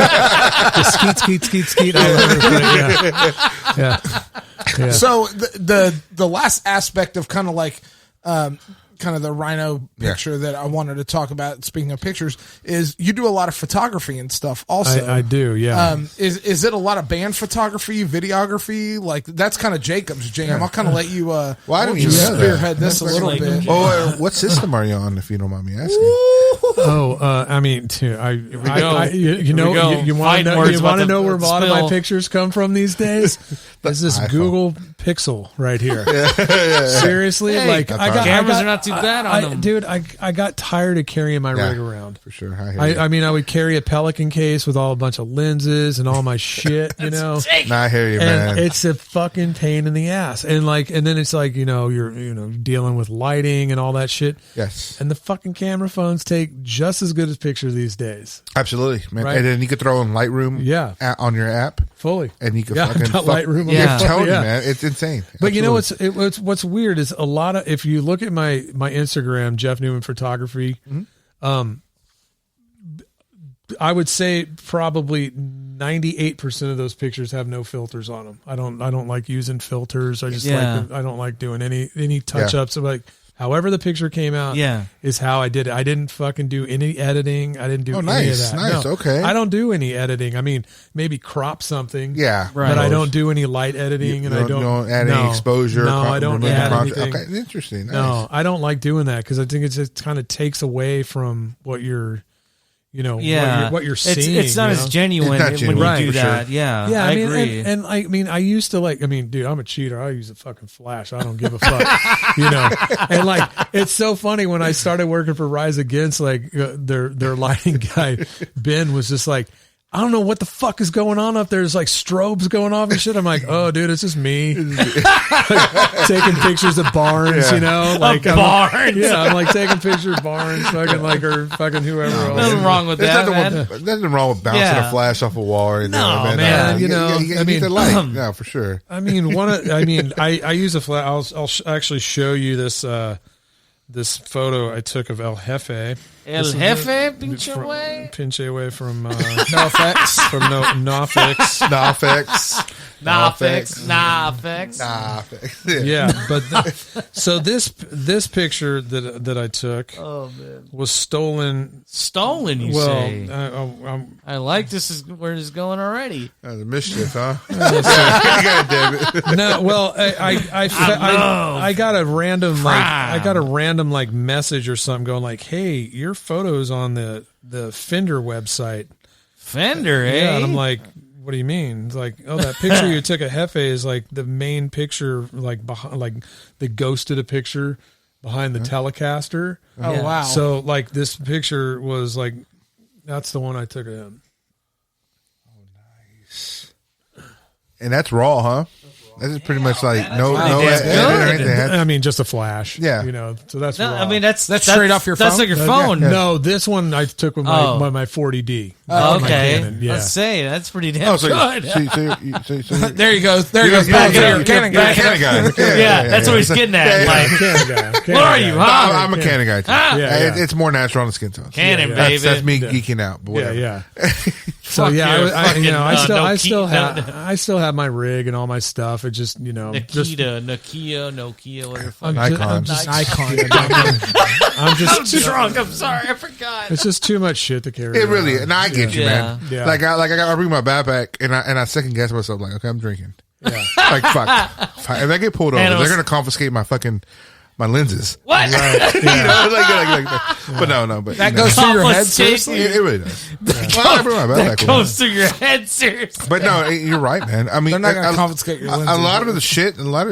Skeet. I love it. Yeah. So the last aspect of kind of like kind of the Rhino picture that I wanted to talk about, speaking of pictures, is you do a lot of photography and stuff also. I do, yeah. Is it a lot of band photography, videography? Like that's kind of Jacob's jam. I'll kind of let you I didn't even know that. spearhead this a little bit. What system are you on, if you don't mind me asking? I mean, too, you Fighting want words to about know where a lot of my spill. pictures come from these days? This is iPhone. Google Pixel right here. Seriously, like Cameras are not too bad on them. Dude, I got tired of carrying my rig around. For sure. I I would carry a Pelican case with a bunch of lenses and all my shit, I hear you, man. And it's a fucking pain in the ass. And then it's like, you're dealing with lighting and all that shit. Yes. And the fucking camera phones take just as good as pictures these days. Absolutely, man. Right? And then you could throw in Lightroom on your app. Fully. And you can got Lightroom. I'm telling you, man. It's insane. But Absolutely. what's weird is a lot of, if you look at my Instagram, Jeff Neumann Photography, I would say probably 98% of those pictures have no filters on them. I don't like using filters. I just I don't like doing any touch ups. Like however the picture came out is how I did it. I didn't fucking do any editing. I didn't do any of that. Nice. No, Okay. I don't do any editing. I mean, maybe crop something. Yeah. But I don't do any light editing, and I don't add any exposure. No, I don't add anything. Okay, interesting. Nice. No, I don't like doing that because I think it just kind of takes away from what you're, what you're seeing. It's not as genuine when you do that. Sure. Yeah, Yeah, I agree. And I mean, I used to dude, I'm a cheater. I use a fucking flash. I don't give a fuck, And like, it's so funny when I started working for Rise Against, their lighting guy Ben was just like, I don't know what the fuck is going on up there. There's like strobes going off and shit. I'm like, oh, dude, it's just me taking pictures of barns, Barns. I'm like taking pictures of barns, or fucking whoever else. Nothing wrong with that, man. Nothing wrong with bouncing a flash off a wall or anything. No, man. You need the light. Yeah, for sure. I mean, I use a flash. I'll actually show you this photo I took of El Jefe. El Jefe, pinche away. Pinche away from NOFX. From NOFX. NOFX. NOFX. NOFX. Yeah, but so this picture that I took was stolen. Stolen, you Well, say? I like this is where this is going already. The mischief, huh? God damn it. No, well, I got a random like message or something going like, "Hey, your photo's on the Fender website." Fender, eh? Yeah, and I'm like, what do you mean? It's like, oh, that picture you took of Hefe is like the main picture, like behind, like the ghosted a picture behind the Telecaster. Oh, wow. So like this picture was like, that's the one I took of him. And that's raw, huh? This is pretty much like no That's edit or good. anything. I mean, just a flash. Yeah. You know, so that's No, raw. I mean that's straight off your That's phone? like your phone. No, this one I took with my 40D. Oh, My okay. Canon, yeah. Let's say that's pretty damn Oh, so good. There you go. There goes back you're here. Canon a guy. Canon guy. Yeah, that's what he's getting at. Like, Canon guy. what are you, huh? I'm a Canon guy too. Yeah. It's more natural on the skin tone. Canon, Yeah. baby. That's me geeking out. But whatever. Yeah. So Fuck yeah, your fucking, I Nokia- still have my rig and all my stuff. It just Nokia, whatever. I'm Icon. Just icon. I'm just I'm drunk. I'm sorry. I forgot. it's just too much shit to carry. It really, around. and I get you, Yeah. man. Yeah. Like I bring my backpack and I second guess myself. Like, okay, I'm drinking. Like fuck. If I get pulled over, And it was- they're gonna confiscate my lenses. What? You know, but no. But That you know, goes through your head, Confiscate. seriously? it really does. Well, I bring my backpack. with me. Goes through your head, seriously. But no, you're right, man. I mean, They're not going a- to confiscate your a lenses. lot of the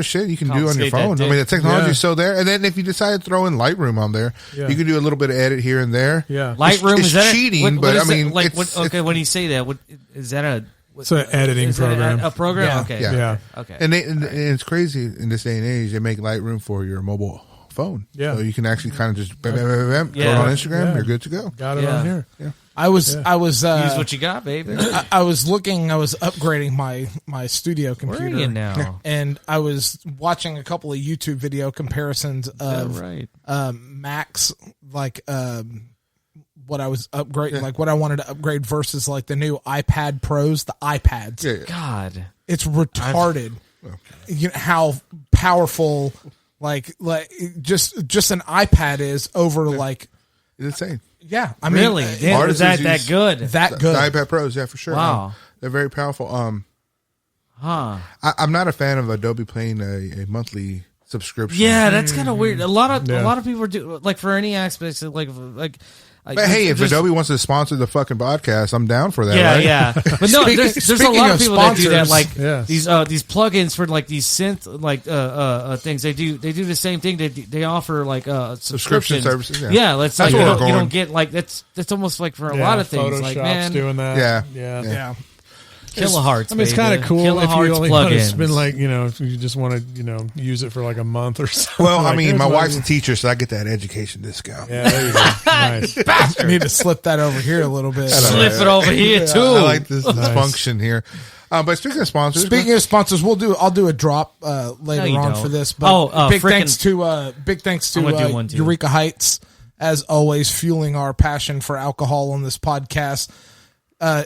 shit you can do on your Confiscate that phone. I dick. mean, the technology Yeah. is still there. And then if you decide to throw in Lightroom on there, Yeah. you can do a little bit of edit here and there. Yeah. Lightroom It's is that cheating, what but is I mean, it? Like, it's- okay, when you say that, what is that a? It's an editing is that program. A program? Yeah. Okay. Yeah. Yeah. Okay. And it's crazy in this day and age. They make Lightroom for your mobile phone. Yeah. So you can actually kind of just bam, bam, bam, bam, Yeah. throw it on Instagram. Yeah. You're good to go. Got it Yeah. on here. I was Use what you got, baby. I was upgrading my studio Where are computer. you now? And I was watching a couple of YouTube video comparisons of right. Macs, like what I was upgrading, like what I wanted to upgrade versus like the new iPad Pros, the iPads. Yeah. God. It's retarded. You know how powerful, like just an iPad is over like. It's insane. Yeah, I mean, Really? Damn, artists is that use- good? that good. The iPad Pros, yeah, for sure. Wow. They're very powerful. Huh. I'm not a fan of Adobe paying a monthly subscription. Yeah, that's kind of weird. A lot of Yeah. people do like for any aspects of like. But hey, if Adobe wants to sponsor the fucking podcast, I'm down for that. Yeah, right? yeah. But no, there's a speaking lot of of people that do that. sponsors, Like yes. these plugins for like these synth like things. They do the same thing. They offer like Subscription subscriptions. services, yeah. Yeah, let's That's like where you we're don't going. get like that's almost like for a Yeah, lot of things. Photoshop's Like man, doing that. Yeah. Yeah. Yeah. kilohertz. I mean, it's baby. kind of cool if Kilohertz you only want to plugins. spend like, you know, if you just want to, use it for like a month or so. Well, I Like, mean, here's my what wife's I- a teacher, so I get that education discount. Yeah, there you go. Nice. I need to slip that over here a little bit. Slip it over here too. I like this function here. But speaking of sponsors, Speaking of sponsors, I'll do a drop later you on don't. for this. But big thanks to I'm gonna do one too. Eureka Heights, as always, fueling our passion for alcohol on this podcast.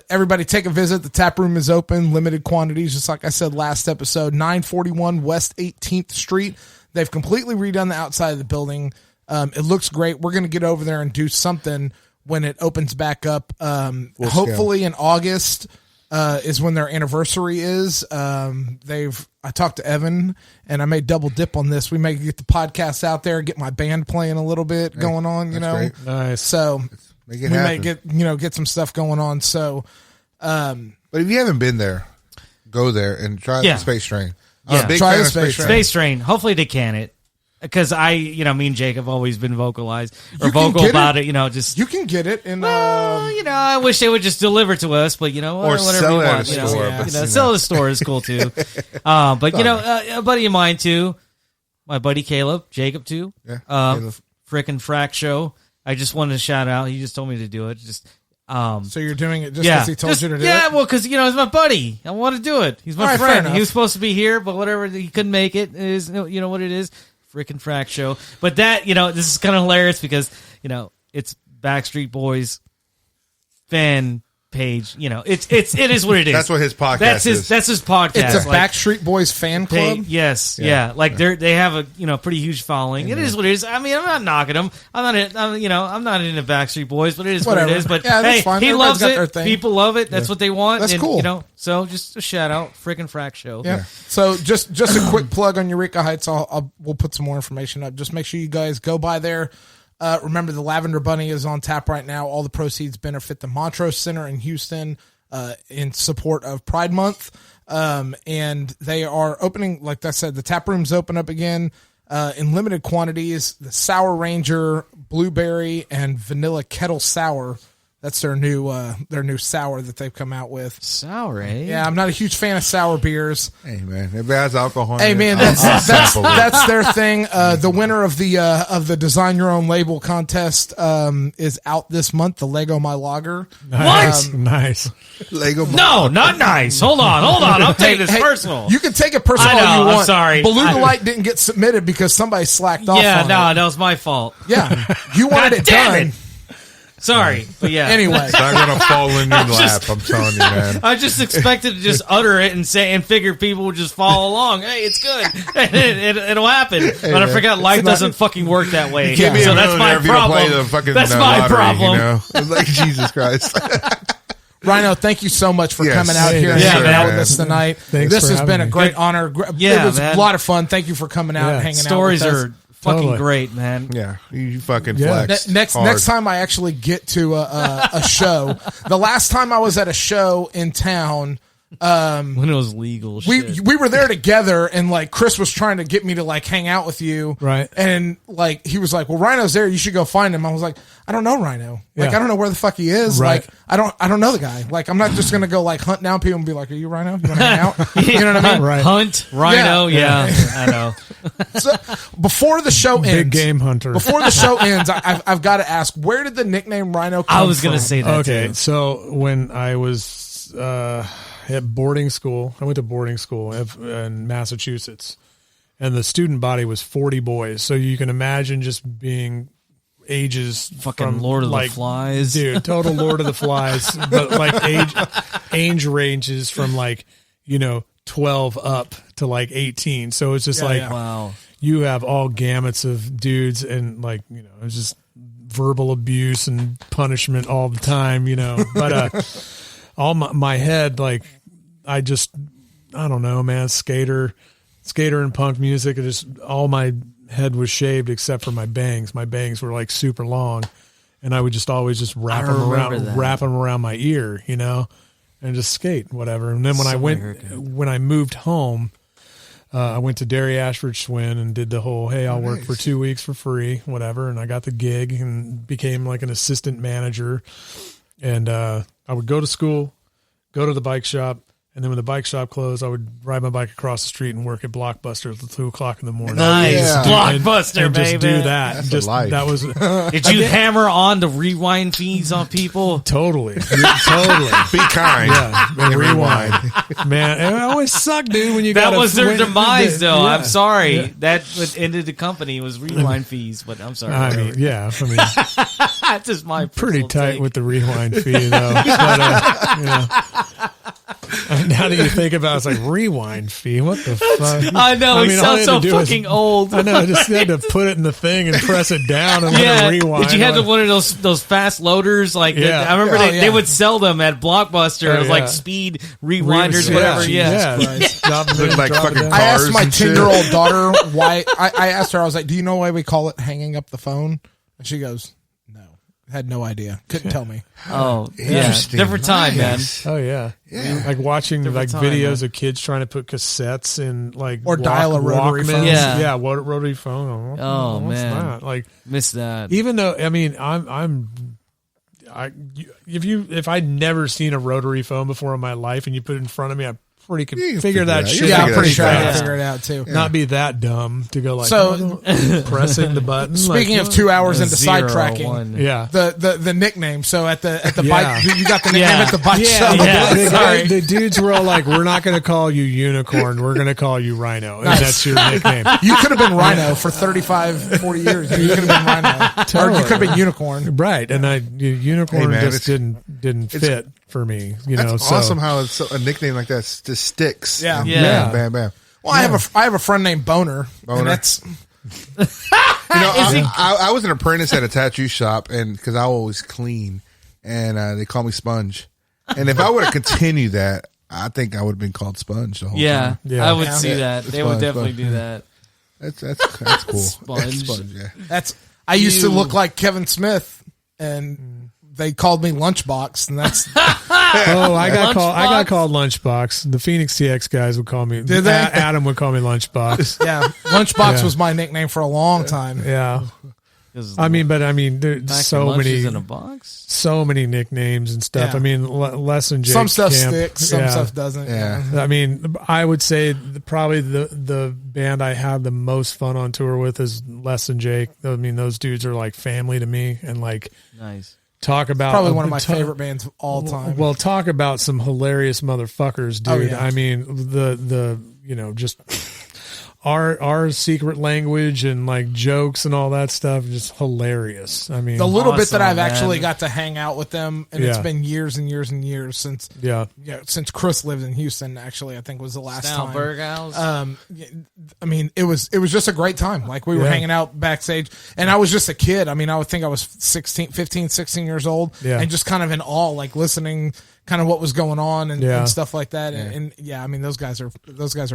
Everybody take a visit. The tap room is open, limited quantities, just like I said last episode. 941 West 18th Street. They've completely redone the outside of the building. It looks great. We're going to get over there and do something when it opens back up. Hopefully in August is when their anniversary is. I talked to Evan and I may double dip on this. We may get the podcast out there, get my band playing a little bit going on, you that's know. great. Nice. So make it we happen. may get some stuff going on. So But if you haven't been there, go there and try Yeah. the Space Train. Yeah. I'm a big Try fan the of Space Space Train. Space Train. Hopefully they can it. Because me and Jake have always been vocalized or You can vocal get about it. Just you can get it in I wish they would just deliver to us, but Or whatever sell you it at want. a store, but, Sell at a store is cool too. But a buddy of mine too, my buddy Jacob too. Yeah, Caleb. Frickin' Frack Show. I just wanted to shout out. He just told me to do it. so you're doing it just because he told you to do yeah, it? well, because he's my buddy. I want to do it. He's my All right, fair friend. enough. He was supposed to be here, but whatever, he couldn't make it. It is, you know what it is? Frickin' Frack Show. But that, this is kind of hilarious because, it's Backstreet Boys fan page. You know, it is what it is. That's what his podcast is. That's his podcast. It's a Backstreet Boys fan club. Yes, yeah. Like they have a pretty huge following. It is what it is. I mean, I'm not knocking them. I'm not into Backstreet Boys, but it is Whatever. what it is. But Yeah, that's hey, fine. he Everybody's loves got their it. thing. People love it. That's what they want. That's cool. You know, so just a shout out, Freakin Frack Show. Yeah. So just a quick plug on Eureka Heights. We'll put some more information up. Just make sure you guys go by there. Remember, the Lavender Bunny is on tap right now. All the proceeds benefit the Montrose Center in Houston in support of Pride Month. And they are opening, like I said, the tap room's open up again in limited quantities. The Sour Ranger, Blueberry, and Vanilla Kettle Sour. That's their new sour that they've come out with. Sour, eh? Yeah, I'm not a huge fan of sour beers. Hey man, if it has alcohol. Hey in man, it, I'll sample it. that's their thing. The winner of the Design Your Own Label contest is out this month. The Lego My Lager. Nice. Nice. Lego. No, not nice. Hold on. I'm taking this Hey, personal. You can take it personal I know, all you I'm want. sorry. Beluga Light didn't get submitted because somebody slacked off. Yeah, on no, it. that was my fault. Yeah, you wanted it damn done. it. Sorry, but yeah. Anyway, It's not gonna fall in your lap. I'm telling you, man. I just expected to just utter it and figure people would just follow along. Hey, it's good. It'll happen. But I forgot life doesn't fucking work that way. Give me So a that's my millionaire if you don't problem. play the fucking That's my lottery, problem. You know? It's like Jesus Christ. Rhino, thank you so much for Yes. coming out Hey, here and yeah, hanging man. out with us tonight. Thanks This for has been having a me. great honor. Yeah, it was man. a lot of fun. Thank you for coming out and Yeah. hanging Stories out with us. are fucking Totally. great, man. Yeah, you fucking Yeah. flex. Next hard. time I actually get to a show. The last time I was at a show in town, When it was legal. Shit. we were there together, and like Chris was trying to get me to like hang out with you, Right. And like he was like, "Well, Rhino's there. You should go find him." I was like, "I don't know Rhino. Like Yeah. I don't know where the fuck he is. Right. Like I don't know the guy. Like I'm not just gonna go like hunt down people and be like, "Are you Rhino? You want to hang out?" You know what I mean? Right. Hunt, Rhino, yeah. I know. So before the show ends, Big game hunter. Before the show ends, I've got to ask, where did the nickname Rhino come I was from? going to say that Okay, too. so when I was at boarding school, I went to boarding school in Massachusetts, and the student body was 40 boys. So you can imagine just being ages Fucking from Lord of the like, Flies. dude, total Lord of the Flies, but like age ranges from like 12 up to like 18. So it's just Wow. you have all gamuts of dudes, and like it's just verbal abuse and punishment all the time, but all my head, like I don't know, man, skater and punk music, just all my head was shaved except for my bangs were like super long, and I would just always just wrap them around my ear, and just skate, whatever. And then when I moved home, I went to Derry Ashford Schwinn and did the whole, hey, I'll work for 2 weeks for free, whatever. And I got the gig and became like an assistant manager. And I would go to school, go to the bike shop. And then when the bike shop closed, I would ride my bike across the street and work at Blockbuster at 2 o'clock in the morning. Nice. Yeah. Blockbuster, and baby. just do that. That's just a life. that was Did you hammer on the rewind fees on people? totally. Be kind. Yeah, And rewind. Man, it always sucked, dude, when you That got was their demise, though. Yeah. I'm sorry. That what ended the company was rewind fees, but I'm sorry. I mean, yeah, That's just my pretty personal tight take. with the rewind fee, though. But, now that you think about it, it's like rewind fee. What the fuck? I know, he all sounds you so had to do is- fucking old. I know. I just had to put it in the thing and press it down and Yeah, let it rewind. did you have one of those fast loaders? Like Yeah. I remember Oh, they yeah. would sell them at Blockbuster. It was yeah. like speed rewinders, Yeah, whatever. Yeah. Drop it Look in, like drop it fucking down. I asked Cars my and shit. 10-year-old daughter why. I asked her, I was like, "Do you know why we call it hanging up the phone?" And she goes, "No." Had no idea. Couldn't tell me. Oh, yeah. Interesting. Different time, Nice. Oh yeah, Yeah. like watching Different like time, videos man. of kids trying to put cassettes in like Or dial a rotary Walkmans. phone. Yeah. What rotary phone? Oh, what's man. that? Like Missed that. even though I mean if I'd never seen a rotary phone before in my life and you put it in front of me, I pretty could You can figure figure that that. shit You Yeah, can I'm figure pretty that sure I shit can out. figure it out too. Not be that dumb to go like So- pressing the button. Speaking like, of 2 hours into 0, sidetracking, 1. yeah. the nickname. So at the Yeah. bike, you got the nickname Yeah. at the bike Yeah, shop. yeah. The dudes were all like, "We're not going to call you Unicorn. We're going to call you Rhino, and that's your nickname." You could have been Rhino for 35, 40 years. You could have been Rhino, or you could have been Unicorn. Right, and Unicorn Hey, man, just it's- didn't fit. for me. That's awesome how it's a nickname like that just sticks. Yeah. And Yeah. Bam, bam, bam. Well, I have a friend named Boner. Boner. And that's I was an apprentice at a tattoo shop, and because I always clean, and they call me Sponge. And if I would have continued that, I think I would have been called Sponge the whole time. Yeah. I would see that. They would Sponge, definitely Sponge. do that. That's cool. Sponge. Yeah. I used to look like Kevin Smith, and they called me Lunchbox, and that's Oh, I got Lunchbox? called Lunchbox. The FenixTX guys would call me. Did they? Adam would call me Lunchbox. yeah. Lunchbox Yeah. was my nickname for a long time. Yeah. 'Cause There's back so when lunch many, was in a box. so many nicknames and stuff. Yeah. I mean, less than Jake Some stuff Camp. sticks, some Yeah. stuff doesn't. Yeah. I mean, I would say probably the band I have the most fun on tour with is Less Than Jake. I mean, those dudes are like family to me, and like Nice. talk about Probably one of my favorite bands of all time. Well, talk about some hilarious motherfuckers, dude. Oh, yeah. I mean, the just our secret language and like jokes and all that stuff is just hilarious. I mean, the little bit that Awesome, I've actually man. got to hang out with them, and it's Yeah. been years and years and years since since Chris lived in Houston. Actually, I think was the last time. House. I mean, it was just a great time. Like we were Yeah. hanging out backstage, and I was just a kid. I mean, I would think I was 15, 16 years old, Yeah. and just kind of in awe, like listening kind of what was going on and, Yeah. and stuff like that. And yeah, I mean, those guys are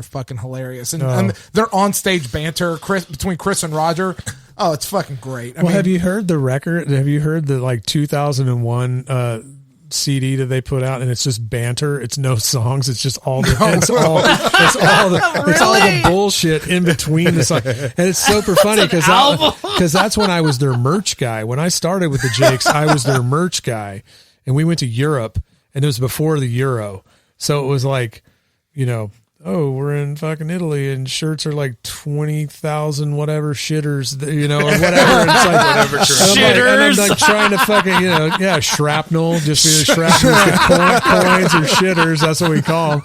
fucking hilarious. And, Oh. and their on stage banter, between Chris and Roger. Oh, it's fucking great. I Well, mean, have you heard the record? Have you heard the like 2001 CD that they put out? And it's just banter. It's no songs. It's just all the it's all the bullshit in between the song. And it's super funny because that's when I was their merch guy. When I started with the Jakes, I was their merch guy, and we went to Europe, and it was before the Euro, so it was like, oh, we're in fucking Italy and shirts are like 20,000 whatever shitters, or whatever. And it's like whatever and I'm like trying to fucking shrapnel, just shrapnel coins or shitters. That's what we call them.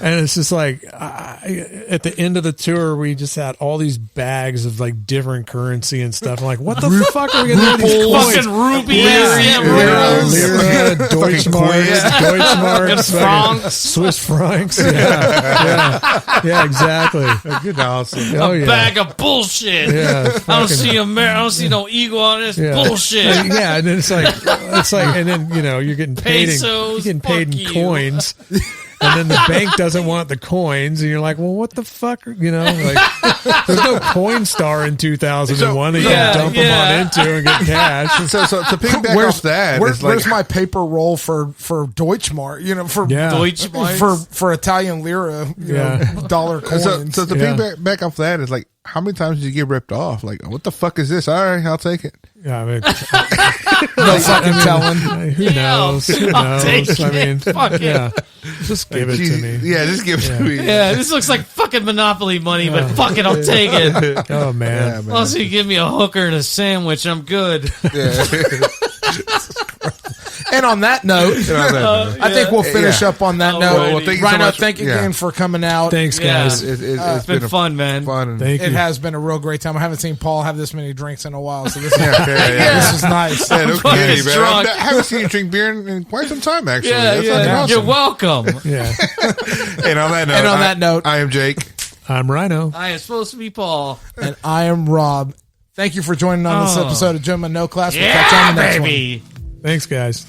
It's just like at the end of the tour, we just had all these bags of like different currency and stuff. I'm like, what the fuck are we gonna do with these coins? Fucking rupees. Lira, Deutschmarks, francs. Swiss francs. Yeah, exactly. Good, awesome. Oh, A yeah. bag of bullshit. Yeah, I don't see I don't see no eagle on this bullshit. Yeah, and then it's like, and then you're getting paid Pesos, in fuck you. coins. And then the bank doesn't want the coins, and you're like, well, what the fuck? Like, there's no Coinstar in 2001 that you Yeah, can dump them on into and get cash. So to piggyback off that, it's where's like, my paper roll for Deutschmark? Yeah. For Italian lira, dollar coins. so to piggyback off that is like, how many times did you get ripped off? Like, what the fuck is this? All right, I'll take it. Yeah, I mean, no fucking telling. who knows? Who I'll take knows? I it. mean, Fuck it. yeah, just give it to me. Yeah, just give it to me. Yeah, this looks like fucking Monopoly money, but fuck it, I'll take it. Oh man, Yeah, Unless you give me a hooker and a sandwich, I'm good. Yeah. And on that note, I think we'll finish up on that note. Well, thank you so Rhino, much. thank you Yeah. again for coming out. thanks Yeah. guys. It's been fun, man. Fun. Thank It you. has been a real great time. I haven't seen Paul have this many drinks in a while, so this is, Yeah. this is nice. Yeah, no fucking kidding, man. drunk. I haven't seen you drink beer in quite some time, actually. Yeah, That's yeah. fucking awesome. You're welcome. Yeah, And on that note, I am Jake. I'm Rhino. I am supposed to be Paul. And I am Rob. Thank you for joining on this Oh. episode of Gentleman No Class. We'll catch you on Yeah, the next one. baby. Thanks, guys.